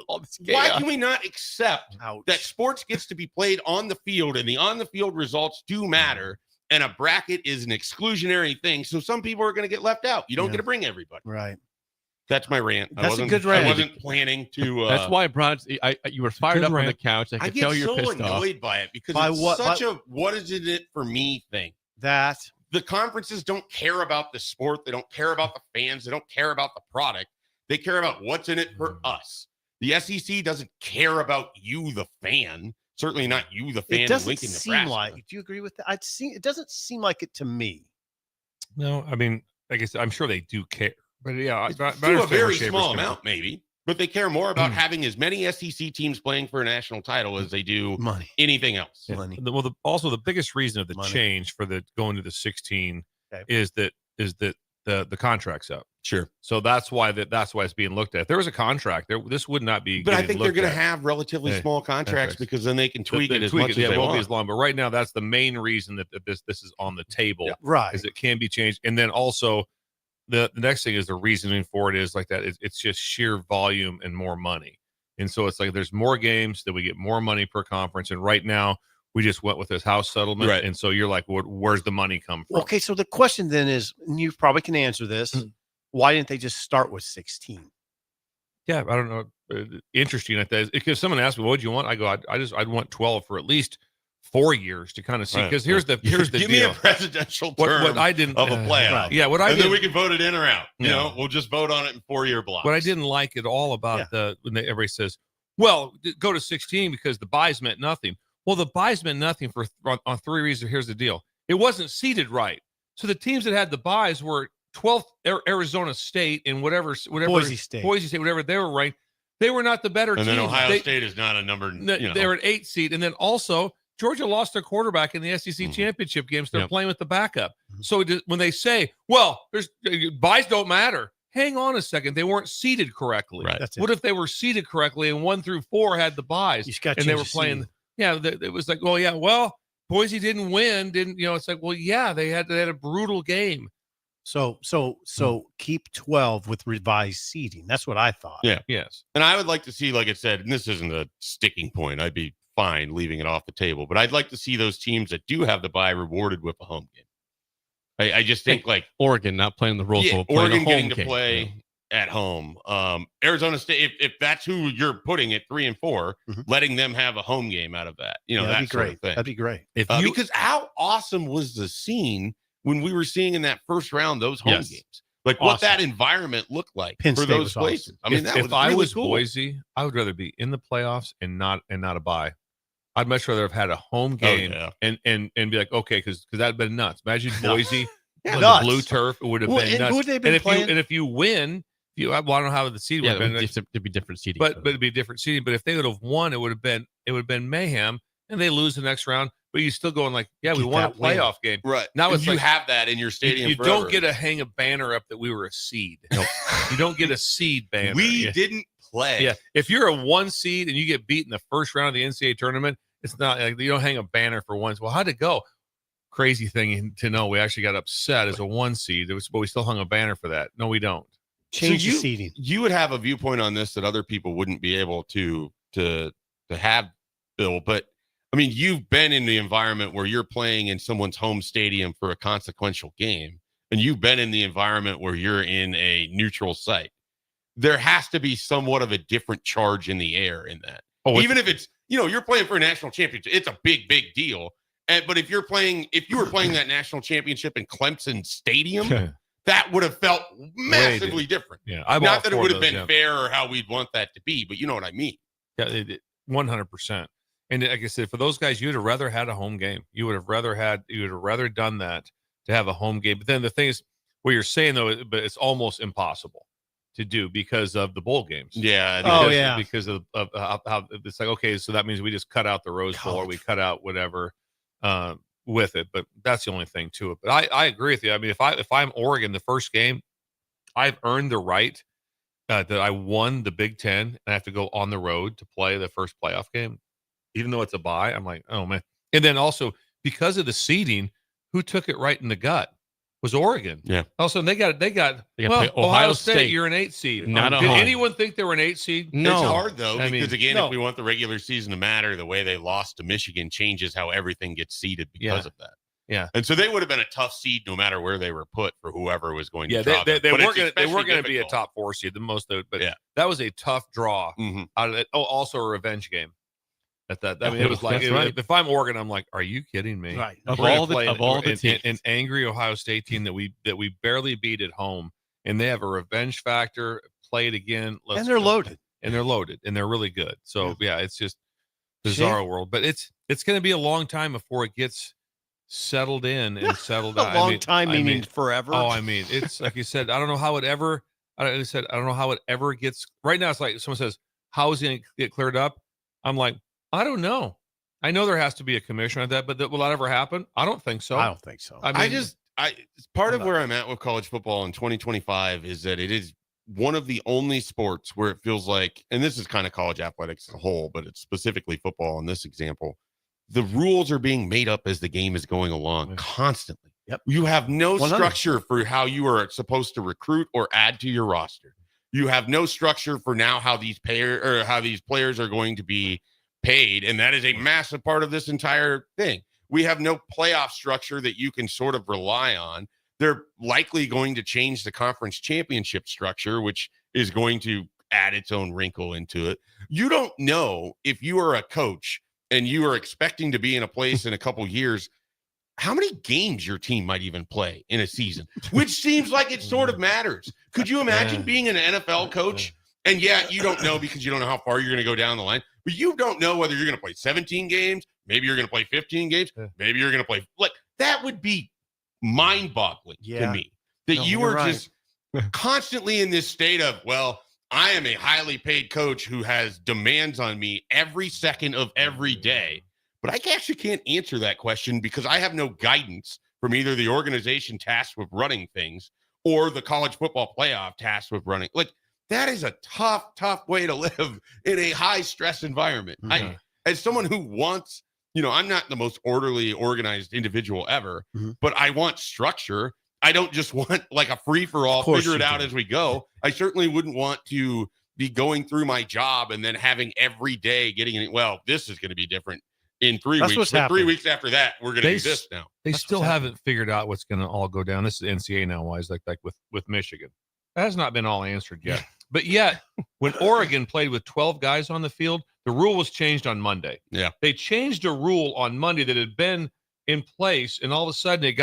Speaker 9: why can we not accept that sports gets to be played on the field and the on-the-field results do matter, and a bracket is an exclusionary thing, so some people are going to get left out. You don't get to bring everybody.
Speaker 7: Right.
Speaker 9: That's my rant.
Speaker 7: That's a good rant.
Speaker 9: I wasn't planning to.
Speaker 6: That's why I brought. You were fired up on the couch. I could tell you're pissed off.
Speaker 9: I get so annoyed by it because such a what is it for me thing.
Speaker 7: That
Speaker 9: the conferences don't care about the sport. They don't care about the fans. They don't care about the product. They care about what's in it for us. The SEC doesn't care about you, the fan. Certainly not you, the fan.
Speaker 7: It doesn't
Speaker 9: Lincoln,
Speaker 7: seem
Speaker 9: Nebraska.
Speaker 7: like. Do you agree with that? It doesn't seem like it to me.
Speaker 8: No, I mean, I guess I'm sure they do care. But yeah,
Speaker 9: to a very small amount, maybe. But they care more about having as many SEC teams playing for a national title as they do anything else.
Speaker 8: Yeah. Well, also the biggest reason of the change for the going to the 16 is that the contract's up.
Speaker 9: Sure.
Speaker 8: So that's why it's being looked at. If there was a contract, this would not be.
Speaker 9: But I think they're going to have relatively small contracts because then they can tweak it as much as they
Speaker 8: won't
Speaker 9: want.
Speaker 8: be as long. But right now, that's the main reason that this is on the table.
Speaker 7: Right.
Speaker 8: Is it can be changed, and then also. The next thing is the reasoning for it is like that. It's just sheer volume and more money. And so it's like there's more games that we get more money per conference. And right now we just went with this house settlement.
Speaker 9: Right.
Speaker 8: And so you're like, where's the money come from?
Speaker 7: Okay, so the question then is, and you probably can answer this, why didn't they just start with 16?
Speaker 8: Yeah, I don't know. Interesting at that. Because someone asked me, what would you want? I go, I'd want 12 for at least 4 years to kind of see. Because here's the
Speaker 9: Give
Speaker 8: deal.
Speaker 9: me a presidential term
Speaker 8: what I didn't,
Speaker 9: of a playoff.
Speaker 8: Yeah,
Speaker 9: and then we can vote it in or out. You know, we'll just vote on it in 4-year blocks.
Speaker 8: What I didn't like at all about when everybody says, well, go to 16 because the buys meant nothing. Well, the buys meant nothing on 3 reasons. Here's the deal. It wasn't seeded right. So the teams that had the buys were 12th Arizona State and whatever
Speaker 7: Boise State,
Speaker 8: whatever they were ranked. They were not the better
Speaker 9: team.
Speaker 8: teams.
Speaker 9: And then Ohio State is not a number.
Speaker 8: They were an 8 seed. And then also Georgia lost their quarterback in the SEC championship games. They're playing with the backup. So when they say, well, there's buys don't matter. Hang on a second. They weren't seeded correctly.
Speaker 9: Right.
Speaker 8: What if they were seeded correctly and 1 through 4 had the buys and they were playing? Yeah. It was like, Boise didn't win. It's like, they had a brutal game.
Speaker 7: So keep 12 with revised seeding. That's what I thought.
Speaker 9: Yeah.
Speaker 8: Yes.
Speaker 9: And I would like to see, like I said, and this isn't a sticking point. I'd be fine leaving it off the table, but I'd like to see those teams that do have the bye rewarded with a home game. I just think like
Speaker 6: Oregon not playing the Rose Bowl,
Speaker 9: Oregon getting to play at home. Arizona State, if that's who you're putting at 3 and 4, letting them have a home game out of that, that'd be
Speaker 7: great. That'd be great.
Speaker 9: Because how awesome was the scene when we were seeing in that first round those home games? Like what that environment looked like for those places.
Speaker 8: Awesome.
Speaker 9: I mean,
Speaker 8: if I was cool. Boise, I would rather be in the playoffs and not a bye. I'd much rather have had a home game and be like, okay, because that'd been nuts. Imagine Boise on the blue turf. It would have been nuts.
Speaker 7: Who would they been playing?
Speaker 8: If you win, I don't know how the seed would have been.
Speaker 6: It'd be different seeding.
Speaker 8: But it'd be different seeding. But if they would have won, it would have been mayhem. And they lose the next round. But you still going like, we won a playoff game.
Speaker 9: Right.
Speaker 8: Now it's
Speaker 9: you
Speaker 8: like,
Speaker 9: have that in your stadium.
Speaker 8: You
Speaker 9: forever.
Speaker 8: don't get to hang a banner up that we were a seed. No. You don't get a seed banner.
Speaker 9: We didn't play.
Speaker 8: Yeah. If you're a 1 seed and you get beat in the first round of the NCAA tournament, it's not like you don't hang a banner for once. Well, how'd it go? Crazy thing to know. We actually got upset as a 1 seed. But we still hung a banner for that. No, we don't.
Speaker 7: Change the seeding.
Speaker 9: You would have a viewpoint on this that other people wouldn't be able to have, Bill. But I mean, you've been in the environment where you're playing in someone's home stadium for a consequential game, and you've been in the environment where you're in a neutral site. There has to be somewhat of a different charge in the air in that. Even if it's, you're playing for a national championship, it's a big, big deal. But if you were playing that national championship in Clemson Stadium, that would have felt massively different.
Speaker 8: Yeah,
Speaker 9: not that it would have been fair or how we'd want that to be, but you know what I mean.
Speaker 8: Yeah, 100%. And like I said, for those guys, you'd have rather had a home game. You would have rather done that to have a home game. But then the thing is, what you're saying though, but it's almost impossible to do because of the bowl games.
Speaker 9: Yeah.
Speaker 8: Because of how it's like, okay, so that means we just cut out the Rose Bowl or we cut out whatever with it. But that's the only thing to it. But I agree with you. I mean, if I'm Oregon, the first game, I've earned the right that I won the Big Ten and I have to go on the road to play the first playoff game. Even though it's a bye, I'm like, oh man. And then also because of the seeding, who took it right in the gut? was Oregon.
Speaker 9: Yeah.
Speaker 8: All of a sudden they got
Speaker 6: play
Speaker 8: Ohio State. You're an 8 seed.
Speaker 6: Not at
Speaker 8: Did
Speaker 6: home.
Speaker 8: anyone think they were an 8 seed?
Speaker 9: No. It's hard though,
Speaker 8: I
Speaker 9: because
Speaker 8: mean,
Speaker 9: again,
Speaker 8: no.
Speaker 9: if we want the regular season to matter, the way they lost to Michigan changes how everything gets seeded because of that.
Speaker 8: Yeah.
Speaker 9: And so they would have been a tough seed no matter where they were put for whoever was going
Speaker 8: Yeah,
Speaker 9: to draw them.
Speaker 8: they
Speaker 9: But
Speaker 8: weren't
Speaker 9: it's
Speaker 8: going to
Speaker 9: especially
Speaker 8: be a
Speaker 9: difficult.
Speaker 8: top 4 seed, the most of it, but
Speaker 9: Yeah.
Speaker 8: that was a tough draw out of it. Oh, also a revenge game. At that, I mean, it was like if I'm Oregon, I'm like, are you kidding me?
Speaker 6: Right.
Speaker 8: We're
Speaker 6: Of
Speaker 8: gonna
Speaker 6: all the-
Speaker 8: play
Speaker 6: of all the teams.
Speaker 8: an angry Ohio State team that we barely beat at home, and they have a revenge factor. Play it again,
Speaker 7: And they're loaded.
Speaker 8: and they're really good. So yeah, it's just bizarre world, but it's going to be a long time before it gets settled in and settled out.
Speaker 7: A long time meaning forever.
Speaker 8: Oh, I mean, it's like you said. I don't know how it ever. I don't know how it ever gets. Right now, it's like someone says, "How is it going to get cleared up?" I'm like, I don't know. I know there has to be a commission on that, but will that ever happen? I don't think so.
Speaker 7: I don't think so.
Speaker 8: I mean,
Speaker 9: Part of where I'm at with college football in 2025 is that it is one of the only sports where it feels like, and this is kind of college athletics as a whole, but it's specifically football in this example, the rules are being made up as the game is going along constantly.
Speaker 7: Yep.
Speaker 9: You have no
Speaker 7: 100.
Speaker 9: structure for how you are supposed to recruit or add to your roster. You have no structure for now how these players are going to be paid, and that is a massive part of this entire thing. We have no playoff structure that you can sort of rely on. They're likely going to change the conference championship structure, which is going to add its own wrinkle into it. You don't know, if you are a coach and you are expecting to be in a place in a couple years, how many games your team might even play in a season, which seems like it sort of matters. Could you imagine being an NFL coach? And you don't know because you don't know how far you're going to go down the line, but you don't know whether you're going to play 17 games. Maybe you're going to play 15 games. Maybe you're going to play, like, that would be mind-boggling to me, that you are just constantly in this state of, well, I am a highly paid coach who has demands on me every second of every day. But I actually can't answer that question because I have no guidance from either the organization tasked with running things or the college football playoff tasked with running. Like, that is a tough, tough way to live in a high stress environment. As someone who wants, I'm not the most orderly, organized individual ever, but I want structure. I don't just want like a free for all, figure it out as we go. I certainly wouldn't want to be going through my job and then having every day getting in. Well, this is going to be different in 3 weeks. But 3 weeks after that, we're going to do this now.
Speaker 8: They still haven't figured out what's going to all go down. This is NCAA now wise, like with Michigan. That has not been all answered yet. But yet, when Oregon played with 12 guys on the field, the rule was changed on Monday.
Speaker 9: Yeah.
Speaker 8: They changed a rule on Monday that had been in place, and all of a sudden it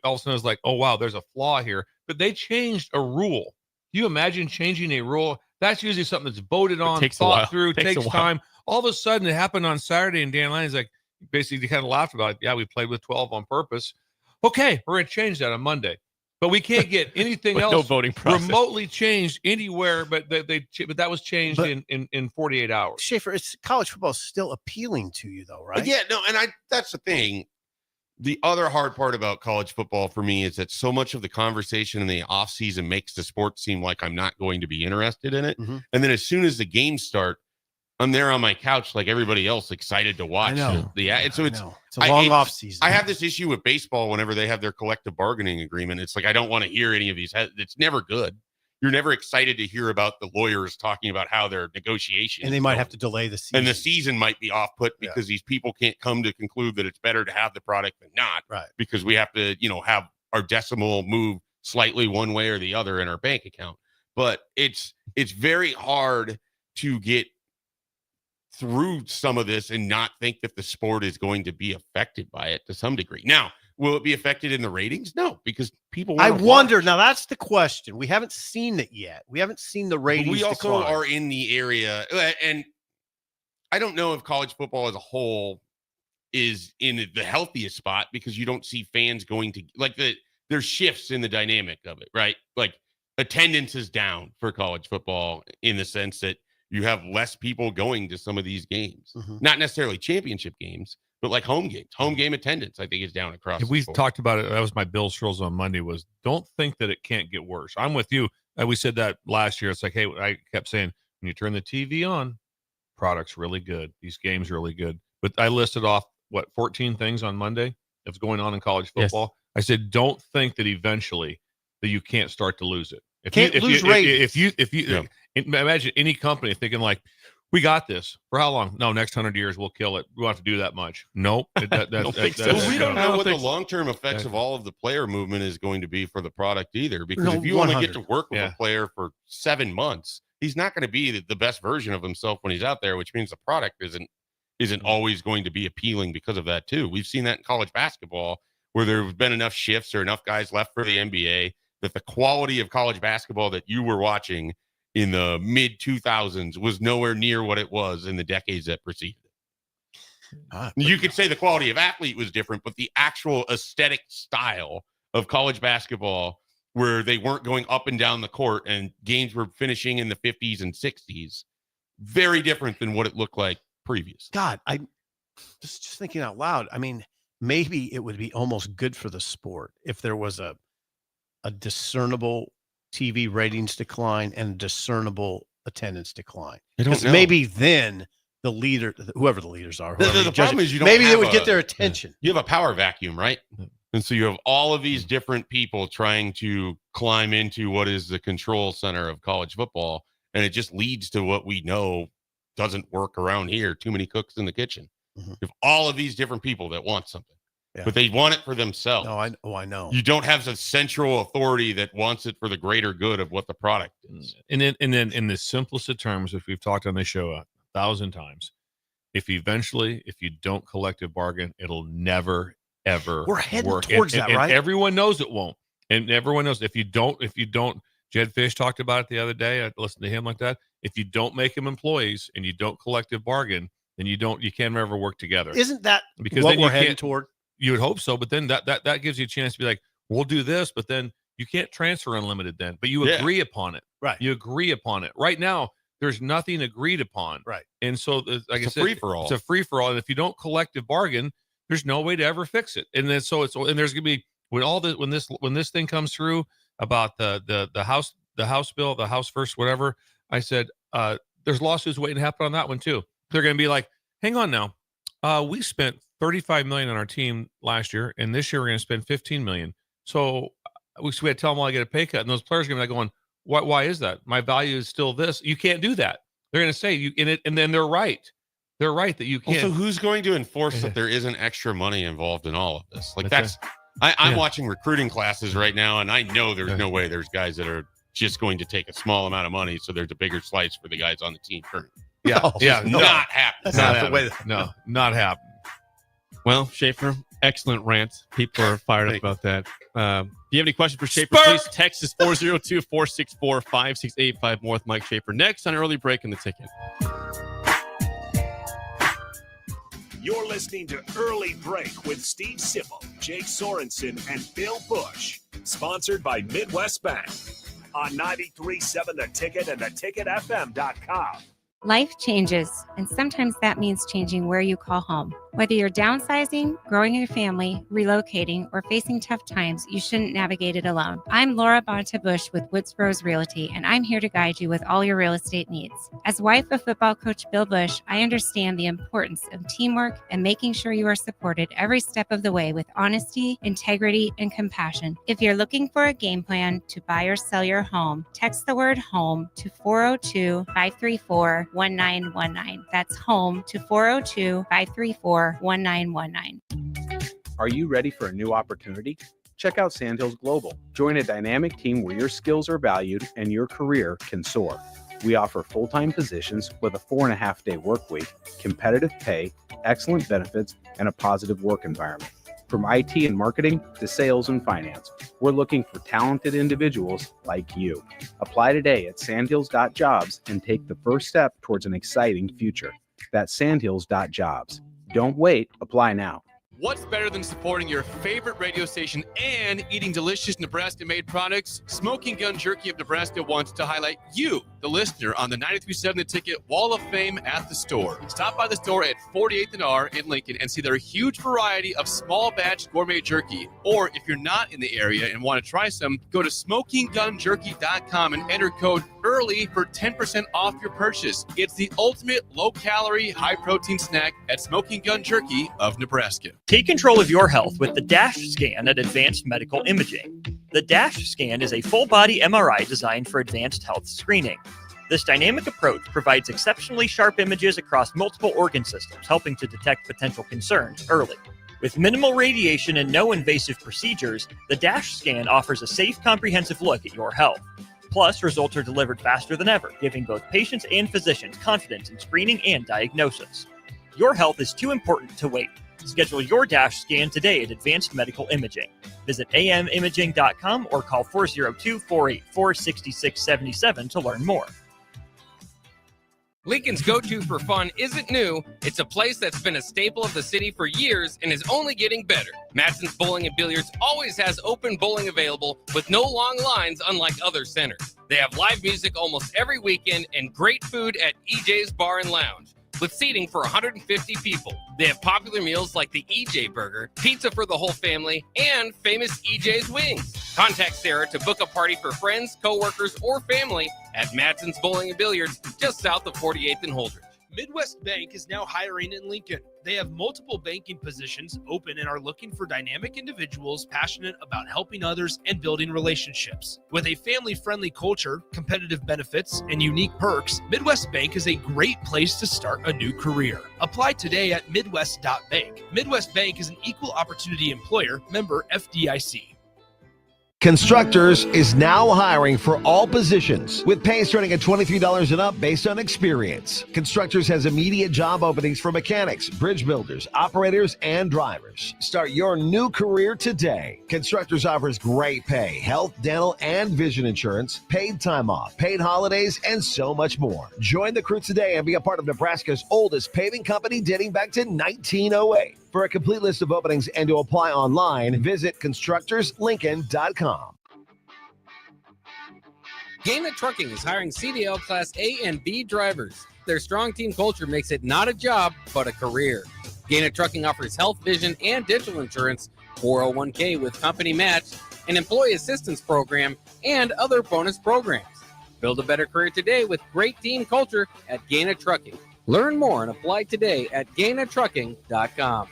Speaker 8: all of a sudden was like, oh, wow, there's a flaw here. But they changed a rule. Do you imagine changing a rule? That's usually something that's voted on, thought through, takes time. All of a sudden, it happened on Saturday, and Dan Lanning is like, basically kind of laughed about it. Yeah, we played with 12 on purpose. Okay, we're going to change that on Monday. But we can't get anything else
Speaker 6: no voting process.
Speaker 8: remotely changed anywhere. But that was changed in 48 hours.
Speaker 7: Schaefer, it's college football is still appealing to you, though, right?
Speaker 9: Yeah, no, and that's the thing. The other hard part about college football for me is that so much of the conversation in the offseason makes the sport seem like I'm not going to be interested in it. And then as soon as the games start, I'm there on my couch like everybody else, excited to watch.
Speaker 7: I know.
Speaker 9: And so it's
Speaker 7: a long off season.
Speaker 9: I have this issue with baseball whenever they have their collective bargaining agreement. It's like I don't want to hear any of these. It's never good. You're never excited to hear about the lawyers talking about how their negotiations.
Speaker 7: And they might have to delay the season.
Speaker 9: And the season might be off put because these people can't come to conclude that it's better to have the product than not.
Speaker 7: Right.
Speaker 9: Because we have to, have our decimal move slightly one way or the other in our bank account. But it's very hard to get through some of this and not think that the sport is going to be affected by it to some degree. Now, will it be affected in the ratings? No, because people
Speaker 7: I wonder.
Speaker 9: watch.
Speaker 7: Now, that's the question. We haven't seen it yet. We haven't seen the ratings.
Speaker 9: But we also
Speaker 7: decline.
Speaker 9: are in the area, and I don't know if college football as a whole is in the healthiest spot because you don't see fans going to there's shifts in the dynamic of it, right? Like attendance is down for college football in the sense that you have less people going to some of these games, not necessarily championship games, but like home games. Home game attendance, I think, is down across.
Speaker 8: We talked about it. That was my Bill Shrills on Monday. Was don't think that it can't get worse. I'm with you. We said that last year. It's like, hey, I kept saying when you turn the TV on, product's really good. These games are really good. But I listed off 14 things on Monday that's going on in college football. I said, don't think that eventually that you can't start to lose it. Imagine any company thinking like, we got this for how long? No, next 100 years we'll kill it. We don't have to do that much. Nope.
Speaker 9: We don't know what the long-term effects of all of the player movement is going to be for the product either. Because if you only get to work with a player for 7 months, he's not going to be the best version of himself when he's out there, which means the product isn't always going to be appealing because of that too. We've seen that in college basketball where there have been enough shifts or enough guys left for the NBA that the quality of college basketball that you were watching in the mid 2000s was nowhere near what it was in the decades that preceded it. You could say the quality of athlete was different, but the actual aesthetic style of college basketball, where they weren't going up and down the court and games were finishing in the 50s and 60s, very different than what it looked like previously.
Speaker 7: God, I just thinking out loud. I mean, maybe it would be almost good for the sport if there was a discernible TV ratings decline and discernible attendance decline. Because maybe then the leader, whoever the leaders are,
Speaker 9: the problem is
Speaker 7: maybe they would get their attention.
Speaker 9: You have a power vacuum, right? And so you have all of these different people trying to climb into what is the control center of college football, and it just leads to what we know doesn't work around here. Too many cooks in the kitchen. You have all of these different people that want something. But they want it for themselves.
Speaker 7: I know.
Speaker 9: You don't have a central authority that wants it for the greater good of what the product is.
Speaker 8: And then in the simplest of terms, which we've talked on the show 1,000 times, if you don't collective bargain, it'll never, ever
Speaker 7: We're heading
Speaker 8: work.
Speaker 7: towards that, right?
Speaker 8: And everyone knows it won't. And everyone knows if you don't, Jed Fish talked about it the other day. I listened to him like that. If you don't make them employees and you don't collective bargain, then you can't ever work together.
Speaker 7: Isn't that
Speaker 8: because
Speaker 7: what
Speaker 8: then
Speaker 7: we're heading toward?
Speaker 8: You would hope so, but then that gives you a chance to be like, we'll do this, but then you can't transfer unlimited then, but you agree upon it.
Speaker 7: Right.
Speaker 8: You agree upon it. Right now, there's nothing agreed upon.
Speaker 7: Right.
Speaker 8: And so, like I said,
Speaker 9: free-for-all.
Speaker 8: It's a free-for-all. And if you don't collective bargain, there's no way to ever fix it. And then there's going to be, when this thing comes through about the House bill, the House first, whatever, I said, there's lawsuits waiting to happen on that one too. They're going to be like, hang on now. We spent $35 million on our team last year, and this year we're going to spend $15 million. So we had to tell them all I get a pay cut, and those players are going to be going, why is that? My value is still this. You can't do that. They're going to say you in it, and then they're right. They're right that you can't.
Speaker 9: Also, who's going to enforce that there isn't extra money involved in all of this? Like I'm watching recruiting classes right now, and I know there's no way there's guys that are just going to take a small amount of money, so there's a bigger slice for the guys on the team currently.
Speaker 8: Not happening. Not happening.
Speaker 4: Well, Schaefer, excellent rant. People are fired up about that. If you have any questions for Schaefer, please text us 402-464-5685 more with Mike Schaefer. Next on Early Break in the Ticket.
Speaker 3: You're listening to Early Break with Steve Sipple, Jake Sorensen, and Bill Busch. Sponsored by Midwest Bank on 93.7 The Ticket and theticketfm.com.
Speaker 10: Life changes, and sometimes that means changing where you call home. Whether you're downsizing, growing your family, relocating, or facing tough times, you shouldn't navigate it alone. I'm Laura Bonta Busch with Woods Bros Realty, and I'm here to guide you with all your real estate needs. As wife of football coach Bill Busch, I understand the importance of teamwork and making sure you are supported every step of the way with honesty, integrity, and compassion. If you're looking for a game plan to buy or sell your home, text the word HOME to 402-534-1919. That's HOME to 402-534-1919.
Speaker 14: Are you ready for a new opportunity? Check out Sandhills Global. Join a dynamic team where your skills are valued and your career can soar. We offer full-time positions with a 4.5-day work week, competitive pay, excellent benefits, and a positive work environment. From IT and marketing to sales and finance, we're looking for talented individuals like you. Apply today at sandhills.jobs and take the first step towards an exciting future. That's sandhills.jobs. Don't wait. Apply now.
Speaker 4: What's better than supporting your favorite radio station and eating delicious Nebraska-made products? Smoking Gun Jerky of Nebraska wants to highlight you, the listener, on the 93.7 The Ticket Wall of Fame at the store. Stop by the store at 48th and R in Lincoln and see their huge variety of small batch gourmet jerky. Or if you're not in the area and want to try some, go to smokinggunjerky.com and enter code EARLY for 10% off your purchase. It's the ultimate low-calorie, high-protein snack at Smoking Gun Jerky of Nebraska.
Speaker 12: Take control of your health with the DASH scan at Advanced Medical Imaging. The DASH scan is a full-body MRI designed for advanced health screening. This dynamic approach provides exceptionally sharp images across multiple organ systems, helping to detect potential concerns early. With minimal radiation and no invasive procedures, the DASH scan offers a safe, comprehensive look at your health. Plus, results are delivered faster than ever, giving both patients and physicians confidence in screening and diagnosis. Your health is too important to wait. Schedule your DASH scan today at Advanced Medical Imaging. Visit amimaging.com or call 402-484-6677 to learn more.
Speaker 18: Lincoln's go-to for fun isn't new. It's a place that's been a staple of the city for years and is only getting better. Matson's Bowling and Billiards always has open bowling available with no long lines, unlike other centers. They have live music almost every weekend and great food at EJ's Bar and Lounge, with seating for 150 people. They have popular meals like the EJ Burger, pizza for the whole family, and famous EJ's Wings. Contact Sarah to book a party for friends, coworkers, or family at Matson's Bowling and Billiards, just south of 48th and Holdridge.
Speaker 13: Midwest Bank is now hiring in Lincoln. They have multiple banking positions open and are looking for dynamic individuals passionate about helping others and building relationships. With a family-friendly culture, competitive benefits, and unique perks, Midwest Bank is a great place to start a new career. Apply today at midwest.bank. Midwest Bank is an equal opportunity employer, member FDIC.
Speaker 11: Constructors is now hiring for all positions, with pay starting at $23 and up based on experience. Constructors has immediate job openings for mechanics, bridge builders, operators, and drivers. Start your new career today. Constructors offers great pay, health, dental, and vision insurance, paid time off, paid holidays, and so much more. Join the crew today and be a part of Nebraska's oldest paving company dating back to 1908. For a complete list of openings and to apply online, visit constructorslincoln.com.
Speaker 18: Gaina Trucking is hiring CDL Class A and B drivers. Their strong team culture makes it not a job, but a career. Gaina Trucking offers health, vision, and dental insurance, 401k with company match, an employee assistance program, and other bonus programs. Build a better career today with great team culture at Gaina Trucking. Learn more and apply today at GainaTrucking.com.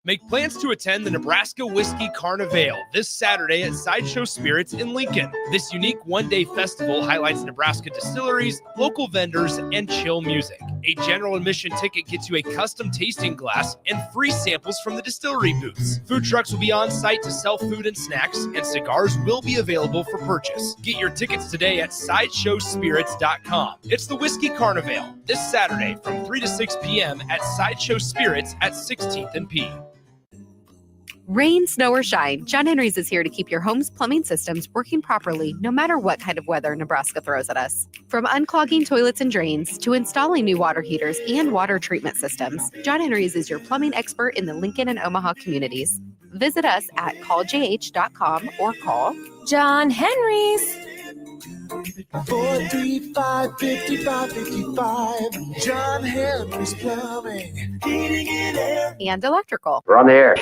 Speaker 13: Make plans to attend the Nebraska Whiskey Carnival this Saturday at Sideshow Spirits in Lincoln. This unique one-day festival highlights Nebraska distilleries, local vendors, and chill music. A general admission ticket gets you a custom tasting glass and free samples from the distillery booths. Food trucks will be on site to sell food and snacks, and cigars will be available for purchase. Get your tickets today at SideshowSpirits.com. It's the Whiskey Carnival this Saturday from 3 to 6 p.m. at Sideshow Spirits at 16th and P.
Speaker 15: Rain, snow, or shine, John Henry's is here to keep your home's plumbing systems working properly no matter what kind of weather Nebraska throws at us. From unclogging toilets and drains to installing new water heaters and water treatment systems, John Henry's is your plumbing expert in the Lincoln and Omaha communities. Visit us at calljh.com or call John Henry's.
Speaker 16: 435-5555. John Henry's Plumbing, Heating and Air.
Speaker 15: And electrical.
Speaker 16: We're on the air.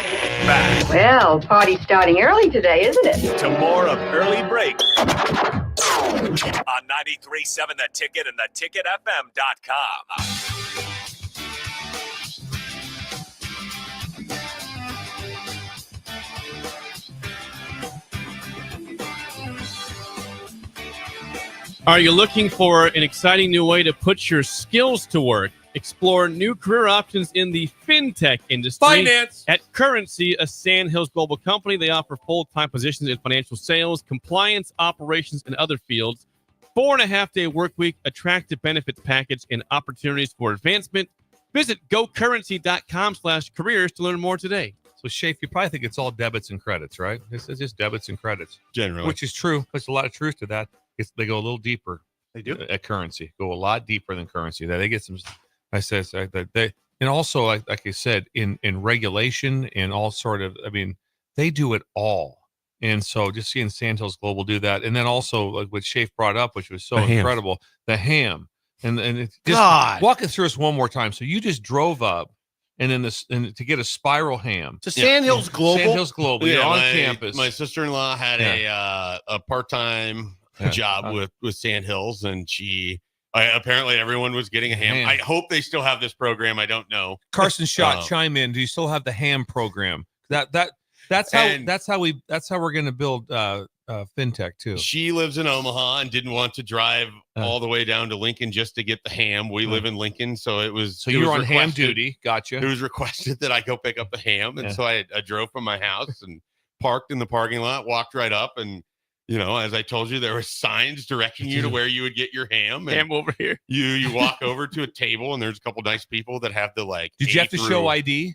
Speaker 17: Well, party's starting early today, isn't it?
Speaker 3: To more of Early Break on 93.7 The Ticket and theticketfm.com.
Speaker 4: Are you looking for an exciting new way to put your skills to work? Explore new career options in the fintech industry.
Speaker 9: Finance.
Speaker 4: At Currency, a Sandhills global company, they offer full-time positions in financial sales, compliance, operations, and other fields. 4.5-day work week, attractive benefits package, and opportunities for advancement. Visit gocurrency.com/careers to learn more today.
Speaker 8: So, Shafe, you probably think it's all debits and credits, right? It's just debits and credits.
Speaker 9: Generally.
Speaker 8: Which is true. There's a lot of truth to that. They go a little deeper.
Speaker 7: They do?
Speaker 8: At Currency. Go a lot deeper than Currency. They get some, and also, like I said, in regulation and all sort of, they do it all. And so just seeing Sandhills Global do that. And then also, like what Shafe brought up, which was so incredible, the ham. And it's just walk us through this one more time. So you just drove up. And then to get a spiral ham
Speaker 7: to Sandhills Global.
Speaker 8: Sandhills Global.
Speaker 9: Yeah,
Speaker 8: on
Speaker 9: my
Speaker 8: campus.
Speaker 9: My sister-in-law had a part-time job with Sandhills, and she Apparently everyone was getting a ham. I hope they still have this program. I don't know.
Speaker 8: Carson Schott, chime in. Do you still have the ham program? That's how we're going to build fintech too.
Speaker 9: She lives in Omaha and didn't want to drive all the way down to Lincoln just to get the ham. We live in Lincoln, so it was.
Speaker 8: So you were on ham duty. Gotcha.
Speaker 9: It was requested that I go pick up the ham, and so I drove from my house and parked in the parking lot, walked right up, and as I told you, there were signs directing you to where you would get your ham. And
Speaker 6: ham over here.
Speaker 9: You walk over to a table, and there's a couple nice people that have the
Speaker 8: Did you have to show ID?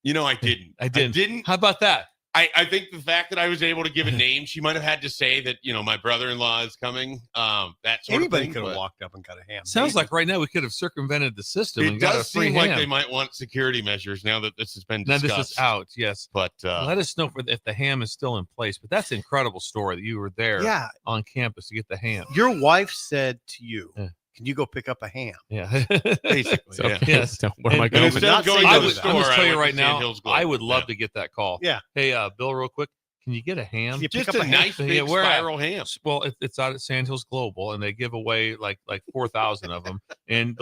Speaker 9: I didn't.
Speaker 8: I didn't. How about that?
Speaker 9: I think the fact that I was able to give a name, she might have had to say that, my brother-in-law is coming. That sort
Speaker 7: Anybody
Speaker 9: of thing.
Speaker 7: could have walked up and got a ham.
Speaker 8: Sounds like right now we could have circumvented the system.
Speaker 9: It does seem like they might want security measures now that this has been discussed.
Speaker 8: Now this is out, yes.
Speaker 9: But
Speaker 8: let us know if the ham is still in place. But that's an incredible story that you were there on campus to get the ham.
Speaker 7: Your wife said to you, can you go pick up a ham?
Speaker 8: Yeah.
Speaker 9: Basically.
Speaker 6: So,
Speaker 9: yeah.
Speaker 6: Yes. So where am I going?
Speaker 8: I would tell you right now, I would love to get that call.
Speaker 7: Yeah.
Speaker 8: Hey, Bill, real quick. Can you get a ham?
Speaker 9: Just a nice big spiral ham.
Speaker 8: Well, it's out at Sandhills Global, and they give away like 4,000 of them. And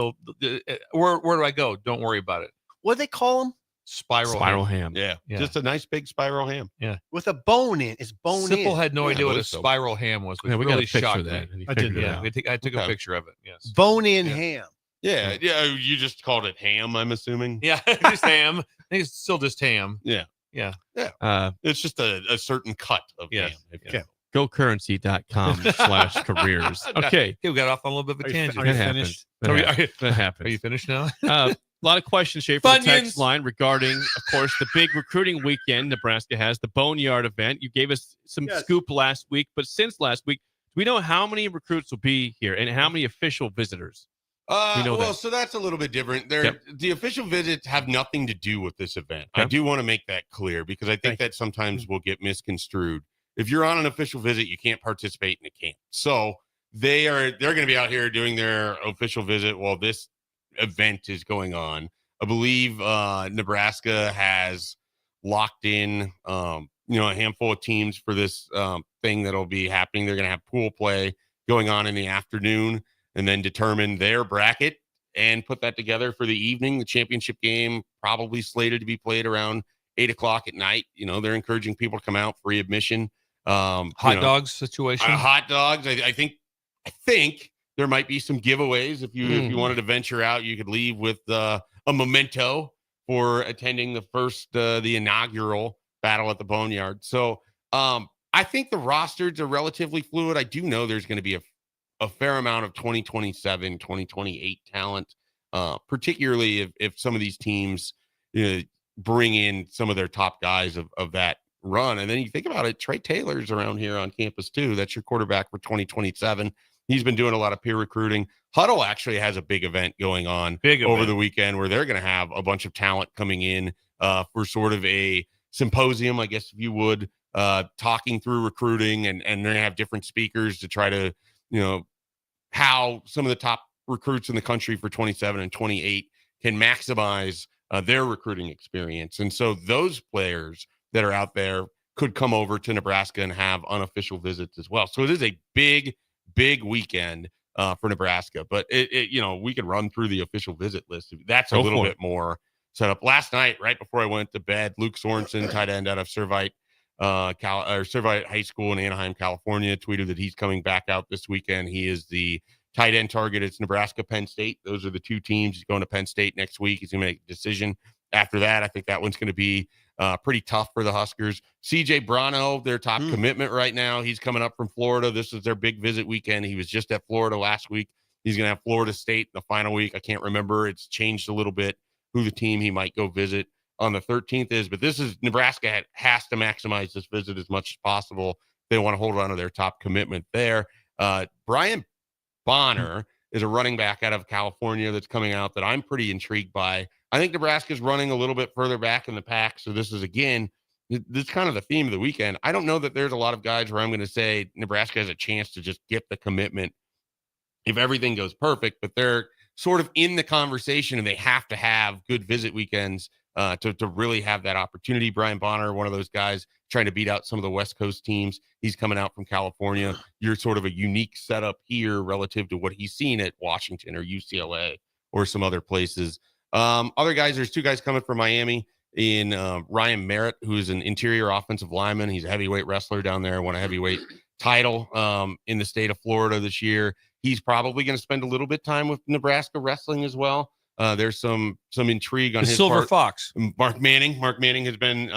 Speaker 8: where do I go? Don't worry about it.
Speaker 7: What do they call them?
Speaker 8: Spiral ham.
Speaker 9: Yeah. Just a nice big spiral ham.
Speaker 8: Yeah.
Speaker 7: With a bone in. It's bone in.
Speaker 8: Simple had no idea what a spiral ham was.
Speaker 6: Yeah, we
Speaker 8: really
Speaker 6: got a picture
Speaker 8: shocked
Speaker 6: of that.
Speaker 8: me.
Speaker 6: I did.
Speaker 8: Yeah. I took a picture of it. Yes.
Speaker 7: Bone in ham.
Speaker 9: Yeah. You just called it ham, I'm assuming.
Speaker 8: Yeah. Just ham. I think it's still just ham.
Speaker 9: Yeah.
Speaker 8: Yeah.
Speaker 9: It's just a certain cut of ham.
Speaker 7: Okay.
Speaker 6: GoCurrency.com/careers. Okay.
Speaker 8: We got off on a little bit of a tangent.
Speaker 6: Are you finished? That happens.
Speaker 8: Are you finished now?
Speaker 6: A lot of questions, Schaefer, on the text line regarding, of course, the big recruiting weekend Nebraska has, the Boneyard event. You gave us some scoop last week, but since last week, do we know how many recruits will be here and how many official visitors?
Speaker 9: So that's a little bit different. The official visits have nothing to do with this event. I do want to make that clear because I think that sometimes will get misconstrued. If you're on an official visit, you can't participate in a camp. So they're going to be out here doing their official visit while this event is going on. I believe Nebraska has locked in a handful of teams for this thing that'll be happening. They're going to have pool play going on in the afternoon and then determine their bracket and put that together for the evening. The championship game probably slated to be played around 8:00 at night. They're encouraging people to come out, free admission.
Speaker 8: Hot dogs situation.
Speaker 9: Hot dogs. I think there might be some giveaways if you wanted to venture out. You could leave with a memento for attending the inaugural battle at the Boneyard. So I think the rosters are relatively fluid. I do know there's going to be a fair amount of 2027, 2028 talent, particularly if some of these teams bring in some of their top guys of that run. And then you think about it, Trey Taylor's around here on campus too. That's your quarterback for 2027. He's been doing a lot of peer recruiting. Huddle actually has a big event going on over the weekend where they're going to have a bunch of talent coming in for sort of a symposium, I guess, if you would, talking through recruiting, and they're going to have different speakers to try to, how some of the top recruits in the country for 27 and 28 can maximize their recruiting experience. And so those players that are out there could come over to Nebraska and have unofficial visits as well. So it is a big weekend for Nebraska, but we could run through the official visit list. That's a little bit more set up. Last night, right before I went to bed, Luke Sorensen, tight end out of Servite High School in Anaheim, California, tweeted that he's coming back out this weekend. He is the tight end target. It's Nebraska, Penn State. Those are the two teams. He's going to Penn State next week. He's going to make a decision after that. I think that one's going to be pretty tough for the Huskers. CJ Brano, their top commitment right now. He's coming up from Florida. This is their big visit weekend. He was just at Florida last week. He's going to have Florida State in the final week. I can't remember. It's changed a little bit who the team he might go visit on the 13th is, but this is Nebraska has to maximize this visit as much as possible. They want to hold on to their top commitment there. Brian Bonner is a running back out of California that's coming out that I'm pretty intrigued by. I think Nebraska's running a little bit further back in the pack. So this is, again, this is kind of the theme of the weekend. I don't know that there's a lot of guys where I'm going to say Nebraska has a chance to just get the commitment if everything goes perfect, but they're sort of in the conversation and they have to have good visit weekends to really have that opportunity. Brian Bonner, one of those guys trying to beat out some of the West Coast teams. He's coming out from California. You're sort of a unique setup here relative to what he's seen at Washington or UCLA or some other places. Other guys, there's 2 guys coming from Miami in Ryan Merritt, who is an interior offensive lineman. He's a heavyweight wrestler down there, won a heavyweight title in the state of Florida this year. He's probably going to spend a little bit time with Nebraska wrestling as well. There's some intrigue on his
Speaker 8: Silver
Speaker 9: part.
Speaker 8: Fox.
Speaker 9: Mark Manning has been,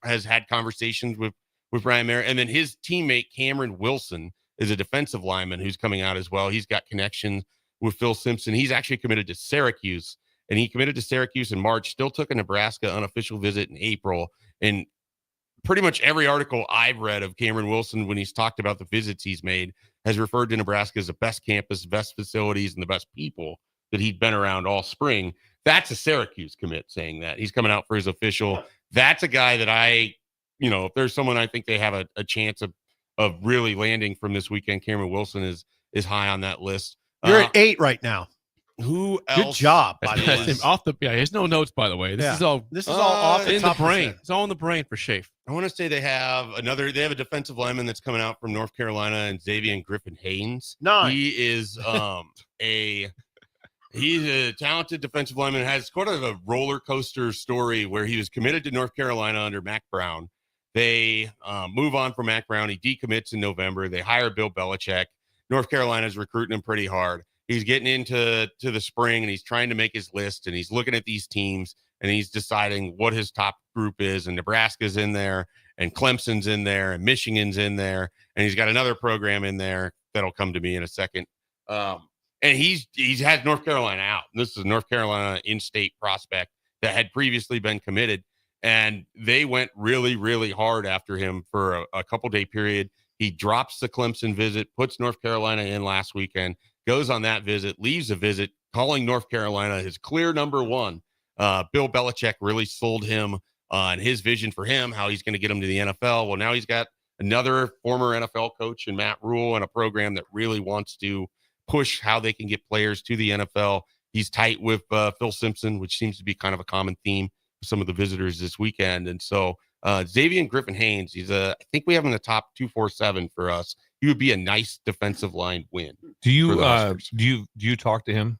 Speaker 9: has had conversations with Ryan Merritt. And then his teammate, Cameron Wilson, is a defensive lineman who's coming out as well. He's got connections with Phil Simpson. He's actually committed to Syracuse, and he committed to Syracuse in March, still took a Nebraska unofficial visit in April. And pretty much every article I've read of Cameron Wilson, when he's talked about the visits he's made, has referred to Nebraska as the best campus, best facilities, and the best people that he'd been around all spring. That's a Syracuse commit saying that. He's coming out for his official. That's a guy that if there's someone I think they have a chance of really landing from this weekend, Cameron Wilson is high on that list.
Speaker 7: You're at 8 right now.
Speaker 9: Who else?
Speaker 7: Good job. By the way.
Speaker 6: There's no notes, by the way. This is all
Speaker 9: off
Speaker 6: in the brain. It's all in the brain for Schaefer.
Speaker 9: I want to say they have a defensive lineman that's coming out from North Carolina, and Xavier Griffin Haynes.
Speaker 7: 9.
Speaker 9: He is he's a talented defensive lineman, has sort of a roller coaster story where he was committed to North Carolina under Mac Brown. They move on from Mac Brown. He decommits in November. They hire Bill Belichick. North Carolina's recruiting him pretty hard. He's getting into the spring, and he's trying to make his list, and he's looking at these teams, and he's deciding what his top group is, and Nebraska's in there, and Clemson's in there, and Michigan's in there, and he's got another program in there that'll come to me in a second. And he's had North Carolina out. This is a North Carolina in-state prospect that had previously been committed, and they went really, really hard after him for a couple-day period. He drops the Clemson visit, puts North Carolina in last weekend, goes on that visit, leaves a visit, calling North Carolina his clear number 1. Bill Belichick really sold him on his vision for him, how he's going to get him to the NFL. Well, now he's got another former NFL coach in Matt Rule and a program that really wants to push how they can get players to the NFL. He's tight with Phil Simpson, which seems to be kind of a common theme for some of the visitors this weekend. And so Xavier Griffin Haynes, I think we have him in the top 247 for us. He would be a nice defensive line win.
Speaker 8: Do you talk to him?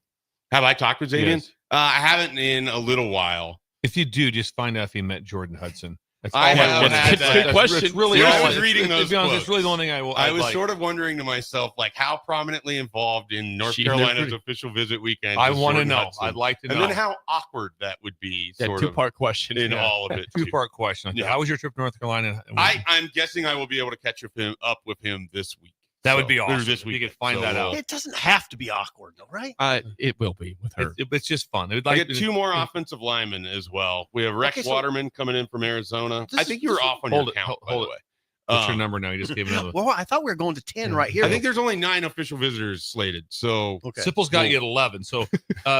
Speaker 9: Have I talked with Xavier?
Speaker 8: Yes.
Speaker 9: I haven't in a little while.
Speaker 8: If you do, just find out if he met Jordan Hudson. That's
Speaker 9: I have had that.
Speaker 8: Good question. It's really
Speaker 9: I was reading those.
Speaker 8: To be honest, it's really the only thing I
Speaker 9: was
Speaker 8: like.
Speaker 9: sort of wondering to myself, like, how prominently involved in North Carolina's official visit weekend.
Speaker 8: I want to know. I'd like to know.
Speaker 9: And then how awkward that would be.
Speaker 6: That two-part question
Speaker 9: in all of it.
Speaker 8: Two-part question.
Speaker 9: Yeah.
Speaker 8: How was your trip to North Carolina?
Speaker 9: I'm guessing I will be able to catch up with him this week.
Speaker 8: That would be awesome.
Speaker 9: This week,
Speaker 8: you could find that out.
Speaker 7: It doesn't have to be awkward, though, right?
Speaker 6: It will be with her.
Speaker 8: It's just fun.
Speaker 9: I get 2 more offensive linemen as well. We have Rex Waterman coming in from Arizona. I think you were off on your count, by the way.
Speaker 8: What's your number now? You just gave another.
Speaker 7: Well, I thought we were going to 10 right here.
Speaker 9: I think there's only 9 official visitors slated. So
Speaker 8: Sipple's got you at 11. So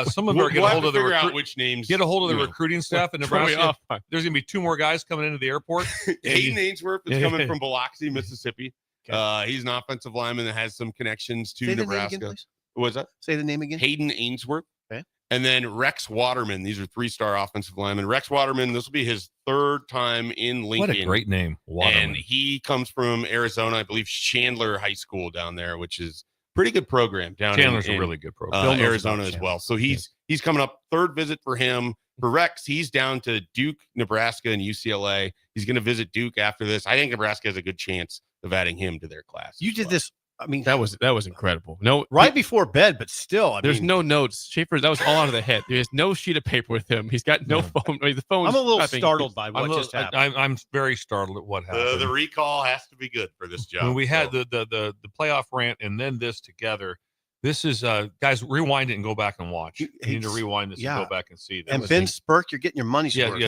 Speaker 8: some of
Speaker 9: we'll
Speaker 8: get a hold of the
Speaker 9: which names.
Speaker 8: Get a hold of the recruiting staff in Nebraska. There's going to be 2 more guys coming into the airport.
Speaker 9: Hayden Ainsworth is coming from Biloxi, Mississippi. He's an offensive lineman that has some connections to Nebraska.
Speaker 7: Again,
Speaker 9: what was that?
Speaker 7: Say the name again.
Speaker 9: Hayden Ainsworth.
Speaker 7: Okay.
Speaker 9: And then Rex Waterman. These are 3-star offensive linemen. Rex Waterman, this will be his 3rd time in Lincoln.
Speaker 8: What a great name. Waterman.
Speaker 9: And he comes from Arizona, I believe Chandler High School down there, which is a pretty good program down
Speaker 8: Chandler's
Speaker 9: in
Speaker 8: a really good program.
Speaker 9: Arizona as well. So he's coming up, 3rd visit for him. For Rex, he's down to Duke, Nebraska, and UCLA. He's going to visit Duke after this. I think Nebraska has a good chance of adding him to their class.
Speaker 7: You did this. I mean,
Speaker 6: that was incredible. No,
Speaker 7: right before bed, but still,
Speaker 6: there's no notes. Schaefer, that was all out of the head. There's no sheet of paper with him. He's got no phone. I mean, the phone.
Speaker 7: I'm a little startled by what just happened.
Speaker 8: I'm very startled at what happened.
Speaker 9: The recall has to be good for this job.
Speaker 8: When we had the playoff rant and then this together, this is guys, rewind it and go back and watch. You need to rewind this and go back and see.
Speaker 7: And Ben Spurk, you're getting your money's worth.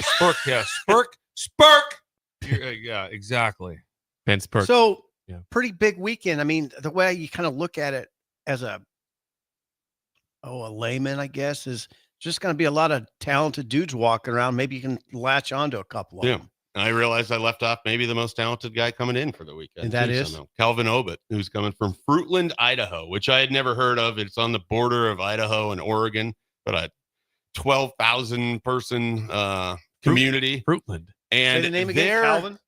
Speaker 8: Yeah, Spurk, Spurk. Yeah, exactly.
Speaker 6: Ben Spurk.
Speaker 7: So pretty big weekend. I mean, the way you kind of look at it as a layman, I guess, is just going to be a lot of talented dudes walking around. Maybe you can latch onto a couple of them.
Speaker 9: I realized I left off maybe the most talented guy coming in for the weekend.
Speaker 7: And that is
Speaker 9: somehow. Calvin Obit, who's coming from Fruitland, Idaho, which I had never heard of. It's on the border of Idaho and Oregon, but 12,000 person community.
Speaker 6: Fruitland.
Speaker 9: And
Speaker 7: say the name again, Calvin?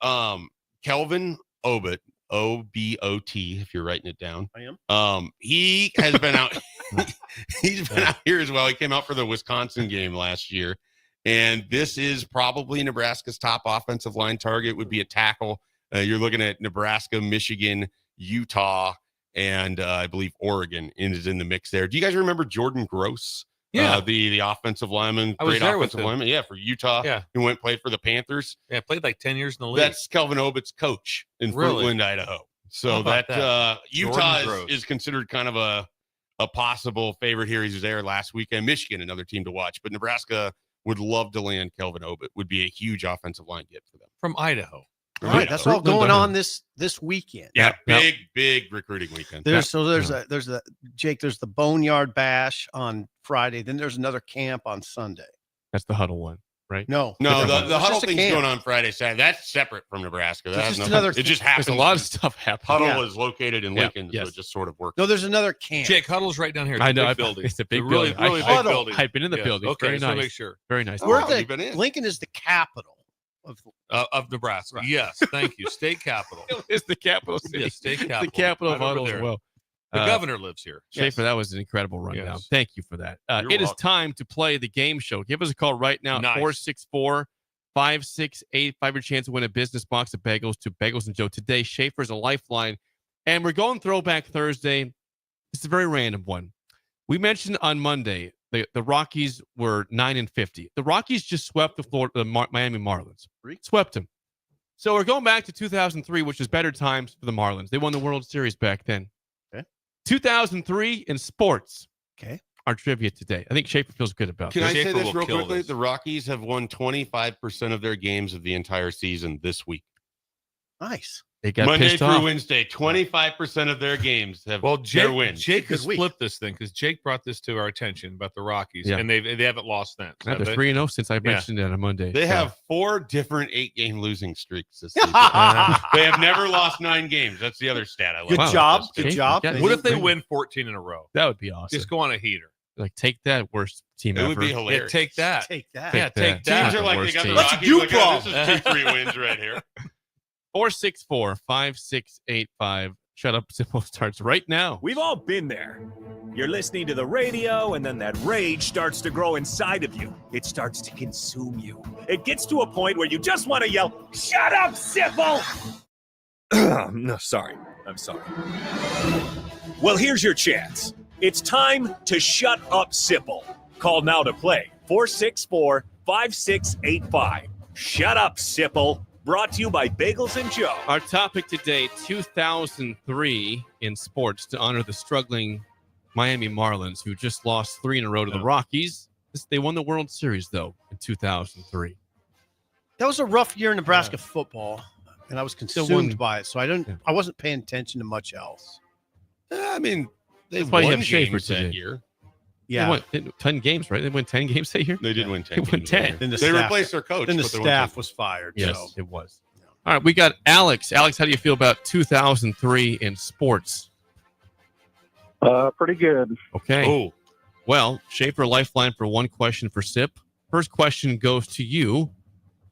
Speaker 9: Kelvin Obot, O-B-O-T, if you're writing it down.
Speaker 7: I
Speaker 9: am. He has been out. He's been out here as well. He came out for the Wisconsin game last year. And this is probably Nebraska's top offensive line target, would be a tackle. You're looking at Nebraska, Michigan, Utah, and I believe Oregon is in the mix there. Do you guys remember Jordan Gross?
Speaker 8: Yeah.
Speaker 9: The offensive lineman,
Speaker 8: I was
Speaker 9: great
Speaker 8: there with
Speaker 9: offensive
Speaker 8: him.
Speaker 9: lineman. Yeah, for Utah.
Speaker 8: Yeah.
Speaker 9: Who played for the Panthers.
Speaker 8: Yeah, played like 10 years in the league.
Speaker 9: That's Kelvin Obot's coach in
Speaker 8: Really?
Speaker 9: Fruitland, Idaho. So
Speaker 8: How about that?
Speaker 9: Utah is considered kind of a possible favorite here. He was there last weekend. Michigan, another team to watch. But Nebraska would love to land Kelvin Obot. Would be a huge offensive line get for them.
Speaker 8: From Idaho.
Speaker 7: All right, that's all going on this weekend.
Speaker 9: Yeah, big recruiting weekend.
Speaker 7: There's Jake. There's the Boneyard Bash on Friday. Then there's another camp on Sunday.
Speaker 6: That's the Huddle one, right?
Speaker 7: No,
Speaker 9: the Huddle
Speaker 7: just a
Speaker 9: thing's
Speaker 7: camp.
Speaker 9: going on Friday, Saturday. That's separate from Nebraska. That has
Speaker 7: just
Speaker 9: nothing.
Speaker 7: another-
Speaker 9: It just happens.
Speaker 6: There's a lot of stuff happening.
Speaker 9: Huddle is located in Lincoln, so it just sort of works.
Speaker 7: No, there's another camp.
Speaker 8: Jake, Huddle's right down here. It's
Speaker 6: I
Speaker 8: a
Speaker 6: know.
Speaker 8: big building.
Speaker 6: It's a big
Speaker 8: really,
Speaker 6: building.
Speaker 8: really
Speaker 6: I-
Speaker 8: big building.
Speaker 6: I've been in the
Speaker 8: Yes.
Speaker 6: building.
Speaker 8: Okay,
Speaker 6: Very
Speaker 8: just to
Speaker 6: nice.
Speaker 8: make sure.
Speaker 6: Very nice.
Speaker 7: Lincoln is the capital
Speaker 8: Of Nebraska.
Speaker 7: Right.
Speaker 8: Yes, thank you. State capital.
Speaker 6: It's the capital city.
Speaker 8: Yes, state capital.
Speaker 6: The capital of
Speaker 8: Right over
Speaker 6: Huddle as
Speaker 8: there.
Speaker 6: well.
Speaker 8: The governor lives here.
Speaker 6: Schaefer, that was an incredible rundown.
Speaker 8: Yes.
Speaker 6: Thank you for that.
Speaker 8: You're
Speaker 6: It is
Speaker 8: welcome.
Speaker 6: time to play the game show. Give us a call right now,
Speaker 8: Nice.
Speaker 6: 464-5685. Your chance to win a business box of bagels to Bagels and Joe. Today, Schaefer's a lifeline. And we're going Throwback Thursday. It's a very random one. We mentioned on Monday the Rockies were 9-50. The Rockies just swept the Miami Marlins. Swept them. So we're going back to 2003, which is better times for the Marlins. They won the World Series back then.
Speaker 7: Okay.
Speaker 6: 2003 in sports.
Speaker 7: Okay.
Speaker 6: Our trivia today. I think Schaefer feels good about
Speaker 9: Can I
Speaker 6: this.
Speaker 9: say this real quickly? The Rockies have won 25% of their games of the entire season this week.
Speaker 7: Nice.
Speaker 6: They got
Speaker 9: Monday
Speaker 6: pissed
Speaker 9: through
Speaker 6: off.
Speaker 9: Wednesday, 25% of their games have
Speaker 8: Well,
Speaker 9: their wins.
Speaker 8: Jake has
Speaker 7: Good week.
Speaker 8: flipped this thing because Jake brought this to our attention about the Rockies,
Speaker 6: Yeah.
Speaker 8: and they haven't lost since.
Speaker 6: They're
Speaker 8: have they?
Speaker 6: 3-0 since I mentioned it on Monday.
Speaker 9: They
Speaker 6: So,
Speaker 9: have 4 different 8-game losing streaks this season. They have never lost 9 games. That's the other stat I like.
Speaker 7: Good
Speaker 6: Wow.
Speaker 7: job.
Speaker 6: Schaefer,
Speaker 7: Good job.
Speaker 6: you got-
Speaker 8: What if they win 14 in a row?
Speaker 6: That would be awesome.
Speaker 8: Just go on a heater.
Speaker 6: Like, take that, worst team
Speaker 9: It
Speaker 6: ever.
Speaker 9: would be hilarious.
Speaker 8: Yeah, take that.
Speaker 7: Take that.
Speaker 8: Yeah, take that.
Speaker 9: Teams are like, they
Speaker 6: Worst
Speaker 9: got the
Speaker 6: team.
Speaker 7: Let's
Speaker 9: Rockies.
Speaker 7: do
Speaker 9: Like, oh, this is 2-3 wins right here.
Speaker 6: 464-5685. Shut Up Simple starts right now.
Speaker 3: We've all been there. You're listening to the radio, and then that rage starts to grow inside of you. It starts to consume you. It gets to a point where you just want to yell, "Shut up, Sipple!" No, sorry. I'm sorry. Well, here's your chance. It's time to shut up, Sipple. Call now to play. 464-5685. Shut up, Sipple. Brought to you by Bagels and Joe.
Speaker 6: Our topic today, 2003 in sports, to honor the struggling Miami Marlins, who just lost 3 in a row to the Rockies. They won the World Series, though, in 2003.
Speaker 7: That was a rough year in Nebraska football, and I was
Speaker 6: Still
Speaker 7: consumed
Speaker 6: won.
Speaker 7: by it. So I wasn't paying attention to much else.
Speaker 9: I mean, they
Speaker 6: That's why you
Speaker 9: won
Speaker 6: have Schaefer
Speaker 9: games that
Speaker 6: today.
Speaker 9: year.
Speaker 7: Yeah.
Speaker 6: They won 10 games, right? They won 10 games that year?
Speaker 9: They did win 10.
Speaker 6: They won
Speaker 9: games
Speaker 6: 10.
Speaker 9: that year.
Speaker 7: Then the
Speaker 9: They
Speaker 7: staff-
Speaker 9: replaced their coach.
Speaker 7: Then the
Speaker 9: but they won
Speaker 7: staff
Speaker 9: 10.
Speaker 7: was fired.
Speaker 6: Yes,
Speaker 7: So.
Speaker 6: it was. All right, we got Alex. Alex, how do you feel about 2003 in sports?
Speaker 2: Pretty good.
Speaker 6: Okay.
Speaker 9: Oh,
Speaker 6: Well, Schaefer lifeline for one question for SIP. First question goes to you,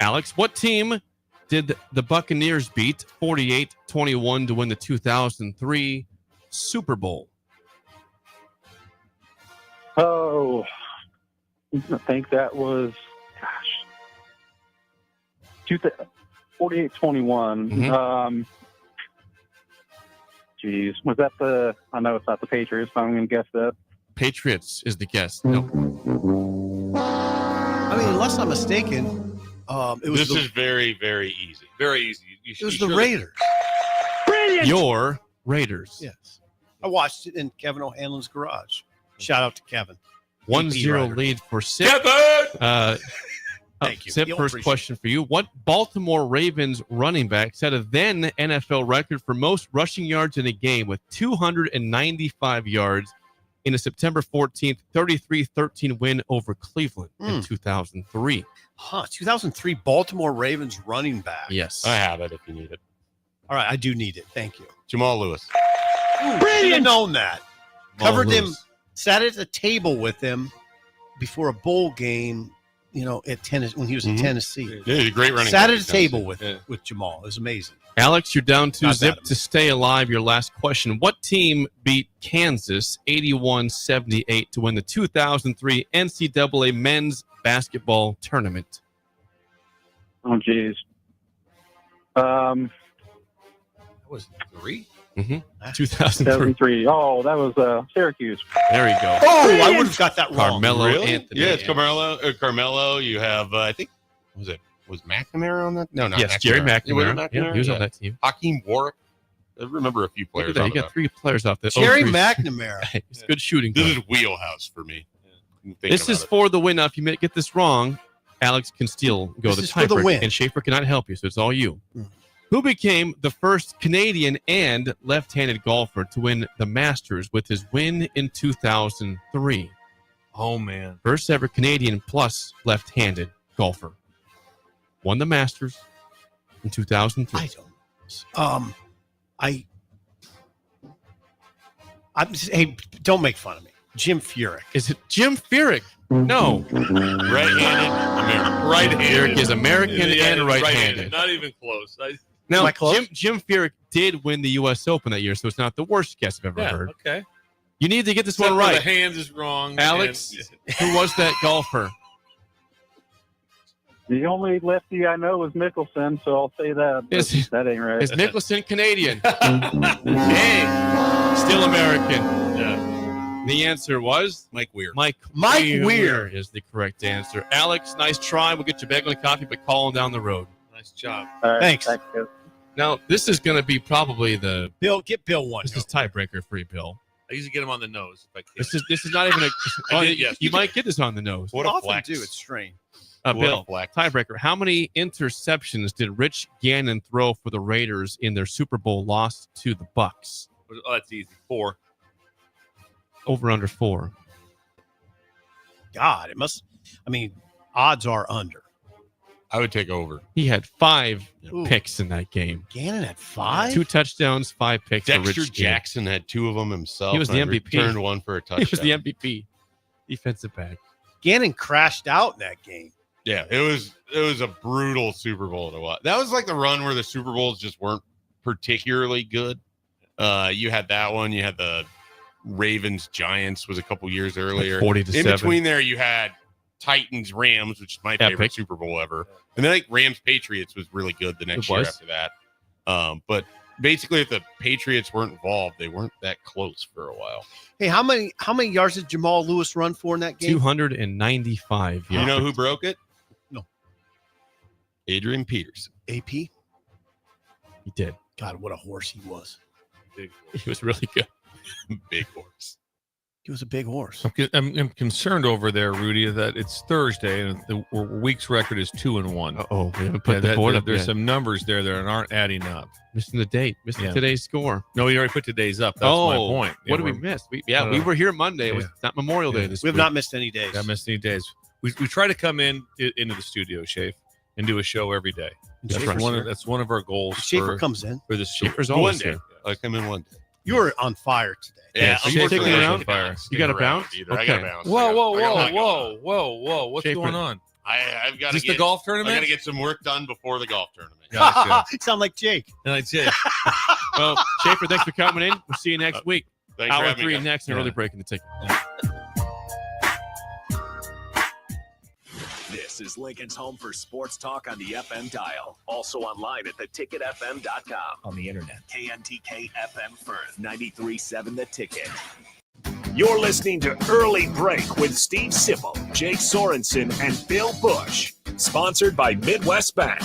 Speaker 6: Alex. What team did the Buccaneers beat 48-21 to win the 2003 Super Bowl?
Speaker 2: Oh, I think that was, 48-21.
Speaker 6: Mhm.
Speaker 2: Geez, was that I know it's not the Patriots, but I'm going to guess that.
Speaker 6: Patriots is the guess. No.
Speaker 7: I mean, unless I'm mistaken, it was
Speaker 9: this is very, very easy.
Speaker 8: Very easy.
Speaker 7: it was the Raiders.
Speaker 6: Your Raiders.
Speaker 7: Yes. I watched it in Kevin O'Hanlon's garage. Shout out to Kevin.
Speaker 6: 1-0 lead for SIP.
Speaker 7: Thank you.
Speaker 6: SIP,
Speaker 7: You'll
Speaker 6: first
Speaker 7: appreciate
Speaker 6: question for you. What Baltimore Ravens running back set a then NFL record for most rushing yards in a game with 295 yards in a September 14th, 33-13 win over Cleveland in 2003?
Speaker 7: 2003 Baltimore Ravens running back.
Speaker 6: Yes.
Speaker 9: I have it if you need it.
Speaker 7: All right, I do need it. Thank you.
Speaker 9: Jamal Lewis.
Speaker 7: Should have known that.
Speaker 6: Jamal
Speaker 7: Covered
Speaker 6: Lewis.
Speaker 7: him, sat at the table with him before a bowl game, at Tennessee when he was in Tennessee.
Speaker 9: Yeah, he's a great running.
Speaker 7: Sat
Speaker 9: back
Speaker 7: at a table with Jamal. It was amazing.
Speaker 6: Alex, you're down to
Speaker 7: Not
Speaker 6: zip
Speaker 7: bad.
Speaker 6: to stay alive. Your last question. What team beat Kansas 81-78 to win the 2003 NCAA men's basketball tournament?
Speaker 2: Oh, geez.
Speaker 8: That was 3?
Speaker 6: Mm-hmm. 2003.
Speaker 2: Oh, that was Syracuse.
Speaker 6: There you go.
Speaker 7: Oh, I would have got that wrong.
Speaker 6: Carmelo
Speaker 9: Really?
Speaker 6: Anthony.
Speaker 9: Yeah, it's Carmelo. You have, I think, was McNamara on that? No, not
Speaker 6: Yes,
Speaker 9: McNamara.
Speaker 6: Jerry
Speaker 9: Was it
Speaker 6: McNamara. Yeah, he was on that team.
Speaker 9: Hakeem Warwick. I remember a few
Speaker 6: Look
Speaker 9: players.
Speaker 6: at that.
Speaker 9: out
Speaker 6: You
Speaker 9: of
Speaker 6: got
Speaker 9: that.
Speaker 6: 3 players off the
Speaker 7: Jerry
Speaker 6: 03.
Speaker 7: McNamara.
Speaker 6: It's good shooting.
Speaker 9: This
Speaker 6: guard.
Speaker 9: is wheelhouse for me.
Speaker 6: This is for the win. Now, if you get this wrong, Alex can still go
Speaker 7: This
Speaker 6: the
Speaker 7: is for the
Speaker 6: tiebreaker,
Speaker 7: win.
Speaker 6: and Schaefer cannot help you, so it's all you. Who became the first Canadian and left-handed golfer to win the Masters with his win in 2003?
Speaker 8: Oh, man.
Speaker 6: First ever Canadian plus left-handed golfer. Won the Masters in 2003.
Speaker 7: I don't. Hey, don't make fun of me. Jim Furyk.
Speaker 6: Is it Jim Furyk? No.
Speaker 9: Right-handed. Right-handed.
Speaker 6: Furyk is American and right-handed.
Speaker 8: Not even close.
Speaker 6: Now,
Speaker 7: Am I close?
Speaker 6: Jim Furyk did win the U.S. Open that year, so it's not the worst guess I've ever heard.
Speaker 8: Okay.
Speaker 6: You need to get this
Speaker 8: Except
Speaker 6: one
Speaker 8: for
Speaker 6: right.
Speaker 8: The hands is wrong.
Speaker 6: Alex,
Speaker 8: and-
Speaker 6: who was that golfer?
Speaker 2: The only lefty I know is Mickelson, so I'll say that. but
Speaker 6: Is-
Speaker 2: that ain't right.
Speaker 6: Is Mickelson Canadian? Hey, still American.
Speaker 8: Yeah.
Speaker 6: The answer was
Speaker 9: Mike Weir.
Speaker 6: Mike Weir is the correct answer. Alex, nice try. We'll get you back on the coffee, but call him down the road.
Speaker 8: Nice job.
Speaker 2: All right,
Speaker 7: Thanks.
Speaker 2: guys.
Speaker 6: Now, this is going to be probably the
Speaker 7: Get Bill one.
Speaker 6: this is tiebreaker for you, Bill.
Speaker 8: I usually get him on the nose if I can.
Speaker 6: This is not even a.
Speaker 8: I did, yes.
Speaker 6: You might get this on the nose.
Speaker 9: What a
Speaker 7: Often
Speaker 9: flex.
Speaker 7: do. It's strange.
Speaker 9: What a
Speaker 6: Bill,
Speaker 9: flex.
Speaker 6: tiebreaker. How many interceptions did Rich Gannon throw for the Raiders in their Super Bowl loss to the Bucks?
Speaker 8: Oh, that's easy. 4.
Speaker 6: Over under 4.
Speaker 7: God, it must. I mean, odds are under.
Speaker 9: I would take over.
Speaker 6: He had 5
Speaker 7: Ooh.
Speaker 6: picks in that game.
Speaker 7: Gannon had 5.
Speaker 6: 2 touchdowns, 5 picks for
Speaker 9: Dexter
Speaker 6: Rich
Speaker 9: Jackson had 2 of them himself.
Speaker 6: He was the
Speaker 9: and
Speaker 6: MVP.
Speaker 9: Returned one for a touchdown.
Speaker 6: He was the MVP. Defensive back.
Speaker 7: Gannon crashed out in that game.
Speaker 9: Yeah, it was a brutal Super Bowl to watch. That was like the run where the Super Bowls just weren't particularly good. You had that one. You had the Ravens Giants was a couple years earlier.
Speaker 6: 40-7.
Speaker 9: In between there, you had Titans Rams, which is my favorite Super Bowl ever. And then like Rams Patriots was really good the next year after that. But basically, if the Patriots weren't involved, they weren't that close for a while.
Speaker 7: Hey, how many yards did Jamal Lewis run for in that game?
Speaker 6: 295.
Speaker 9: You know who broke it?
Speaker 7: No.
Speaker 9: Adrian Peterson.
Speaker 7: AP?
Speaker 6: He did.
Speaker 7: God, what a horse he was.
Speaker 6: He was really good.
Speaker 9: Big horse.
Speaker 7: He was a big horse.
Speaker 8: I'm concerned over there, Rudy, that it's Thursday and the week's record is 2-1.
Speaker 6: Oh, we haven't put the board up
Speaker 8: There's
Speaker 6: yet.
Speaker 8: some numbers there that aren't adding up.
Speaker 6: Missing the date. Missing today's score.
Speaker 8: No, we already put today's up. That's my point.
Speaker 6: What did we miss? We were here Monday. It was not Memorial Day this
Speaker 7: We have
Speaker 6: week.
Speaker 7: not missed any days.
Speaker 8: Not missed any days. We try to come into the studio, Shafe, and do a show every day. That's one of our goals.
Speaker 7: Schaefer comes in.
Speaker 8: For this
Speaker 6: Schaefer's
Speaker 9: One
Speaker 6: always
Speaker 9: day.
Speaker 6: here.
Speaker 9: I come in one day.
Speaker 7: You were on fire today.
Speaker 9: Yeah,
Speaker 6: so you're taking
Speaker 9: unfortunately,
Speaker 6: it
Speaker 9: I
Speaker 6: around?
Speaker 9: can't bounce.
Speaker 6: You got to
Speaker 9: Stick around
Speaker 6: bounce?
Speaker 9: either. I got to bounce.
Speaker 8: Whoa. What's
Speaker 6: Schaefer.
Speaker 8: going on?
Speaker 9: I've got
Speaker 8: Is
Speaker 9: to
Speaker 8: this the golf
Speaker 9: I
Speaker 8: tournament?
Speaker 9: got to get some work done before the golf tournament.
Speaker 8: Gotcha.
Speaker 7: Sound like Jake.
Speaker 8: And I say,
Speaker 6: Well, Schaefer, thanks for coming in. We'll see you next week.
Speaker 9: Thanks for
Speaker 6: Hour
Speaker 9: having me,
Speaker 6: 3
Speaker 9: guys.
Speaker 6: next, and early break in the ticket.
Speaker 3: This is Lincoln's home for sports talk on the FM dial. Also online at theticketfm.com.
Speaker 1: On the internet.
Speaker 3: KNTK FM Firth, 93.7 The Ticket. You're listening to Early Break with Steve Sipple, Jake Sorensen, and Bill Busch. Sponsored by Midwest Bank.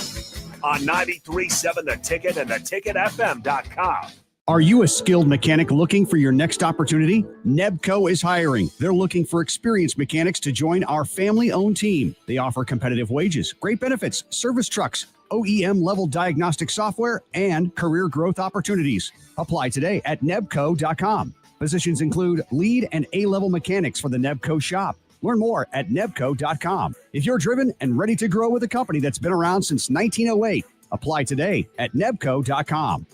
Speaker 3: On 93.7 The Ticket and theticketfm.com.
Speaker 1: Are you a skilled mechanic looking for your next opportunity? Nebco is hiring. They're looking for experienced mechanics to join our family-owned team. They offer competitive wages, great benefits, service trucks, OEM-level diagnostic software, and career growth opportunities. Apply today at nebco.com. Positions include lead and A-level mechanics for the Nebco shop. Learn more at nebco.com. If you're driven and ready to grow with a company that's been around since 1908, apply today at nebco.com.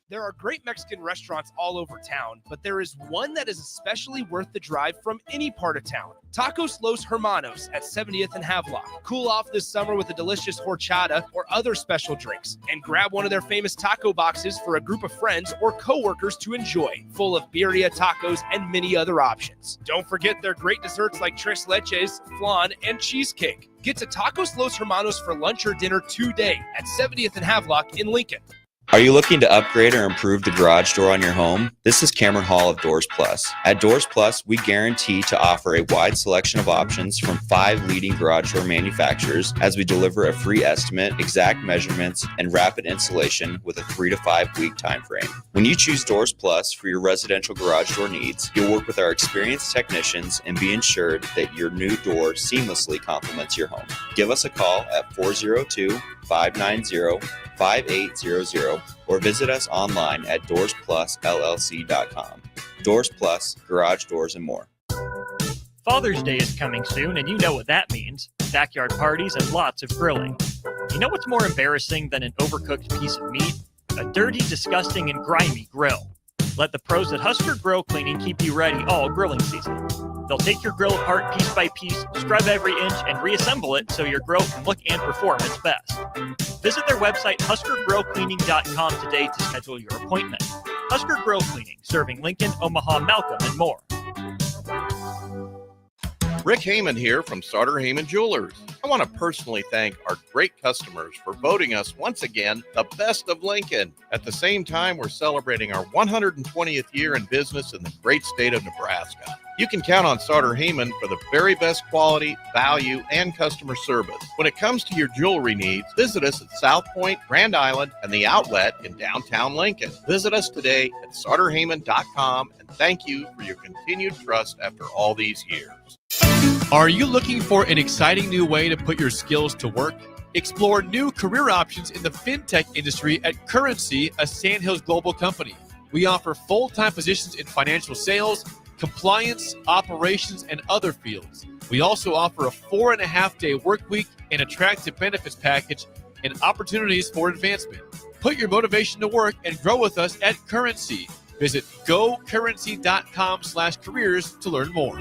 Speaker 13: There are great Mexican restaurants all over town, but there is one that is especially worth the drive from any part of town. Tacos Los Hermanos at 70th and Havelock. Cool off this summer with a delicious horchata or other special drinks, and grab one of their famous taco boxes for a group of friends or coworkers to enjoy, full of birria, tacos, and many other options. Don't forget their great desserts like tres leches, flan, and cheesecake. Get to Tacos Los Hermanos for lunch or dinner today at 70th and Havelock in Lincoln.
Speaker 5: Are you looking to upgrade or improve the garage door on your home? This is Cameron Hall of Doors Plus. At Doors Plus, we guarantee to offer a wide selection of options from 5 leading garage door manufacturers as we deliver a free estimate, exact measurements, and rapid installation with a 3 to 5 week time frame. When you choose Doors Plus for your residential garage door needs, you'll work with our experienced technicians and be ensured that your new door seamlessly complements your home. Give us a call at 402-590-5800 or visit us online at doorsplusllc.com. Doors Plus, garage doors and more.
Speaker 12: Father's Day is coming soon, and you know what that means. Backyard parties and lots of grilling. You know what's more embarrassing than an overcooked piece of meat? A dirty, disgusting, and grimy grill. Let the pros at Husker Grill Cleaning keep you ready all grilling season. They'll take your grill apart piece by piece, scrub every inch, and reassemble it so your grill can look and perform its best. Visit their website, huskergrillcleaning.com today to schedule your appointment. Husker Grill Cleaning, serving Lincoln, Omaha, Malcolm, and more.
Speaker 19: Rick Hamann here from Sartor Hamann Jewelers. I want to personally thank our great customers for voting us once again the best of Lincoln. At the same time, we're celebrating our 120th year in business in the great state of Nebraska. You can count on Sartor Hamann for the very best quality, value, and customer service. When it comes to your jewelry needs, visit us at South Point, Grand Island, and the Outlet in downtown Lincoln. Visit us today at sartorhamann.com, and thank you for your continued trust after all these years.
Speaker 6: Are you looking for an exciting new way to put your skills to work? Explore new career options in the fintech industry at Currency, a Sandhills Global company. We offer full-time positions in financial sales, compliance, operations, and other fields. We also offer a 4.5-day work week, an attractive benefits package, and opportunities for advancement. Put your motivation to work and grow with us at Currency. Visit gocurrency.com/careers to learn more.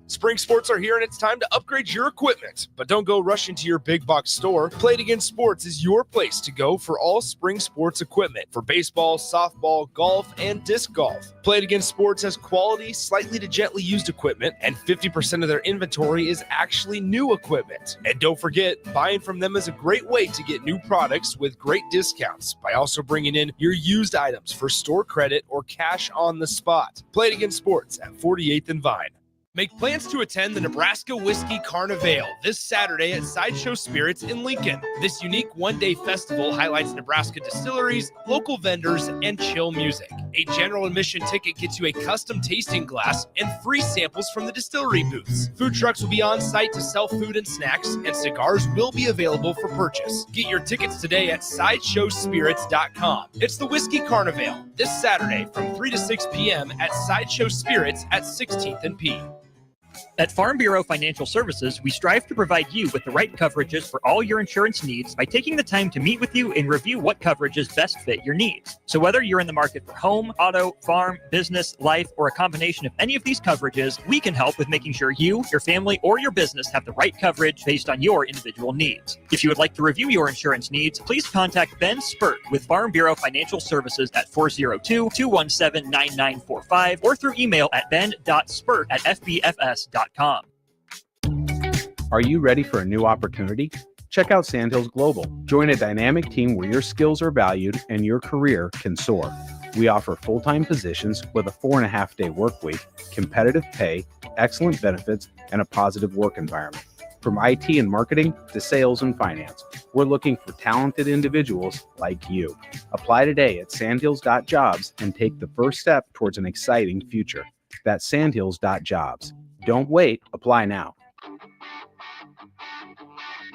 Speaker 13: Spring sports are here, and it's time to upgrade your equipment. But don't go rushing to your big box store. Play It Again Sports is your place to go for all spring sports equipment for baseball, softball, golf, and disc golf. Play It Again Sports has quality, slightly to gently used equipment, and 50% of their inventory is actually new equipment. And don't forget, buying from them is a great way to get new products with great discounts by also bringing in your used items for store credit or cash on the spot. Play It Again Sports at 48th and Vine. Make plans to attend the Nebraska Whiskey Carnival this Saturday at Sideshow Spirits in Lincoln. This unique one-day festival highlights Nebraska distilleries, local vendors, and chill music. A general admission ticket gets you a custom tasting glass and free samples from the distillery booths. Food trucks will be on site to sell food and snacks, and cigars will be available for purchase. Get your tickets today at SideshowSpirits.com. It's the Whiskey Carnival this Saturday from 3 to 6 p.m. at Sideshow Spirits at 16th and P.
Speaker 12: At Farm Bureau Financial Services, we strive to provide you with the right coverages for all your insurance needs by taking the time to meet with you and review what coverages best fit your needs. So whether you're in the market for home, auto, farm, business, life, or a combination of any of these coverages, we can help with making sure you, your family, or your business have the right coverage based on your individual needs. If you would like to review your insurance needs, please contact Ben Spurt with Farm Bureau Financial Services at 402-217-9945 or through email at ben.spurt@fbfs.com.
Speaker 14: Are you ready for a new opportunity? Check out Sandhills Global. Join a dynamic team where your skills are valued and your career can soar. We offer full-time positions with a 4.5-day work week, competitive pay, excellent benefits, and a positive work environment. From IT and marketing to sales and finance, we're looking for talented individuals like you. Apply today at sandhills.jobs and take the first step towards an exciting future. That's sandhills.jobs. Don't wait. Apply now.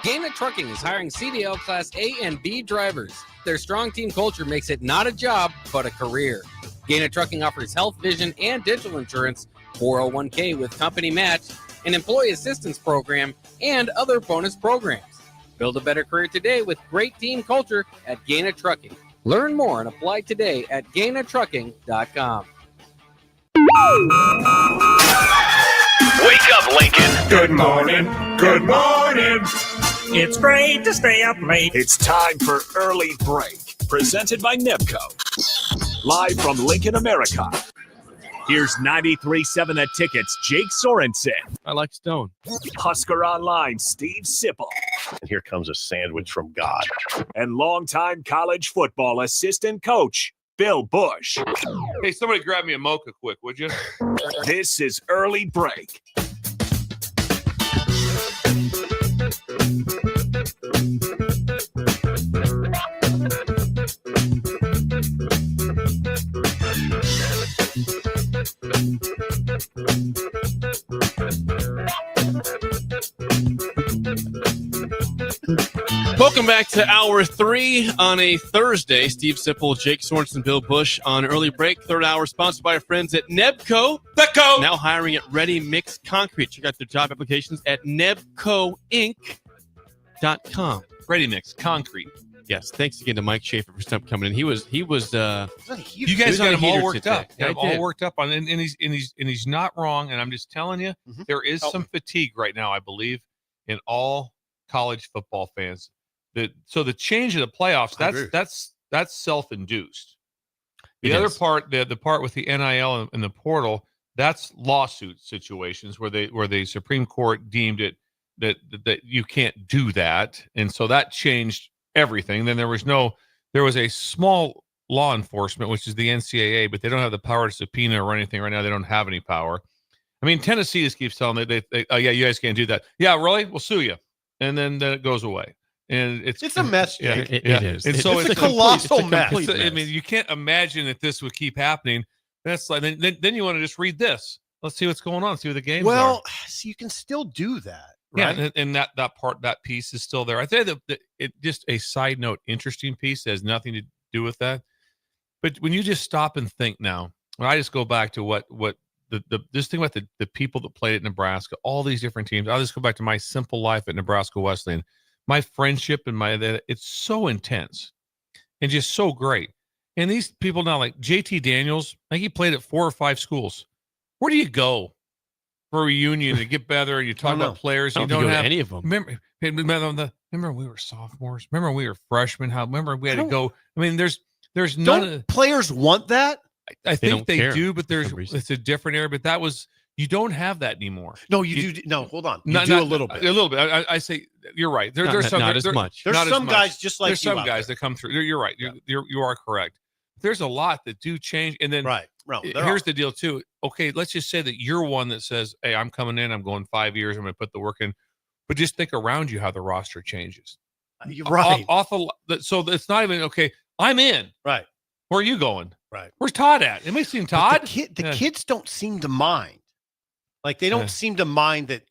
Speaker 18: Gaina Trucking is hiring CDL Class A and B drivers. Their strong team culture makes it not a job, but a career. Gaina Trucking offers health, vision, and dental insurance, 401k with company match, an employee assistance program, and other bonus programs. Build a better career today with great team culture at Gaina Trucking. Learn more and apply today at GainaTrucking.com.
Speaker 3: Wake up, Lincoln.
Speaker 16: Good morning. Good morning. It's great to stay up late.
Speaker 3: It's time for Early Break, presented by Nebco. Live from Lincoln, America. Here's 93.7 The Ticket's Jake Sorensen.
Speaker 6: I like Stone.
Speaker 3: Husker Online, Steve Sipple.
Speaker 7: And here comes a sandwich from God.
Speaker 3: And longtime college football assistant coach, Bill Busch.
Speaker 8: Hey, somebody grab me a mocha quick, would you?
Speaker 3: This is Early Break.
Speaker 4: Welcome back to Hour 3 on a Thursday. Steve Sipple, Jake Sorensen, Bill Busch on Early Break. Third hour sponsored by our friends at Nebco.
Speaker 8: Nebco!
Speaker 4: Now hiring at Ready Mix Concrete. Check out their job applications at nebcoinc.com.
Speaker 8: Ready Mix Concrete.
Speaker 4: Yes, thanks again to Mike Schaefer for coming in. He was.
Speaker 8: You guys got him all worked up.
Speaker 4: Yeah,
Speaker 8: all worked up on, and he's not wrong. And I'm just telling you, there is some fatigue right now, I believe, in all college football fans. So the change of the playoffs, that's self-induced. The other part, the part with the NIL and the portal, that's lawsuit situations where the Supreme Court deemed it that you can't do that, and so that changed everything. Then there was a small law enforcement, which is the NCAA, but they don't have the power to subpoena or anything right now. They don't have any power. I mean, Tennessee just keeps telling them oh yeah, you guys can't do that. Yeah, really? We'll sue you, and then it goes away. And it's
Speaker 7: a mess.
Speaker 8: Yeah,
Speaker 7: It
Speaker 8: is. And so
Speaker 7: it's a colossal mess.
Speaker 8: I mean, you can't imagine that this would keep happening. That's like then you want to just read this. Let's see what's going on. See what the games are.
Speaker 7: Well, so you can still do that. Right?
Speaker 8: Yeah, and that piece is still there. I think that it just a side note, interesting piece that has nothing to do with that. But when you just stop and think now, when I just go back to what this thing about the people that played at Nebraska, all these different teams. I'll just go back to my simple life at Nebraska Wesleyan. My friendship and it's so intense and just so great. And these people now, like JT Daniels, like he played at 4 or 5 schools. Where do you go for a reunion to get better and you talk about players? You don't have
Speaker 6: any of them.
Speaker 8: Remember we were sophomores. Remember we were freshmen. Remember we had to go. I mean, there's none of
Speaker 7: players want that.
Speaker 8: I think they do, but it's a different area. But you don't have that anymore.
Speaker 7: No, you do. No, hold on. You do a little bit.
Speaker 8: A little bit. I say you're right. There's some
Speaker 6: not as much.
Speaker 7: There's some guys just like
Speaker 8: there's some guys that come through. You're right. You are correct. There's a lot that do change, and then here's the deal too. Okay, let's just say that you're one that says, "Hey, I'm coming in. I'm going 5 years. I'm going to put the work in." But just think around you how the roster changes.
Speaker 7: You're right.
Speaker 8: So it's not even okay. I'm in.
Speaker 7: Right.
Speaker 8: Where are you going?
Speaker 7: Right.
Speaker 8: Where's Todd at? Anybody seen Todd?
Speaker 7: The kids don't seem to mind. Like they don't seem to mind that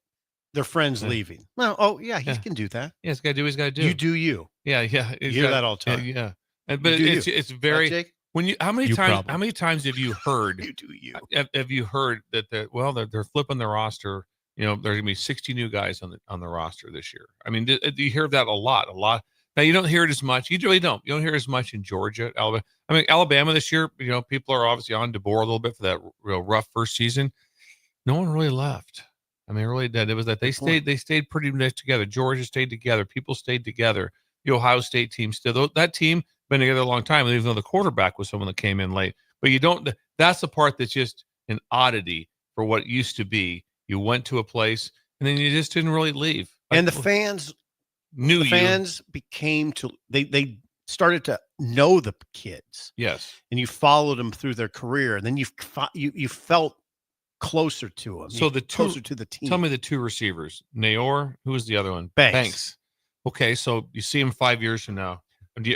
Speaker 7: their friend's leaving. Well, he can do that.
Speaker 8: Yeah, he's got to do what he's got to do.
Speaker 7: You do you.
Speaker 8: Yeah.
Speaker 7: You hear that all the time.
Speaker 8: Yeah. But it's very.
Speaker 7: Jake?
Speaker 8: When how many times have you heard? Have you heard that they're flipping the roster? You know, there's gonna be 60 new guys on the roster this year. I mean, you hear that a lot. Now you don't hear it as much. You really don't. You don't hear it as much in Georgia, Alabama. I mean, Alabama this year. You know, people are obviously on DeBoer a little bit for that real rough first season. No one really left. I mean, it really did. It was that they stayed pretty much together. Georgia stayed together. People stayed together. The Ohio State team still. That team been together a long time, even though the quarterback was someone that came in late. But you don't. That's the part that's just an oddity for what used to be. You went to a place and then you just didn't really leave.
Speaker 7: And the fans
Speaker 8: knew
Speaker 7: became to they started to know the kids.
Speaker 8: Yes,
Speaker 7: and you followed them through their career, and then you felt closer to them.
Speaker 8: So
Speaker 7: closer to the team.
Speaker 8: Tell me the 2 receivers. Nayor, who was the other one?
Speaker 7: Banks.
Speaker 8: Okay, so you see him 5 years from now.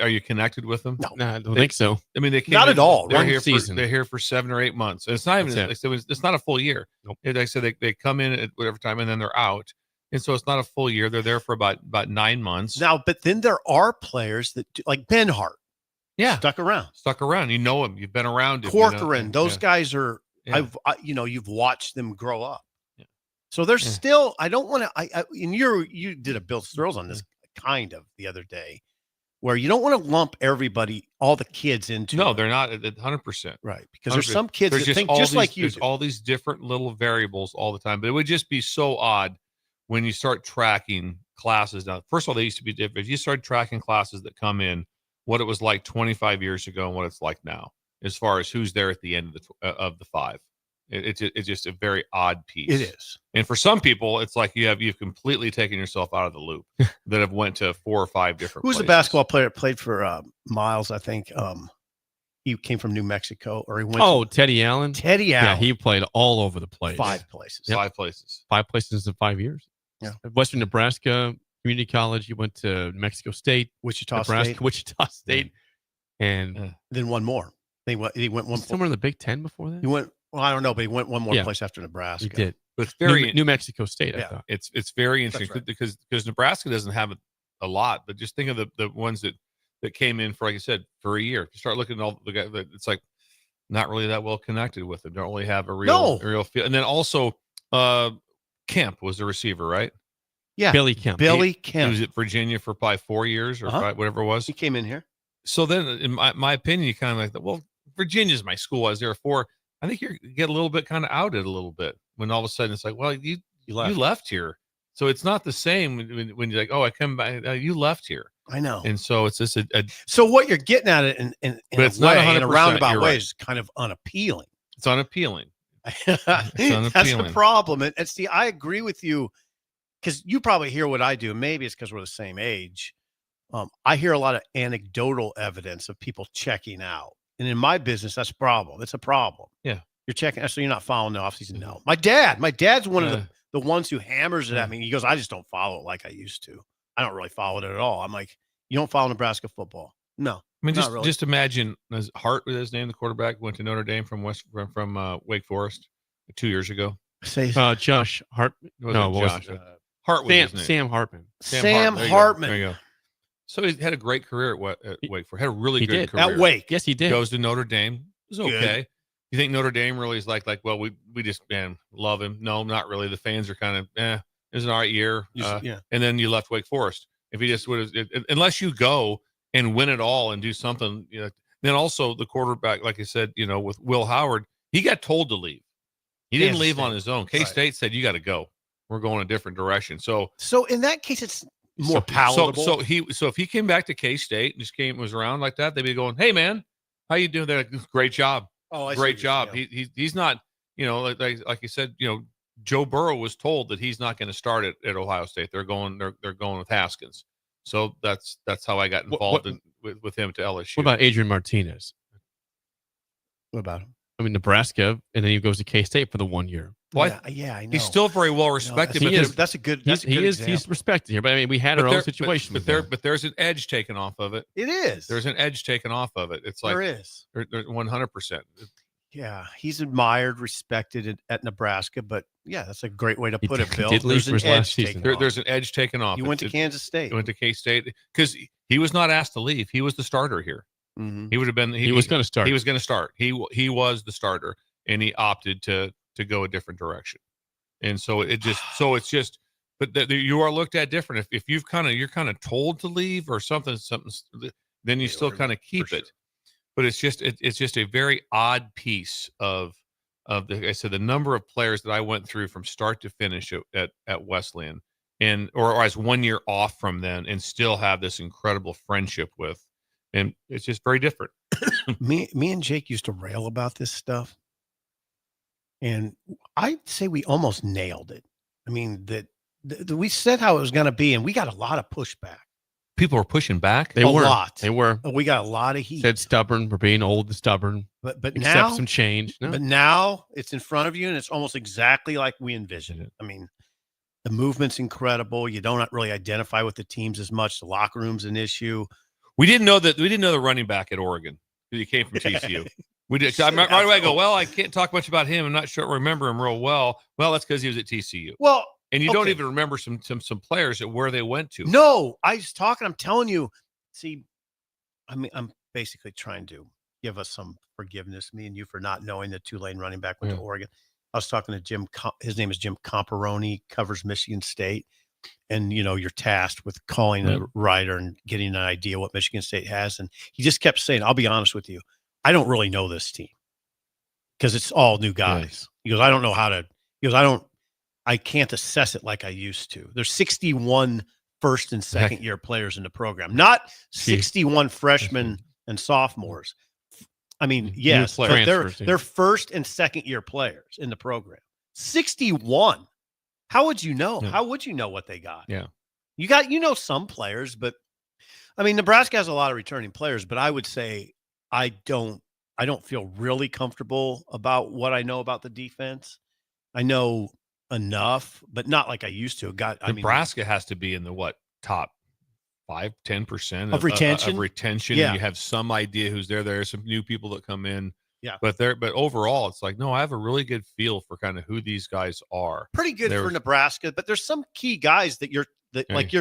Speaker 8: Are you connected with them?
Speaker 6: No, I don't think so.
Speaker 8: I mean, they came
Speaker 7: not at all.
Speaker 8: They're here they're here for 7 or 8 months. And it's not even. It's not a full year.
Speaker 6: Nope.
Speaker 8: Like I said, they come in at whatever time and then they're out, and so it's not a full year. They're there for about 9 months
Speaker 7: now. But then there are players that like Ben Hart.
Speaker 8: Yeah,
Speaker 7: stuck around.
Speaker 8: You know him. You've been around him.
Speaker 7: Corcoran. Those guys are. Yeah. You've watched them grow up. Yeah. So there's still. I don't want to. And you did a Bill Thrills on this kind of the other day, where you don't want to lump everybody, all the kids into.
Speaker 8: No, they're not at 100%.
Speaker 7: Right. Because there's some kids that think just like you do.
Speaker 8: There's all these different little variables all the time. But it would just be so odd when you start tracking classes. Now, first of all, they used to be different. If you start tracking classes that come in, what it was like 25 years ago and what it's like now, as far as who's there at the end of the 5. It's just a very odd piece.
Speaker 7: It is.
Speaker 8: And for some people, it's like you've completely taken yourself out of the loop that have went to 4 or 5 different
Speaker 7: Who's
Speaker 8: places.
Speaker 7: the basketball player that played for Miles, I think? He came from New Mexico, or he went
Speaker 6: to Teddy Allen.
Speaker 7: Teddy Allen.
Speaker 6: Yeah, he played all over the place.
Speaker 7: 5 places.
Speaker 6: Yep.
Speaker 8: 5 places.
Speaker 6: 5 places in 5 years.
Speaker 7: Yeah.
Speaker 6: Western Nebraska Community College. He went to New Mexico State.
Speaker 7: Wichita
Speaker 6: State. And
Speaker 7: then one more. He went one
Speaker 6: somewhere in the Big Ten before that.
Speaker 7: He went. Well, I don't know, but he went one more place after Nebraska.
Speaker 6: He did.
Speaker 8: But it's very
Speaker 6: New Mexico State. I
Speaker 7: Yeah.
Speaker 6: thought.
Speaker 8: It's very interesting
Speaker 7: right.
Speaker 8: because Nebraska doesn't have a lot, but just think of the ones that came in for, like I said, for a year. You start looking at all the guys, it's like not really that well connected with them. Don't really have a real feel. And then also Kemp was the receiver, right?
Speaker 7: Yeah.
Speaker 6: Billy Kemp.
Speaker 8: He was at Virginia for probably 4 years or 5, whatever it was.
Speaker 7: He came in here.
Speaker 8: So then, in my opinion, you kind of like, well, Virginia's my school. I was there for. I think you get a little bit kind of outed a little bit when all of a sudden it's like, well, you left here. So it's not the same when you're like, oh, I come back. You left here.
Speaker 7: I know.
Speaker 8: And so it's just
Speaker 7: So what you're getting at it in
Speaker 8: but it's
Speaker 7: a way,
Speaker 8: not
Speaker 7: in a
Speaker 8: 100%,
Speaker 7: roundabout
Speaker 8: you're
Speaker 7: way
Speaker 8: right.
Speaker 7: is kind of unappealing.
Speaker 8: It's unappealing.
Speaker 7: That's the
Speaker 8: unappealing.
Speaker 7: problem. And see, I agree with you because you probably hear what I do. Maybe it's because we're the same age. I hear a lot of anecdotal evidence of people checking out. And in my business, that's a problem. It's a problem.
Speaker 8: Yeah.
Speaker 7: You're checking. So you're not following the offseason. No. My dad's one of the ones who hammers it at me. He goes, I just don't follow it like I used to. I don't really follow it at all. I'm like, you don't follow Nebraska football? No.
Speaker 8: I mean,
Speaker 7: not really.
Speaker 8: just imagine Hart with his name, the quarterback, went to Notre Dame from Wake Forest 2 years ago.
Speaker 6: Josh Hartman.
Speaker 8: No,
Speaker 6: Josh.
Speaker 8: Hart was his name.
Speaker 6: Sam Hartman.
Speaker 7: Sam Hartman.
Speaker 8: There you go. So he had a great career at Wake Forest. Had a really good career.
Speaker 7: At Wake.
Speaker 6: Yes, he did.
Speaker 8: Goes to Notre Dame. It was okay.
Speaker 7: Good.
Speaker 8: You think Notre Dame really is like, well, we just love him? No, not really. The fans are kind of it was an all right year. And then you left Wake Forest. If he just would have, unless you go and win it all and do something, then also the quarterback, like I said, with Will Howard, he got told to leave. He didn't leave on his own. K-State said, you got to go. We're going a different direction. So
Speaker 7: in that case, it's more palatable.
Speaker 8: So if he came back to K-State and just was around like that, they'd be going, hey man, how you doing? They're like, great job.
Speaker 7: Oh,
Speaker 8: great job. He's not, like you said, Joe Burrow was told that he's not going to start at Ohio State. They're going with Haskins. So that's how I got involved with him to LSU.
Speaker 6: What about Adrian Martinez?
Speaker 7: What about him?
Speaker 6: I mean, Nebraska, and then he goes to K-State for the 1 year.
Speaker 8: Well,
Speaker 7: yeah, I know.
Speaker 8: He's still very well respected.
Speaker 7: That's a good.
Speaker 6: He's respected here, but I mean, we had our own situation.
Speaker 8: But there's an edge taken off of it.
Speaker 7: It is.
Speaker 8: There's an edge taken off of it. It's like
Speaker 7: there is.
Speaker 8: There's 100%.
Speaker 7: Yeah, he's admired, respected at Nebraska, but yeah, that's a great way to put it, Bill.
Speaker 6: He did leave for his last season.
Speaker 8: There's an edge taken off.
Speaker 7: You went to Kansas State.
Speaker 8: He went to K-State because he was not asked to leave. He was the starter here.
Speaker 7: Mm-hmm.
Speaker 8: He would have been.
Speaker 6: He was going to start.
Speaker 8: He was going to start. He was the starter, and he opted to go a different direction. And so it's just. But you are looked at different. If you're kind of told to leave or something, then you still kind of keep it. But it's just a very odd piece of the number of players that I went through from start to finish at Wesleyan, or as 1 year off from then, and still have this incredible friendship with, and it's just very different.
Speaker 7: me and Jake used to rail about this stuff, and I'd say we almost nailed it. I mean that we said how it was going to be, and we got a lot of pushback.
Speaker 8: People were pushing back.
Speaker 6: They were.
Speaker 7: They were. We got a lot of heat.
Speaker 6: Said stubborn. We're being old and stubborn.
Speaker 7: But
Speaker 6: accept
Speaker 7: now
Speaker 6: some change. No.
Speaker 7: But now it's in front of you, and it's almost exactly like we envisioned it. I mean, the movement's incredible. You don't really identify with the teams as much. The locker room's an issue.
Speaker 8: We didn't know the running back at Oregon because he came from TCU. We did. Right away I go, well, I can't talk much about him. I'm not sure I remember him real well. Well, that's because he was at TCU.
Speaker 7: Well,
Speaker 8: and you don't even remember some players at where they went to.
Speaker 7: No, I was talking. I'm telling you. See, I mean, I'm basically trying to give us some forgiveness, me and you, for not knowing the Tulane running back went to Oregon. I was talking to Jim. His name is Jim Comparoni, covers Michigan State. and you're tasked with calling a writer and getting an idea what Michigan State has. And he just kept saying, I'll be honest with you, I don't really know this team because it's all new guys.
Speaker 6: Yes.
Speaker 7: He goes, I don't know how to. He goes, I can't assess it like I used to. There's 61 first and second year players in the program, not 61 freshmen and sophomores. I mean, yes, but they're first and second year players in the program. 61. How would you know?
Speaker 6: Yeah.
Speaker 7: How would you know what they got?
Speaker 6: Yeah.
Speaker 7: You got, some players, but I mean, Nebraska has a lot of returning players, but I would say I don't feel really comfortable about what I know about the defense. I know enough, but not like I used to.
Speaker 8: Nebraska has to be in the top 5-10%
Speaker 7: of retention.
Speaker 8: Of retention.
Speaker 7: Yeah.
Speaker 8: And you have some idea who's there. There's some new people that come in.
Speaker 7: Yeah.
Speaker 8: But overall, it's like, no, I have a really good feel for kind of who these guys are.
Speaker 7: Pretty good for Nebraska, but there's some key guys that you're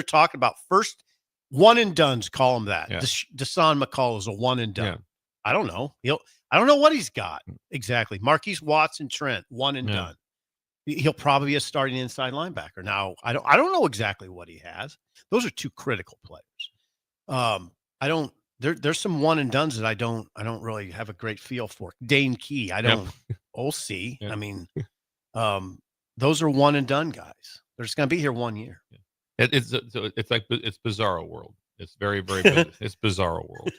Speaker 7: talking about. First, one and dones, call them that.
Speaker 8: Yeah.
Speaker 7: Deshaun McCall is a one and done.
Speaker 8: Yeah.
Speaker 7: I don't know. I don't know what he's got exactly. Marquise Watson Trent, one and done. He'll probably be a starting inside linebacker. Now, I don't know exactly what he has. Those are two critical players. There's some one and dones that I don't really have a great feel for. Dane Key, OC.
Speaker 8: Yeah.
Speaker 7: I mean, those are one and done guys. They're just going to be here 1 year.
Speaker 8: It's bizarro world. It's very, very it's bizarro world.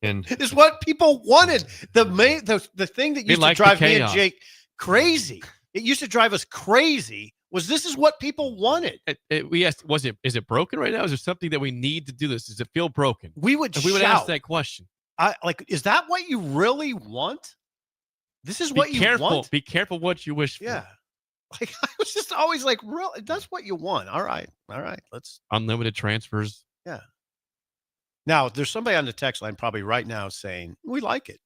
Speaker 8: And
Speaker 7: it's what people wanted. The thing that used to drive me and Jake crazy. It used to drive us crazy. This is what people wanted.
Speaker 6: Is it broken right now? Is there something that we need to do this? Does it feel broken?
Speaker 7: We would
Speaker 6: ask that question.
Speaker 7: Is that what you really want? This is what you want?
Speaker 6: Be careful what you wish for.
Speaker 7: Yeah. I was just always like, really? That's what you want. All right. Let's
Speaker 6: unlimited transfers.
Speaker 7: Yeah. Now, there's somebody on the text line probably right now saying, we like it.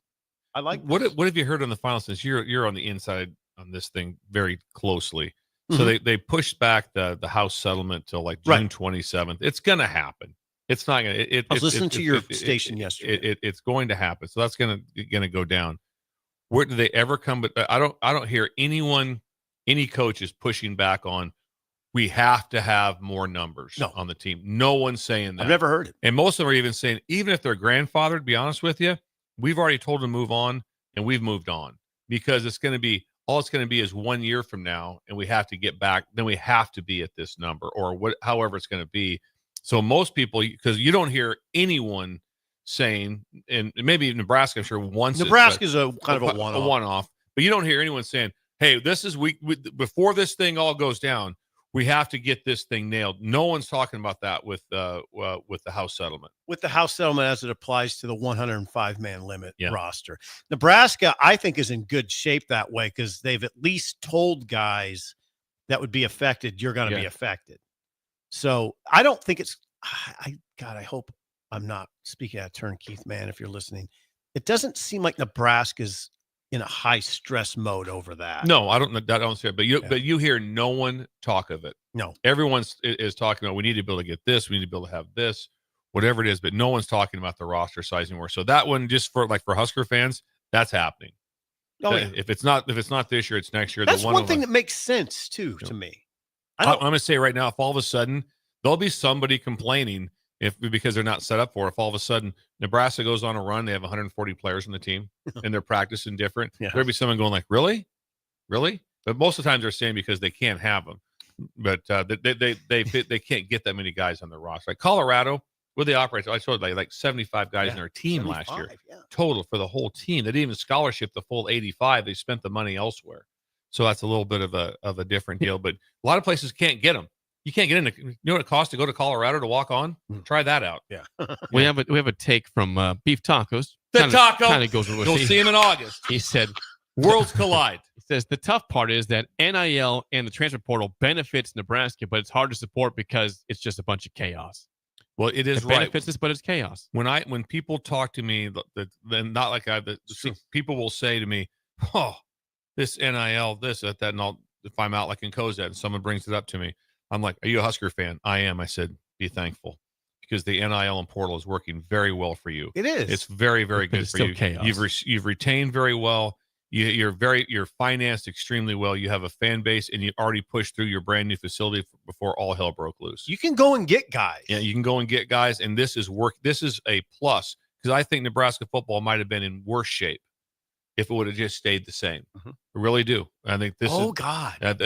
Speaker 7: I like
Speaker 8: what have you heard on the final, since you're on the inside on this thing very closely? So they pushed back the House settlement till like June 27th. It's going to happen. It's not going to.
Speaker 7: I was listening to your station yesterday.
Speaker 8: It's going to happen. So that's going to go down. Where do they ever come? But I don't hear any coaches pushing back on. We have to have more numbers on the team. No one's saying that.
Speaker 7: I've never heard it.
Speaker 8: And most of them are even saying, even if they're grandfathered, to be honest with you, we've already told them to move on, and we've moved on, because it's going to be. All it's going to be is 1 year from now, and we have to get back. Then we have to be at this number, or however it's going to be. So most people, because you don't hear anyone saying, and maybe Nebraska, I'm sure once
Speaker 7: Nebraska's a kind of a one-off.
Speaker 8: A one-off, but you don't hear anyone saying, "Hey, this is before this thing all goes down, we have to get this thing nailed." No one's talking about that with the House settlement.
Speaker 7: With the House settlement as it applies to the 105-man limit roster. Nebraska, I think, is in good shape that way, because they've at least told guys that would be affected, you're going to be affected. So I don't think it's I hope I'm not speaking out of turn, Keith, man, if you're listening. It doesn't seem like Nebraska's in a high stress mode over that.
Speaker 8: No, I don't see it. But you hear no one talk of it.
Speaker 7: No.
Speaker 8: Everyone is talking about, we need to be able to get this, we need to be able to have this, whatever it is, but no one's talking about the roster size anymore. So that one, just for Husker fans, that's happening.
Speaker 7: Oh, yeah.
Speaker 8: If it's not this year, it's next year.
Speaker 7: That's one thing that makes sense too to me.
Speaker 8: I'm going to say right now, if all of a sudden there'll be somebody complaining because they're not set up for it. If all of a sudden Nebraska goes on a run, they have 140 players on the team and they're practicing different.
Speaker 7: Yeah.
Speaker 8: There'll be someone going like, really? But most of the times they're saying because they can't have them. But they can't get that many guys on their roster. Like Colorado, where they operate, I showed like 75 guys in their team last year total for the whole team. They didn't even scholarship the full 85. They spent the money elsewhere. So that's a little bit of a different deal. But a lot of places can't get them. You can't get in. You know what it costs to go to Colorado to walk on? Try that out.
Speaker 7: Yeah.
Speaker 6: We have a take from Beef Tacos.
Speaker 8: Taco
Speaker 6: goes with
Speaker 8: You'll see him in August.
Speaker 6: He said,
Speaker 8: "Worlds collide."
Speaker 6: He says the tough part is that NIL and the transfer portal benefits Nebraska, but it's hard to support because it's just a bunch of chaos.
Speaker 8: Well, it is
Speaker 6: it benefits us, but it's chaos.
Speaker 8: When people talk to me, then not like people will say to me, "Oh, this NIL, this, that," and if I'm out like in Cozad and someone brings it up to me, I'm like, "Are you a Husker fan?" I am. I said, "Be thankful, because the NIL and portal is working very well for you.
Speaker 7: It is.
Speaker 8: It's very, very good
Speaker 6: it's
Speaker 8: for
Speaker 6: still
Speaker 8: you.
Speaker 6: Chaos.
Speaker 8: You've retained very well. You're financed extremely well. You have a fan base, and you already pushed through your brand new facility before all hell broke loose.
Speaker 7: You can go and get guys.
Speaker 8: Yeah, you can go and get guys, and this is work. This is a plus because I think Nebraska football might have been in worse shape if it would have just stayed the same. I really do. I think this.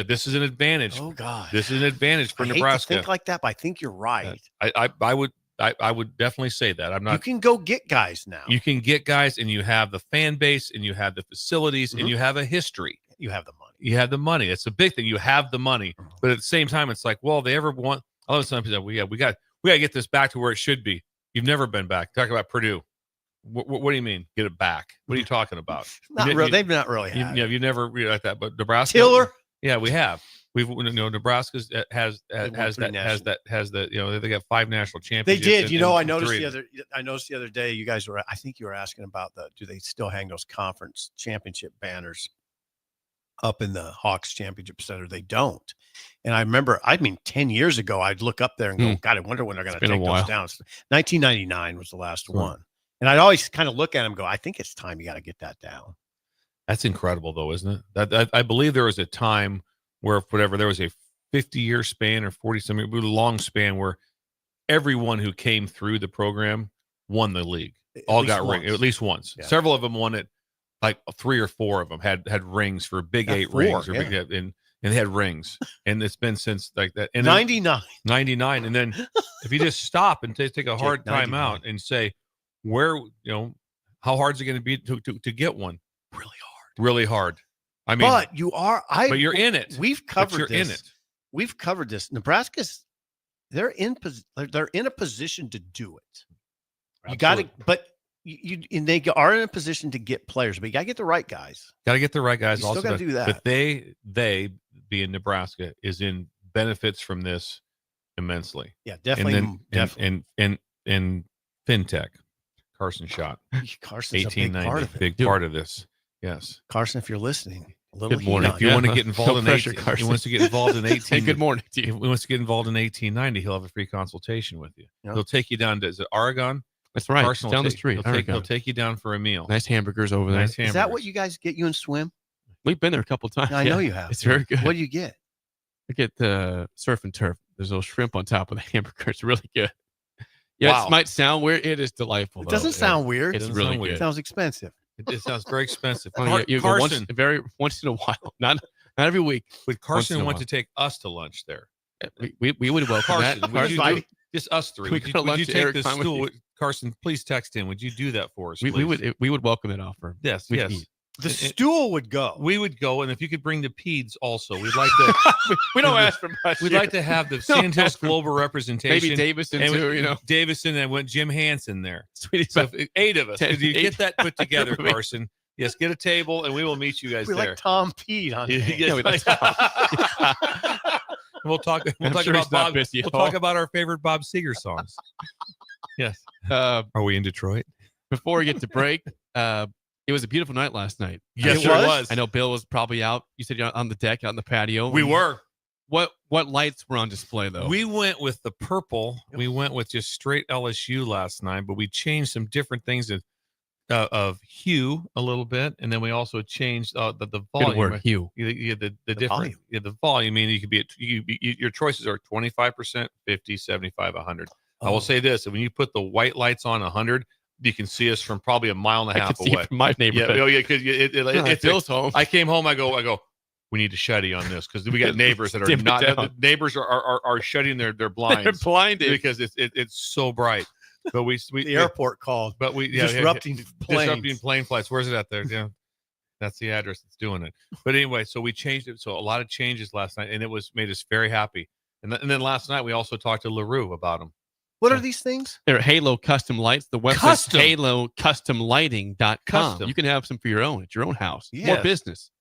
Speaker 8: This is an advantage.
Speaker 7: Oh God,
Speaker 8: this is an advantage for
Speaker 7: I
Speaker 8: Nebraska.
Speaker 7: hate to think like that, but I think you're right.
Speaker 8: I would definitely say that. I'm not.
Speaker 7: You can go get guys now.
Speaker 8: You can get guys, and you have the fan base, and you have the facilities, and you have a history.
Speaker 7: You have the money.
Speaker 8: You have the money. It's a big thing. You have the money, but at the same time, it's like, well, they ever want. A lot of times, we got to get this back to where it should be. You've never been back. Talk about Purdue. What do you mean? Get it back? What are you talking about?
Speaker 7: They've not really had.
Speaker 8: You never really like that. But Nebraska,
Speaker 7: Tiller.
Speaker 8: Yeah, we have. Nebraska has the they got 5 national championships.
Speaker 7: They did. I noticed the other day. You guys were. I think you were asking about do they still hang those conference championship banners up in the Hawks Championship Center? They don't. And I remember, 10 years ago, I'd look up there and go, God, I wonder when they're going to take those down. 1999 was the last one. And I'd always kind of look at them and go, I think it's time you got to get that down.
Speaker 8: That's incredible, though, isn't it? That I believe there was a time where, there was a 50-year span or 40-something long span where everyone who came through the program won the league. All got rings at least once. Yeah. Several of them won it. Like 3 or 4 of them had rings for Big 8 rings, and they had rings. And it's been since like that. And
Speaker 7: 99.
Speaker 8: And then if you just stop and take a hard time out and say, where, how hard is it going to be to get one? Really hard. I mean,
Speaker 7: but you're
Speaker 8: in it.
Speaker 7: We've covered this. In it. We've covered this. Nebraska's, they're in a position to do it. You got to, but they are in a position to get players, but you got to get the right guys.
Speaker 8: Got to get the right guys.
Speaker 7: You still got to do that.
Speaker 8: But they being Nebraska is in benefits from this immensely.
Speaker 7: Yeah, definitely.
Speaker 8: And FinTech. Carson shot.
Speaker 7: Carson's 1890,
Speaker 8: big part of this. Yes,
Speaker 7: Carson, if you're listening, a little
Speaker 8: good morning. If you want to get involved in pressure, he wants to get involved in 18.
Speaker 6: Hey, good morning.
Speaker 8: If he wants to get involved in 1890, he'll have a free consultation with you. Yep. He'll take you down to Oregon.
Speaker 6: That's right.
Speaker 8: Carson
Speaker 6: down the street.
Speaker 8: He'll take you down for a meal.
Speaker 6: Nice hamburgers over there.
Speaker 7: Is that what you guys get? You and swim?
Speaker 6: We've been there a couple times.
Speaker 7: I know you have.
Speaker 6: It's very good.
Speaker 7: What do you get?
Speaker 6: I get the surf and turf. There's a little shrimp on top of the hamburger. It's really good. Yeah,
Speaker 8: wow.
Speaker 6: It might sound weird. It is delightful.
Speaker 7: It doesn't sound weird.
Speaker 6: It's really good.
Speaker 7: It sounds expensive.
Speaker 8: It sounds very expensive.
Speaker 6: You go once in a while, not every week.
Speaker 8: Would Carson want to take us to lunch there?
Speaker 6: We would welcome that.
Speaker 8: Just us three. Would you take this stool? Carson, please text him. Would you do that for us?
Speaker 6: We would welcome that offer.
Speaker 8: Yes. Yes.
Speaker 7: The stool would go.
Speaker 8: We would go, and if you could bring the peds also, we'd like to.
Speaker 6: we don't ask for much.
Speaker 8: We'd like to have the Sandhills Global representation.
Speaker 6: Maybe Davison too.
Speaker 8: Davison, and went Jim Hansen there. So 8 of us. Could you get that put together, Carson? Yes, get a table, and we will meet you guys there.
Speaker 7: Like Tom Pede on
Speaker 8: We'll talk about Bob. We'll talk about our favorite Bob Seger songs. Yes. Are we in Detroit?
Speaker 6: Before we get to break, it was a beautiful night last night.
Speaker 8: Yes, it was.
Speaker 6: I know Bill was probably out. You said you're on the deck, out on the patio.
Speaker 8: We were.
Speaker 6: What lights were on display, though?
Speaker 8: We went with the purple. We went with just straight LSU last night, but we changed some different things of hue a little bit, and then we also changed the volume.
Speaker 6: Good word, hue.
Speaker 8: The different volume. Yeah, the volume. I mean, you could be your choices are 25%, 50, 75, 100. I will say this: when you put the white lights on 100. You can see us from probably a mile and a half away.
Speaker 6: From my neighborhood.
Speaker 8: Yeah, because it feels home. I came home. I go. We need to shutty on this because we got neighbors that are not. The neighbors are shutting their blinds.
Speaker 6: They're blinded
Speaker 8: because it's so bright. But we
Speaker 7: the airport called.
Speaker 8: But we
Speaker 7: disrupting
Speaker 8: plane flights. Where's it at there? Yeah, that's the address that's doing it. But anyway, so we changed it. So a lot of changes last night, and it made us very happy. And then last night we also talked to LaRue about them.
Speaker 7: What are these things?
Speaker 6: They're Halo Custom Lights. The website's HaloCustomLighting.com. You can have some for your own at your own house or business.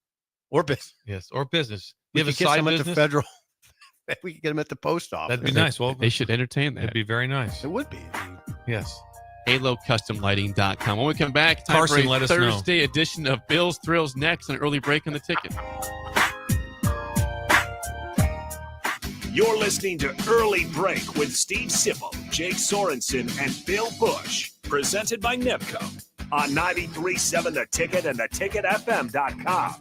Speaker 8: Yes, or business.
Speaker 7: You have a side business? At the federal. We could get them at the post office.
Speaker 8: That'd be nice. Well,
Speaker 6: they should entertain that.
Speaker 8: It'd be very nice.
Speaker 7: It would be.
Speaker 8: Yes.
Speaker 6: HaloCustomLighting.com. When we come back, time
Speaker 8: Carson,
Speaker 6: for
Speaker 8: let
Speaker 6: a
Speaker 8: us know.
Speaker 6: Thursday edition of Bill's Thrills next, an early break on the ticket.
Speaker 3: You're listening to Early Break with Steve Sipple, Jake Sorensen, and Bill Busch. Presented by Nebco. on 93.7 The Ticket and theticketfm.com.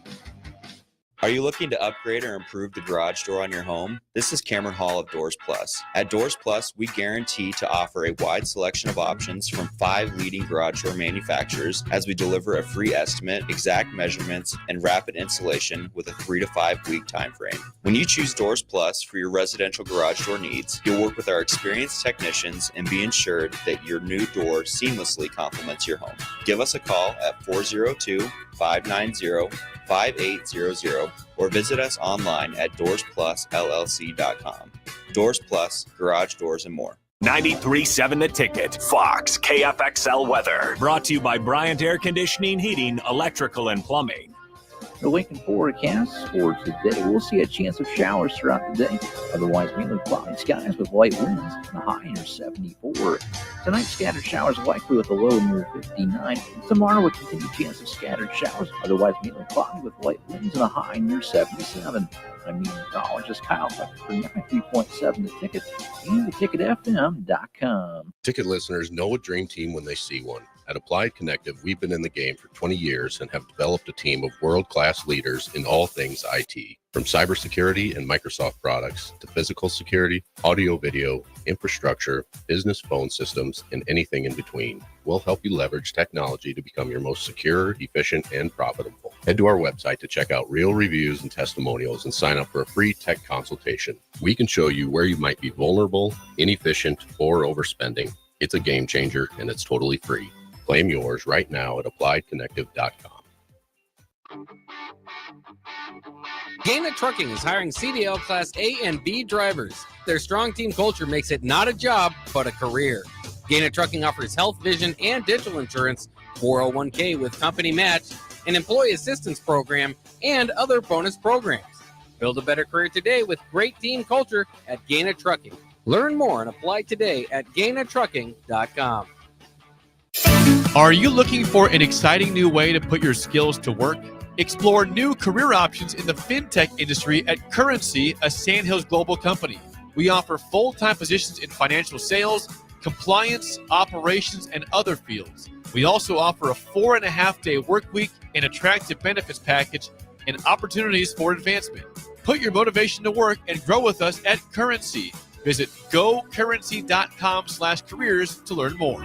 Speaker 5: Are you looking to upgrade or improve the garage door on your home? This is Cameron Hall of Doors Plus. At Doors Plus, we guarantee to offer a wide selection of options from 5 leading garage door manufacturers as we deliver a free estimate, exact measurements, and rapid installation with a 3 to 5 week time frame. When you choose Doors Plus for your residential garage door needs, you'll work with our experienced technicians and be ensured that your new door seamlessly complements your home. Give us a call at 402-590-5800 or visit us online at DoorsPlusLLC.com. Doors Plus, garage doors and more.
Speaker 3: 93.7 The Ticket, Fox, KFXL weather. Brought to you by Bryant Air Conditioning, Heating, Electrical, and Plumbing.
Speaker 20: The Lincoln forecast for today, we'll see a chance of showers throughout the day. Otherwise, mainly cloudy skies with light winds and a high near 74. Tonight, scattered showers likely with a low near 59. Tomorrow, a continued chance of scattered showers. Otherwise, mainly cloudy with light winds and a high near 77. I'm meteorologist Kyle Becker for 93.7 The Ticket and theticketfm.com.
Speaker 21: Ticket listeners know a dream team when they see one. At Applied Connective, we've been in the game for 20 years and have developed a team of world-class leaders in all things IT. From cybersecurity and Microsoft products to physical security, audio-video, infrastructure, business phone systems, and anything in between. We'll help you leverage technology to become your most secure, efficient, and profitable. Head to our website to check out real reviews and testimonials and sign up for a free tech consultation. We can show you where you might be vulnerable, inefficient, or overspending. It's a game changer, and it's totally free. Claim yours right now at appliedconnective.com.
Speaker 18: Gaina Trucking is hiring CDL Class A and B drivers. Their strong team culture makes it not a job, but a career. Gaina Trucking offers health, vision, and dental insurance, 401k with company match, an employee assistance program, and other bonus programs. Build a better career today with great team culture at Gaina Trucking. Learn more and apply today at GainaTrucking.com.
Speaker 6: Are you looking for an exciting new way to put your skills to work? Explore new career options in the fintech industry at Currency, a Sandhills Global company. We offer full-time positions in financial sales, compliance, operations, and other fields. We also offer a 4.5-day work week, an attractive benefits package, and opportunities for advancement. Put your motivation to work and grow with us at Currency. Visit gocurrency.com/careers to learn more.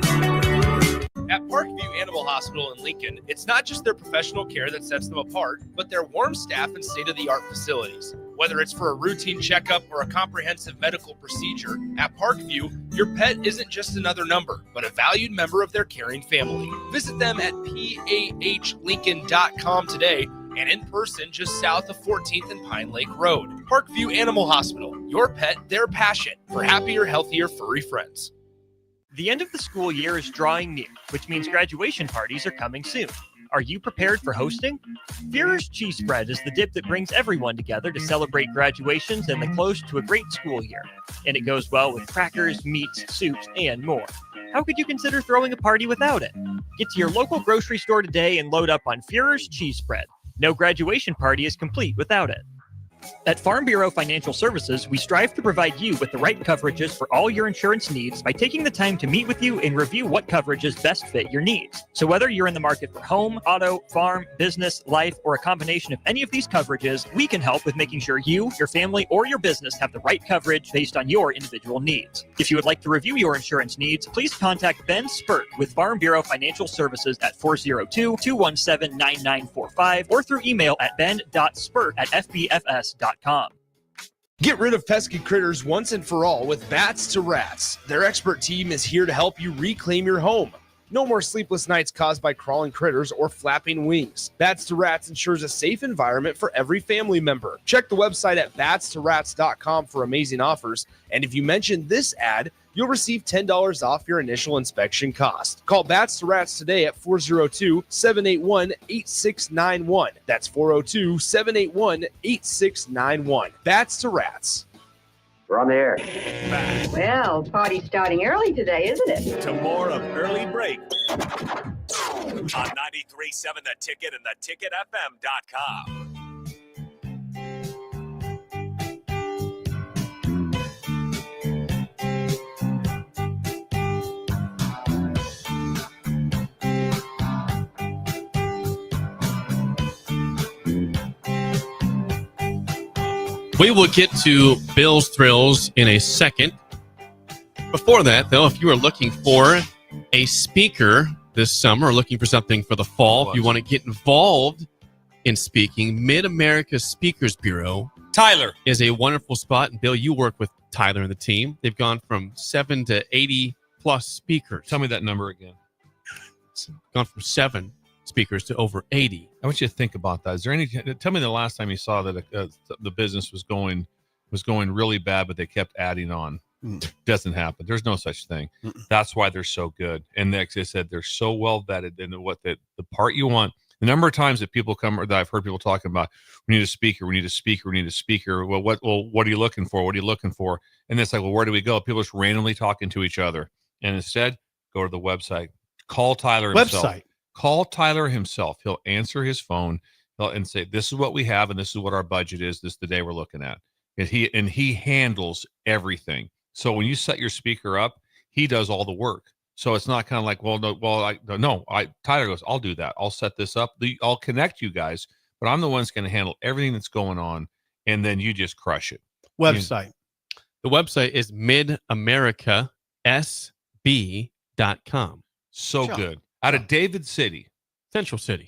Speaker 13: At Parkview Animal Hospital in Lincoln, it's not just their professional care that sets them apart, but their warm staff and state-of-the-art facilities. Whether it's for a routine checkup or a comprehensive medical procedure, at Parkview, your pet isn't just another number, but a valued member of their caring family. Visit them at PAHLincoln.com today and in person just south of 14th and Pine Lake Road. Parkview Animal Hospital, your pet, their passion, for happier, healthier, furry friends.
Speaker 12: The end of the school year is drawing near, which means graduation parties are coming soon. Are you prepared for hosting? Führer's Cheese Spread is the dip that brings everyone together to celebrate graduations and the close to a great school year. And it goes well with crackers, meats, soups, and more. How could you consider throwing a party without it? Get to your local grocery store today and load up on Führer's Cheese Spread. No graduation party is complete without it. At Farm Bureau Financial Services, we strive to provide you with the right coverages for all your insurance needs by taking the time to meet with you and review what coverages best fit your needs. So whether you're in the market for home, auto, farm, business, life, or a combination of any of these coverages, we can help with making sure you, your family, or your business have the right coverage based on your individual needs. If you would like to review your insurance needs, please contact Ben Spurt with Farm Bureau Financial Services at 402-217-9945 or through email at ben.spurt@fbfs.com.
Speaker 13: Get rid of pesky critters once and for all with Bats to Rats. Their expert team is here to help you reclaim your home. No more sleepless nights caused by crawling critters or flapping wings. Bats to Rats ensures a safe environment for every family member. Check the website at batstorats.com for amazing offers. And if you mention this ad, you'll receive $10 off your initial inspection cost. Call Bats to Rats today at 402-781-8691. That's 402-781-8691. Bats to Rats.
Speaker 17: We're on the air. Well, party's starting early today, isn't it?
Speaker 3: To more of Early Break on 93.7 The Ticket and theticketfm.com.
Speaker 6: We will get to Bill's Thrills in a second. Before that, though, if you are looking for a speaker this summer or looking for something for the fall, if you want to get involved in speaking, Mid-America Speakers Bureau
Speaker 7: Tyler
Speaker 6: is a wonderful spot. And Bill, you work with Tyler and the team. They've gone from 7 to 80 plus speakers.
Speaker 8: Tell me that number again.
Speaker 6: It's gone from 7 speakers to over 80.
Speaker 8: I want you to think about that. Is there any? Tell me the last time you saw that the business was going really bad, but they kept adding on. Doesn't happen. There's no such thing. That's why they're so good. And like I said, they're so well vetted into what the part you want. The number of times that people come, or that I've heard people talking about, we need a speaker, we need a speaker, we need a speaker. Well, what are you looking for? What are you looking for? And it's like, well, where do we go? People are just randomly talking to each other. And instead, go to the website. Call Tyler himself. Call Tyler himself. He'll answer his phone and say, this is what we have, and this is what our budget is. This is the day we're looking at. And he handles everything. So when you set your speaker up, he does all the work. So it's not kind of like, Tyler goes, I'll do that. I'll set this up. I'll connect you guys, but I'm the one that's going to handle everything that's going on. And then you just crush it.
Speaker 7: Website.
Speaker 6: The website is midamericasb.com.
Speaker 8: So good. Out of David City.
Speaker 6: Central City.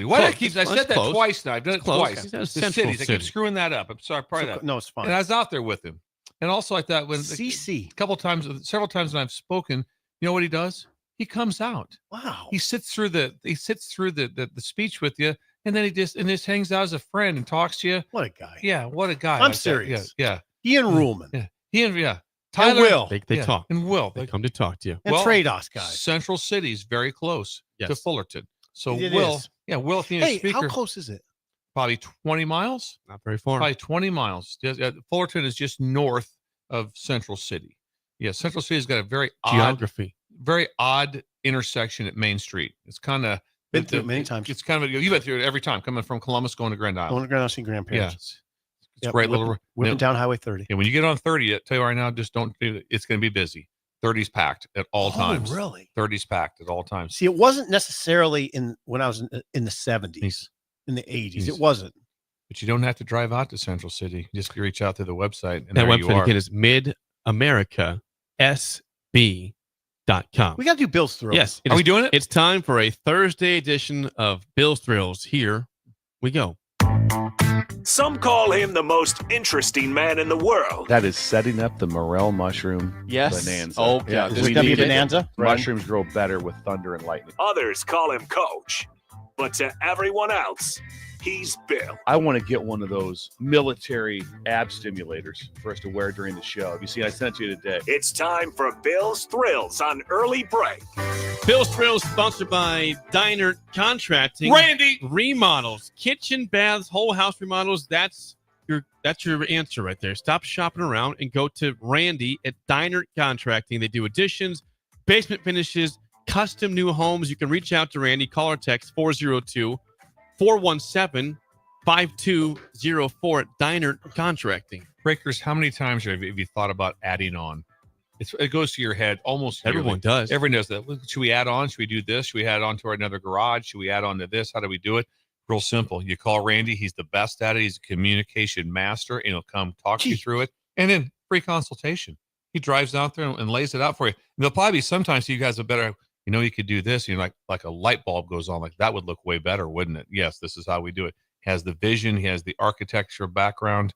Speaker 8: Why I said that twice now. I've done it twice.
Speaker 6: It's
Speaker 8: the cities. I keep screwing that up. I'm sorry.
Speaker 7: No, it's fine.
Speaker 8: And I was out there with him. And also I thought when
Speaker 7: CC.
Speaker 8: several times when I've spoken, you know what he does? He comes out.
Speaker 7: Wow.
Speaker 8: He sits through the speech with you, and then he just hangs out as a friend and talks to you.
Speaker 7: What a guy.
Speaker 8: Yeah, what a guy.
Speaker 7: I'm serious.
Speaker 8: Yeah.
Speaker 7: Ian Ruhlman.
Speaker 8: Yeah.
Speaker 7: Tyler,
Speaker 8: and Will.
Speaker 6: They talk.
Speaker 8: And Will.
Speaker 6: They come to talk to you.
Speaker 7: And Trados guys.
Speaker 8: Central City's very close to Fullerton. So
Speaker 7: It
Speaker 8: Will,
Speaker 7: is.
Speaker 8: Will, if you need a speaker.
Speaker 7: How close is it?
Speaker 8: Probably 20 miles.
Speaker 6: Not very far.
Speaker 8: Probably 20 miles. Fullerton is just north of Central City. Yeah, Central City's got a very odd intersection at Main Street. It's kind of
Speaker 7: been through it many times.
Speaker 8: It's kind of you've been through it every time coming from Columbus going to Grand Island.
Speaker 7: Going to Grand Island, seeing grandparents.
Speaker 8: Yeah, it's great little
Speaker 7: whipping down Highway 30.
Speaker 8: And when you get on 30, I tell you right now, just don't do it. It's going to be busy. 30's packed at all times.
Speaker 7: Really?
Speaker 8: 30's packed at all times.
Speaker 7: See, it wasn't necessarily when I was in the 70s, in the 80s. It wasn't.
Speaker 8: But you don't have to drive out to Central City. Just reach out to the website. And
Speaker 6: that
Speaker 8: there
Speaker 6: website
Speaker 8: you are.
Speaker 6: again is midamericasb.com.
Speaker 7: We got to do Bill's Thrills.
Speaker 6: Yes.
Speaker 8: Are we doing it?
Speaker 6: It's time for a Thursday edition of Bill's Thrills. Here we go.
Speaker 3: Some call him the most interesting man in the world.
Speaker 10: That is setting up the morel mushroom bonanza.
Speaker 7: Oh, yeah. Is it going to be a bonanza?
Speaker 10: Mushrooms grow better with thunder and lightning.
Speaker 3: Others call him Coach. But to everyone else, he's Bill.
Speaker 10: I want to get one of those military ab stimulators for us to wear during the show. Have you seen? I sent it to you today.
Speaker 3: It's time for Bill's Thrills on Early Break.
Speaker 6: Bill's Thrills sponsored by Diner Contracting.
Speaker 8: Randy!
Speaker 6: Remodels, kitchen, baths, whole house remodels. That's your answer right there. Stop shopping around and go to Randy at Diner Contracting. They do additions, basement finishes, custom new homes. You can reach out to Randy. Call or text 402-417-5204 at Diner Contracting.
Speaker 8: Breakers, how many times have you thought about adding on? It goes to your head almost yearly.
Speaker 6: Everyone does.
Speaker 8: Everyone does that. Should we add on? Should we do this? Should we add on to another garage? Should we add on to this? How do we do it? Real simple. You call Randy. He's the best at it. He's a communication master, and he'll come talk you through it. And then free consultation. He drives out there and lays it out for you. And there'll probably be sometimes you guys have better, you could do this. Like a light bulb goes on. Like that would look way better, wouldn't it? Yes, this is how we do it. He has the vision. He has the architecture background.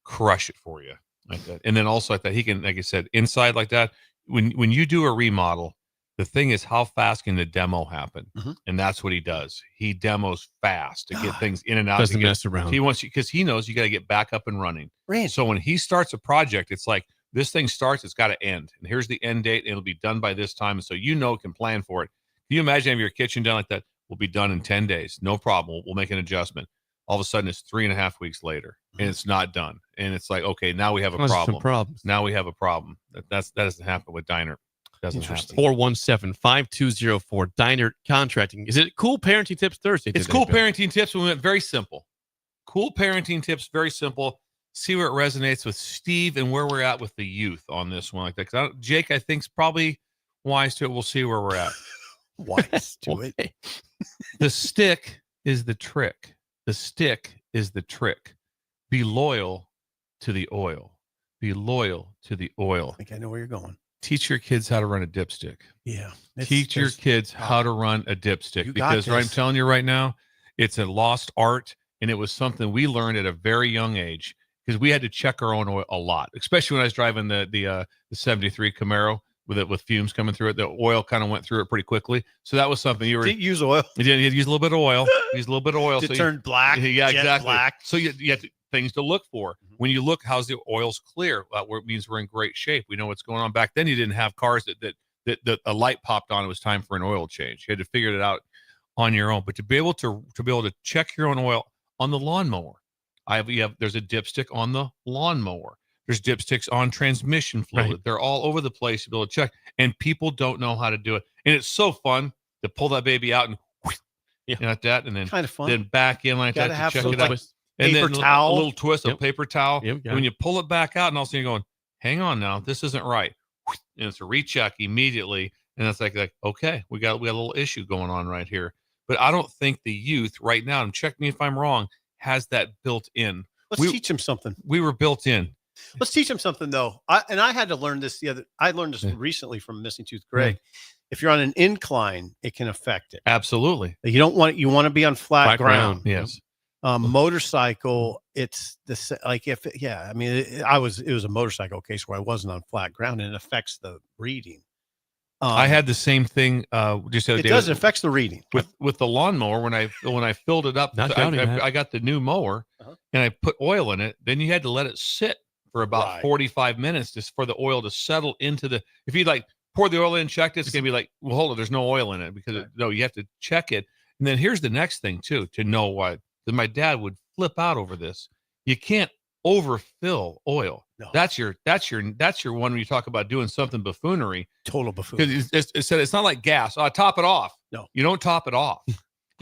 Speaker 8: Crush it for you like that. And then also like that, he can, like I said, inside like that. When you do a remodel, the thing is how fast can the demo happen?
Speaker 7: Mm-hmm.
Speaker 8: And that's what he does. He demos fast to get things in and out.
Speaker 6: Doesn't mess around.
Speaker 8: He wants you because he knows you got to get back up and running.
Speaker 7: Randy.
Speaker 8: So when he starts a project, it's like this thing starts, it's got to end. And here's the end date. And it'll be done by this time. And so can plan for it. Can you imagine having your kitchen done like that? We'll be done in 10 days. No problem. We'll make an adjustment. All of a sudden, it's 3.5 weeks later, and it's not done. And it's like, okay, now we have a problem. Now we have a problem. That doesn't happen with Diner. Doesn't happen.
Speaker 6: 417-5204 Diner Contracting. Is it Cool Parenting Tips Thursday?
Speaker 8: It's Cool Parenting Tips. We went very simple. Cool Parenting Tips, very simple. See where it resonates with Steve and where we're at with the youth on this one like that. Because Jake, I think, is probably wise to it. We'll see where we're at.
Speaker 7: Wise to it.
Speaker 8: The stick is the trick. The stick is the trick. Be loyal to the oil. Be loyal to the oil.
Speaker 7: I think I know where you're going.
Speaker 8: Teach your kids how to run a dipstick.
Speaker 7: Yeah.
Speaker 8: Teach your kids how to run a dipstick, because I'm telling you right now, it's a lost art, and it was something we learned at a very young age, because we had to check our own oil a lot, especially when I was driving the 73 Camaro with fumes coming through it. The oil kind of went through it pretty quickly. So that was something you were.
Speaker 7: Didn't use oil.
Speaker 8: You didn't use a little bit of oil. Use a little bit of oil.
Speaker 7: It turned black.
Speaker 8: Yeah, exactly.
Speaker 7: Black.
Speaker 8: So you have things to look for. When you look, how's the oil's clear? Where it means we're in great shape. We know what's going on. Back then, you didn't have cars that a light popped on. It was time for an oil change. You had to figure it out on your own. But to be able to check your own oil on the lawnmower, there's a dipstick on the lawnmower. There's dipsticks on transmission fluid. Right. They're all over the place to be able to check, and people don't know how to do it. And it's so fun to pull that baby out and like that, and then
Speaker 7: kind of fun.
Speaker 8: Then back in like that to check it out. And
Speaker 7: paper
Speaker 8: then
Speaker 7: towel.
Speaker 8: a little twist of paper towel.
Speaker 6: Yep,
Speaker 8: when you pull it back out, and all of a sudden you're going, hang on now, this isn't right. And it's a recheck immediately. And it's like okay, we got a little issue going on right here. But I don't think the youth right now, and check me if I'm wrong, has that built in.
Speaker 7: Let's teach them something.
Speaker 8: We were built in.
Speaker 7: Let's teach them something though. I had to learn this I learned this recently from Missing Tooth Greg. If you're on an incline, it can affect it.
Speaker 8: Absolutely.
Speaker 7: You want to be on flat ground.
Speaker 8: Yes.
Speaker 7: Motorcycle, it's the like if it was a motorcycle case where I wasn't on flat ground, and it affects the reading.
Speaker 8: I had the same thing. Just the other
Speaker 7: it
Speaker 8: day.
Speaker 7: Does affects the reading
Speaker 8: with the lawnmower when I filled it up. I got the new mower and I put oil in it. Then you had to let it sit for about 45 minutes just for the oil to settle into the. If you like pour the oil in, check it, it's gonna be like, well, hold on, there's no oil in it because you have to check it. And then here's the next thing too to know why. Because my dad would flip out over this. You can't overfill oil. No. That's your one when you talk about doing something buffoonery.
Speaker 7: Total buffoon.
Speaker 8: Because it said it's not like gas. Top it off.
Speaker 7: No,
Speaker 8: you don't top it off.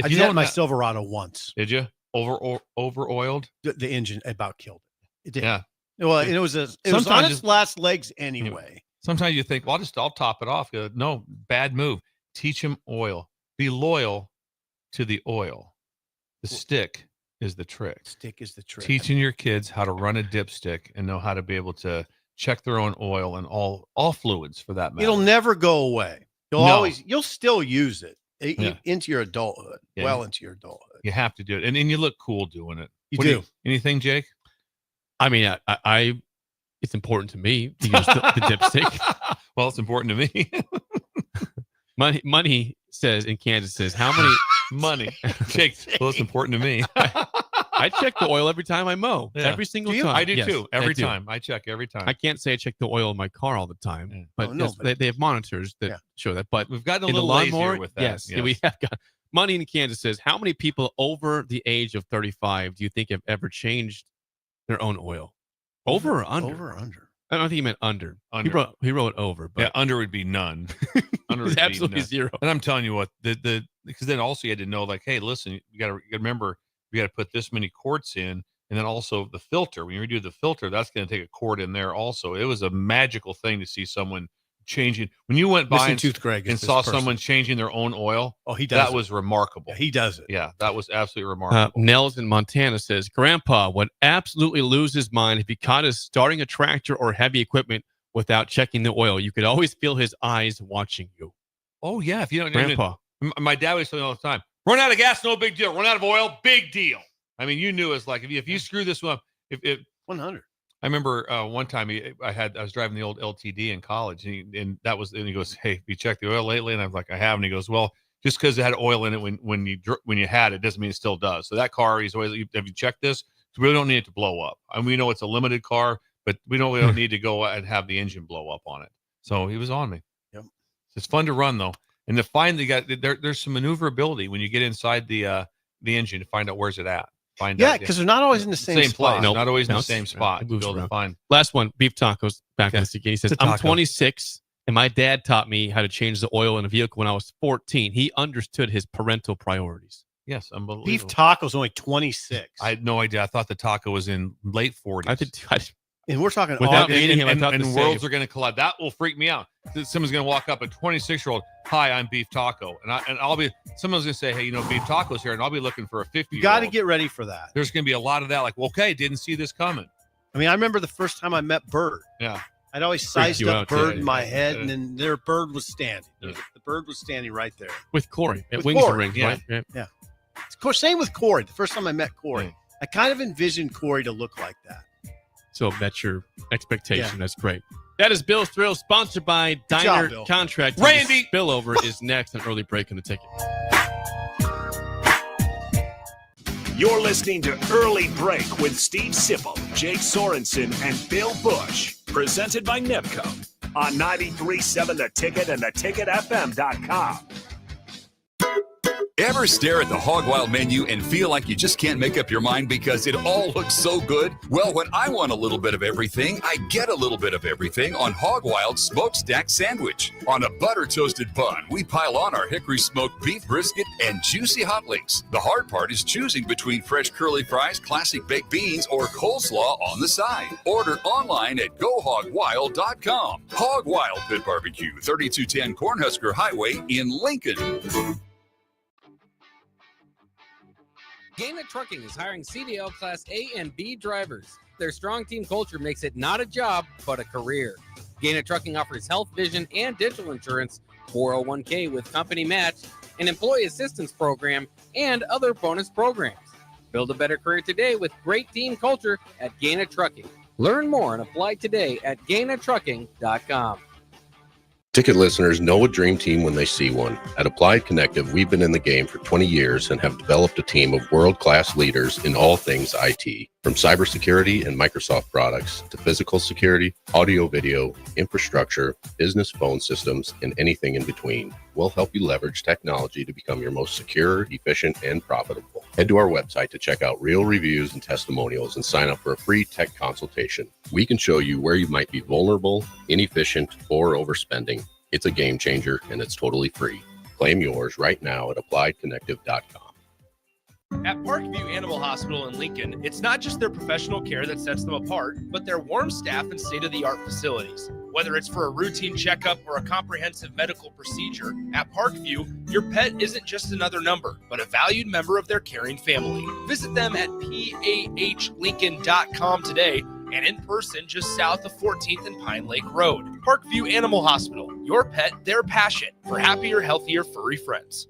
Speaker 7: I did that in my Silverado once.
Speaker 8: Did you over oiled?
Speaker 7: The engine about killed it. It did.
Speaker 8: Yeah.
Speaker 7: Well, it was on its last legs anyway.
Speaker 8: Sometimes you think, well, I'll top it off. No, bad move. Teach them oil. Be loyal to the oil. The stick is the trick.
Speaker 7: Stick is the trick.
Speaker 8: Teaching your kids how to run a dipstick and know how to be able to check their own oil and all fluids for that matter.
Speaker 7: It'll never go away. You'll still use it into your adulthood.
Speaker 8: Yeah.
Speaker 7: Well into your adulthood.
Speaker 8: You have to do it. And you look cool doing it.
Speaker 7: You do.
Speaker 8: Anything, Jake?
Speaker 6: I mean, I it's important to me to use the dipstick.
Speaker 8: Well, it's important to me.
Speaker 6: Money says in Kansas says how many
Speaker 8: money. Jake, well, it's important to me.
Speaker 6: I check the oil every time I mow.
Speaker 8: Yeah.
Speaker 6: Every single time.
Speaker 8: I do too. Every time. I check every time.
Speaker 6: I can't say I check the oil in my car all the time, but, they have monitors that show that. But
Speaker 8: we've gotten a
Speaker 6: in
Speaker 8: little
Speaker 6: the lawnmower,
Speaker 8: lazier with that.
Speaker 6: Yes, we have got. Money in Kansas says how many people over the age of 35 do you think have ever changed their own oil? Over or under?
Speaker 7: Over or under?
Speaker 6: I don't think he meant under. He wrote over. But
Speaker 8: yeah, under would be none. Under would
Speaker 6: absolutely
Speaker 8: be none.
Speaker 6: zero.
Speaker 8: And I'm telling you what, because then also you had to know, like, hey, listen, you got to remember, you got to put this many quarts in, and then also the filter. When you redo the filter, that's going to take a quart in there also. It was a magical thing to see someone changing. When you went by and saw someone changing their own oil,
Speaker 7: he does.
Speaker 8: That was remarkable.
Speaker 7: Yeah, he does it.
Speaker 8: Yeah, that was absolutely remarkable.
Speaker 6: Nels in Montana says, Grandpa would absolutely lose his mind if he caught us starting a tractor or heavy equipment without checking the oil. You could always feel his eyes watching you.
Speaker 8: Oh, yeah. If you don't,
Speaker 6: Grandpa.
Speaker 8: My dad was saying all the time, run out of gas, no big deal. Run out of oil, big deal. I mean, you knew it's like, if you screw this one up, if
Speaker 7: 100.
Speaker 8: I remember one time I was driving the old LTD in college, and he goes, hey, have you checked the oil lately? And I'm like, I have. And he goes, well, just because it had oil in it when you had it doesn't mean it still does. So that car, he's always, have you checked this? So we don't need it to blow up. And we know it's a limited car, but we don't need to go and have the engine blow up on it. So he was on me.
Speaker 7: Yep.
Speaker 8: It's fun to run though, and to find there's some maneuverability when you get inside the engine to find out where's it at.
Speaker 7: Because they're not always in the same spot.
Speaker 8: Place. Nope. Not always in the same spot.
Speaker 6: Last one, beef tacos. Back in this again. He says, I'm 26, and my dad taught me how to change the oil in a vehicle when I was 14. He understood his parental priorities.
Speaker 8: Yes, unbelievable.
Speaker 7: Beef taco's only 26.
Speaker 8: I had no idea. I thought the taco was in late 40s.
Speaker 7: And we're talking
Speaker 8: without dating him, and worlds are going to collide. That will freak me out. Someone's going to walk up, a 26-year-old. Hi, I'm Beef Taco, and I'll be. Someone's going to say, hey, Beef Taco's here, and I'll be looking for a 50-year-old.
Speaker 7: You got to get ready for that.
Speaker 8: There's going to be a lot of that. Like, well, okay, didn't see this coming.
Speaker 7: I mean, I remember the first time I met Bird.
Speaker 6: Yeah.
Speaker 7: I'd always sized up Bird in my head,
Speaker 6: yeah.
Speaker 7: and then their Bird was standing. The Bird was standing right there.
Speaker 6: With Corey at
Speaker 7: With
Speaker 6: Wings
Speaker 7: Corey,
Speaker 6: and Rings,
Speaker 7: yeah.
Speaker 6: right?
Speaker 7: Yeah. Of course, same with Corey. The first time I met Corey, I kind of envisioned Corey to look like that.
Speaker 6: So that's your expectation.
Speaker 7: Yeah.
Speaker 6: That's great. That is Bill's Thrill, sponsored by
Speaker 7: Good
Speaker 6: Diner
Speaker 7: job, Bill.
Speaker 6: Contract.
Speaker 8: Randy!
Speaker 6: Spillover is next on Early Break in the Ticket.
Speaker 3: You're listening to Early Break with Steve Sipple, Jake Sorensen, and Bill Busch. Presented by Nebco on 93.7 The Ticket and theticketfm.com.
Speaker 11: Ever stare at the Hog Wild menu and feel like you just can't make up your mind because it all looks so good? Well, when I want a little bit of everything, I get a little bit of everything on Hog Wild Smokestack Sandwich. On a butter-toasted bun, we pile on our hickory smoked beef brisket and juicy hot links. The hard part is choosing between fresh curly fries, classic baked beans, or coleslaw on the side. Order online at GoHogWild.com. Hog Wild Pit Barbecue, 3210 Cornhusker Highway in Lincoln.
Speaker 18: Gaina Trucking is hiring CDL Class A and B drivers. Their strong team culture makes it not a job, but a career. Gaina Trucking offers health, vision, and dental insurance, 401k with company match, an employee assistance program, and other bonus programs. Build a better career today with great team culture at Gaina Trucking. Learn more and apply today at GainaTrucking.com.
Speaker 21: Ticket listeners know a dream team when they see one. At Applied Connective, we've been in the game for 20 years and have developed a team of world-class leaders in all things IT. From cybersecurity and Microsoft products to physical security, audio-video, infrastructure, business phone systems, and anything in between. We'll help you leverage technology to become your most secure, efficient, and profitable. Head to our website to check out real reviews and testimonials and sign up for a free tech consultation. We can show you where you might be vulnerable, inefficient, or overspending. It's a game changer, and it's totally free. Claim yours right now at appliedconnective.com.
Speaker 13: At Parkview Animal Hospital in Lincoln, it's not just their professional care that sets them apart, but their warm staff and state-of-the-art facilities. Whether it's for a routine checkup or a comprehensive medical procedure, at Parkview, your pet isn't just another number, but a valued member of their caring family. Visit them at pahlincoln.com today and in person just south of 14th and Pine Lake Road. Parkview Animal Hospital, your pet, their passion for happier, healthier, furry friends.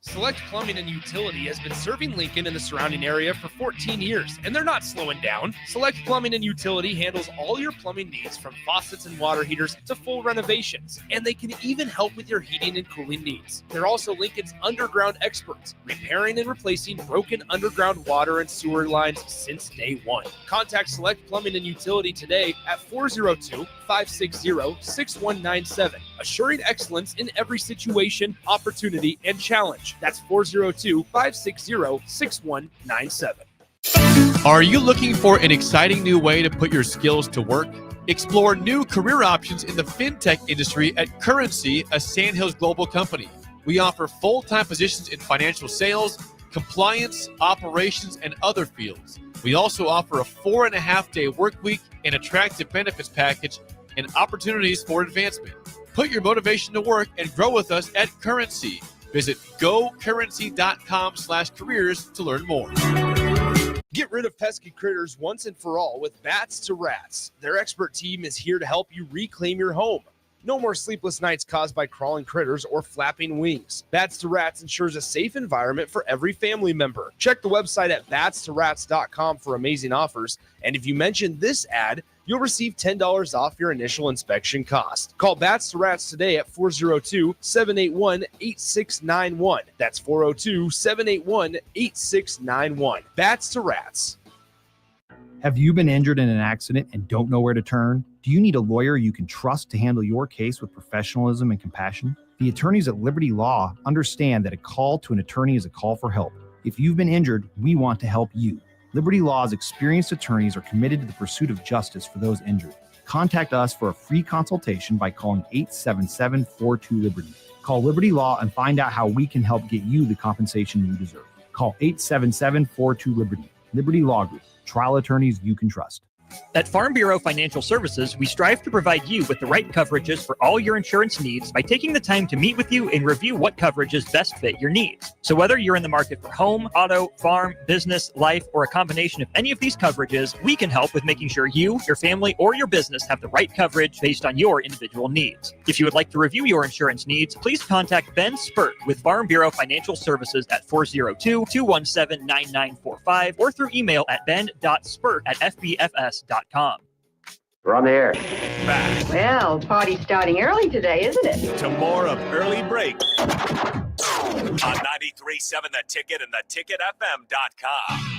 Speaker 13: Select Plumbing and Utility has been serving Lincoln and the surrounding area for 14 years, and they're not slowing down. Select Plumbing and Utility handles all your plumbing needs from faucets and water heaters to full renovations, and they can even help with your heating and cooling needs. They're also Lincoln's underground experts, repairing and replacing broken underground water and sewer lines since day one. Contact Select Plumbing and Utility today at 402-560-6197, assuring excellence in every situation, opportunity, and challenge. That's 402-560-6197.
Speaker 6: Are you looking for an exciting new way to put your skills to work? Explore new career options in the fintech industry at Currency, a Sandhills global company. We offer full-time positions in financial sales, compliance, operations, and other fields. We also offer a 4.5-day work week, an attractive benefits package, and opportunities for advancement. Put your motivation to work and grow with us at Currency. Visit gocurrency.com/careers to learn more.
Speaker 13: Get rid of pesky critters once and for all with Bats to Rats. Their expert team is here to help you reclaim your home. No more sleepless nights caused by crawling critters or flapping wings. Bats to Rats ensures a safe environment for every family member. Check the website at batstoRats.com for amazing offers. And if you mention this ad, you'll receive $10 off your initial inspection cost. Call Bats to Rats today at 402-781-8691. That's 402-781-8691. Bats to Rats.
Speaker 22: Have you been injured in an accident and don't know where to turn? Do you need a lawyer you can trust to handle your case with professionalism and compassion? The attorneys at Liberty Law understand that a call to an attorney is a call for help. If you've been injured, we want to help you. Liberty Law's experienced attorneys are committed to the pursuit of justice for those injured. Contact us for a free consultation by calling 877-42-LIBERTY. Call Liberty Law and find out how we can help get you the compensation you deserve. Call 877-42-LIBERTY. Liberty Law Group. Trial attorneys you can trust.
Speaker 12: At Farm Bureau Financial Services, we strive to provide you with the right coverages for all your insurance needs by taking the time to meet with you and review what coverages best fit your needs. So whether you're in the market for home, auto, farm, business, life, or a combination of any of these coverages, we can help with making sure you, your family, or your business have the right coverage based on your individual needs. If you would like to review your insurance needs, please contact Ben Spurt with Farm Bureau Financial Services at 402-217-9945 or through email at ben.spurt@fbfs.com.
Speaker 17: We're on the air.
Speaker 3: Back
Speaker 17: Well, party's starting early today, isn't it?
Speaker 3: to more of Early Break on 93.7 The Ticket and theticketfm.com.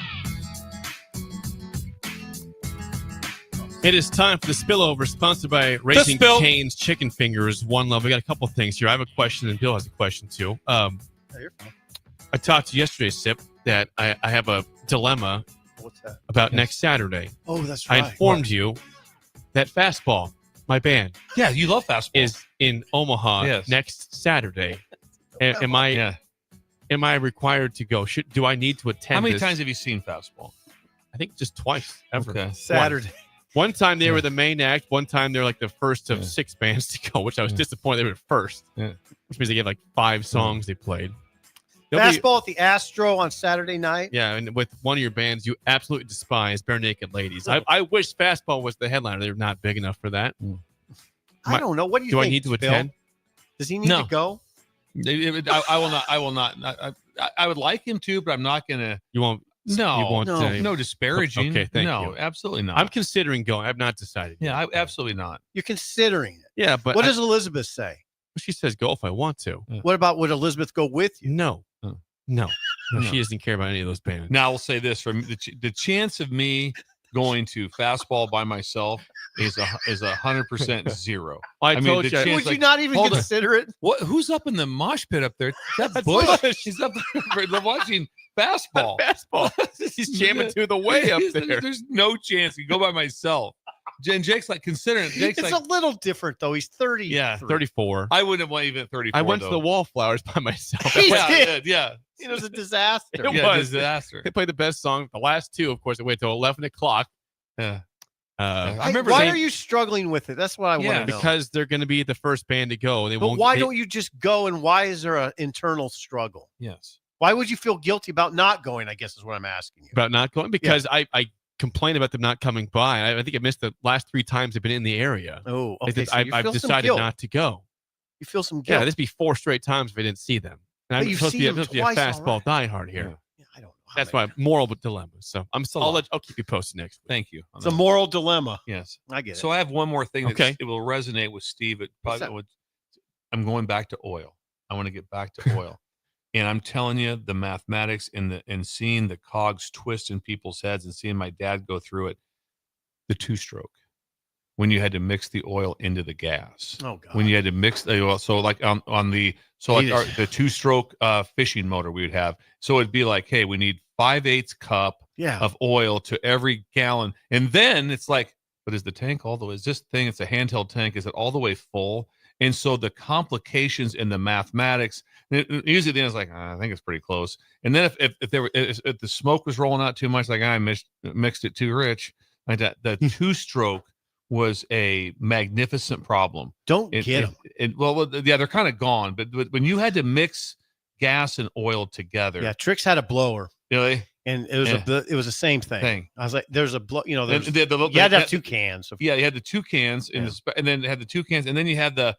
Speaker 6: It is time for the spillover, sponsored by Raising Cane's Chicken Fingers. One Love. We got a couple things here. I have a question, and Bill has a question too. I talked to you yesterday, Sip, that I have a dilemma.
Speaker 7: What's that?
Speaker 6: About next Saturday.
Speaker 7: Oh, that's right.
Speaker 6: I informed you that Fastball, my band,
Speaker 8: Yeah, you love fastball.
Speaker 6: is in Omaha next Saturday. Am I required to go? Do I need to attend?
Speaker 8: How many
Speaker 6: this?
Speaker 8: times have you seen fastball?
Speaker 6: I think just twice ever.
Speaker 8: Okay.
Speaker 7: Saturday.
Speaker 6: One time they were the main act. One time they're like the first of 6 bands to go, which I was disappointed they were first. Which means they gave like 5 songs they played.
Speaker 7: Fastball at the Astro on Saturday night.
Speaker 6: Yeah, and with one of your bands you absolutely despise, Bare Naked Ladies. I wish Fastball was the headliner. They're not big enough for that.
Speaker 7: I don't know. What do you
Speaker 6: do
Speaker 7: think?
Speaker 6: I need to
Speaker 7: Bill?
Speaker 6: attend?
Speaker 7: Does he need to go?
Speaker 8: I will not. I will not. I would like him to, but I'm not going to.
Speaker 6: You won't.
Speaker 8: No,
Speaker 6: you won't,
Speaker 8: no disparaging.
Speaker 6: Okay, thank you.
Speaker 8: No, absolutely not.
Speaker 6: I'm considering going. I've not decided.
Speaker 8: Yeah, absolutely not.
Speaker 7: You're considering it.
Speaker 6: Yeah, but
Speaker 7: what does Elizabeth say?
Speaker 6: She says go if I want to.
Speaker 7: What about would Elizabeth go with you?
Speaker 6: No, she doesn't care about any of those bands.
Speaker 8: Now, I will say this: from the chance of me going to Fastball by myself is 100% zero.
Speaker 6: I told you.
Speaker 7: Would you not even consider it?
Speaker 8: What? Who's up in the mosh pit up there? That's Busch. He's up there watching Fastball.
Speaker 6: He's jamming through the way up there.
Speaker 8: There's no chance. You go by myself. And Jake's like considering. Jake's
Speaker 7: it's
Speaker 8: like
Speaker 7: a little different though. He's 30.
Speaker 6: Yeah, 34.
Speaker 8: I wouldn't have went even 34.
Speaker 6: I went to the Wallflowers by myself.
Speaker 8: Yeah.
Speaker 7: It was a disaster.
Speaker 6: It was a disaster. They played the best song. The last 2, of course, they waited till 11 o'clock.
Speaker 8: Yeah.
Speaker 6: I
Speaker 7: remember. Why are you struggling with it? That's what I want to know.
Speaker 6: Because they're going to be the first band to go.
Speaker 7: But why don't you just go? And why is there an internal struggle?
Speaker 8: Yes.
Speaker 7: Why would you feel guilty about not going? I guess is what I'm asking you.
Speaker 6: About not going? Because I complained about them not coming by. I think I missed the last 3 times they've been in the area.
Speaker 7: Oh, okay.
Speaker 6: I've decided not to go.
Speaker 7: You feel some guilt.
Speaker 6: Yeah, this be 4 straight times if I didn't see them. And I'm supposed to be a fastball diehard here.
Speaker 7: Yeah, I don't know.
Speaker 6: That's my moral dilemma. So I'll keep you posted next week.
Speaker 8: Thank you.
Speaker 7: It's a moral dilemma.
Speaker 8: Yes,
Speaker 7: I get it.
Speaker 8: So I have one more thing
Speaker 6: Okay.
Speaker 8: it will resonate with Steve. I'm going back to oil. I want to get back to oil. And I'm telling you, the mathematics and seeing the cogs twist in people's heads and seeing my dad go through it, the 2-stroke, when you had to mix the oil into the gas.
Speaker 7: Oh God!
Speaker 8: When you had to mix the oil, so like the 2-stroke fishing motor we would have. So it'd be like, hey, we need 5/8 cup of oil to every gallon, and then it's like, but is the tank all the way? Is this thing? It's a handheld tank. Is it all the way full? And so the complications in the mathematics, usually the end is like, I think it's pretty close. And then if the smoke was rolling out too much, like I mixed it too rich, like that, the 2-stroke was a magnificent problem.
Speaker 7: Don't get them.
Speaker 8: Well, they're kind of gone. But when you had to mix gas and oil together,
Speaker 7: Trix had a blower.
Speaker 8: Really?
Speaker 7: And it was the same thing. I was like, there's a blow. You had to have 2 cans.
Speaker 8: You had the 2 cans and then it had the 2 cans, and then you had the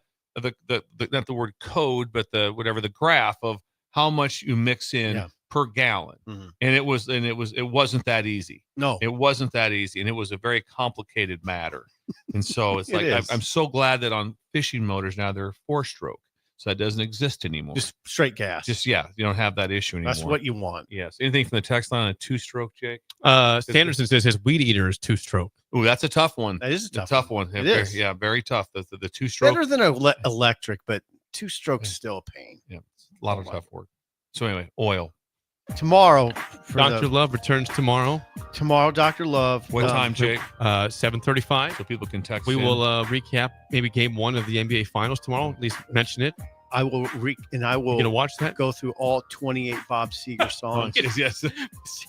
Speaker 8: not the word code, but the graph of how much you mix in per gallon.
Speaker 7: Mm-hmm.
Speaker 8: And it wasn't that easy.
Speaker 7: No,
Speaker 8: it wasn't that easy, and it was a very complicated matter. And so it's I'm so glad that on fishing motors now they're 4-stroke, so that doesn't exist anymore.
Speaker 7: Just straight gas.
Speaker 8: You don't have that issue anymore.
Speaker 7: That's what you want.
Speaker 8: Yes. Anything from the text line on a 2-stroke, Jake?
Speaker 6: Sanderson says his weed eater is 2-stroke.
Speaker 8: Ooh, that's a tough one.
Speaker 7: That is a
Speaker 8: tough one.
Speaker 7: It is.
Speaker 8: Yeah, very tough. The 2-stroke.
Speaker 7: Better than electric, but 2-stroke is still a pain.
Speaker 8: Yeah, a lot of tough work. So anyway, oil.
Speaker 7: Tomorrow,
Speaker 6: Dr. Love returns tomorrow.
Speaker 7: Tomorrow, Dr. Love.
Speaker 8: What time, Jake?
Speaker 6: 7:35.
Speaker 8: So people can text.
Speaker 6: We will recap maybe game 1 of the NBA Finals tomorrow. At least mention it.
Speaker 7: I will
Speaker 6: You gonna watch that?
Speaker 7: go through all 28 Bob Seger songs.
Speaker 8: Yes.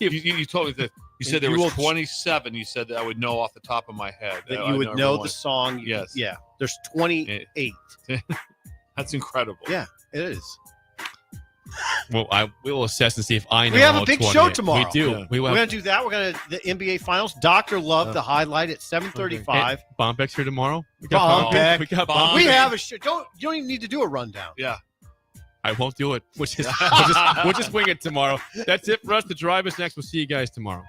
Speaker 8: You told me that you said there was 27. You said that I would know off the top of my head.
Speaker 7: That you would know the song.
Speaker 8: Yes.
Speaker 7: Yeah. There's 28.
Speaker 8: That's incredible.
Speaker 7: Yeah, it is.
Speaker 6: Well, we will assess and see if I know.
Speaker 7: We have a
Speaker 6: all
Speaker 7: big
Speaker 6: 28.
Speaker 7: show tomorrow.
Speaker 6: We do.
Speaker 8: Yeah.
Speaker 6: We
Speaker 7: We're
Speaker 6: will.
Speaker 7: going to do that. We're going to the NBA Finals. Dr. Love, the highlight at 7:35.
Speaker 6: Bombeck's here tomorrow. We
Speaker 7: Bombeck.
Speaker 6: We got
Speaker 8: Bombeck.
Speaker 7: We have a show. You don't even need to do a rundown.
Speaker 8: Yeah.
Speaker 6: I won't do it. We'll just wing it tomorrow. That's it for us. To drive us next. We'll see you guys tomorrow.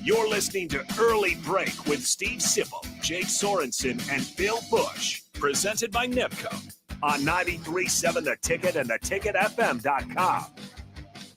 Speaker 3: You're listening to Early Break with Steve Sipple, Jake Sorensen, and Bill Busch. Presented by Nebco on 93.7 The Ticket and theticketfm.com.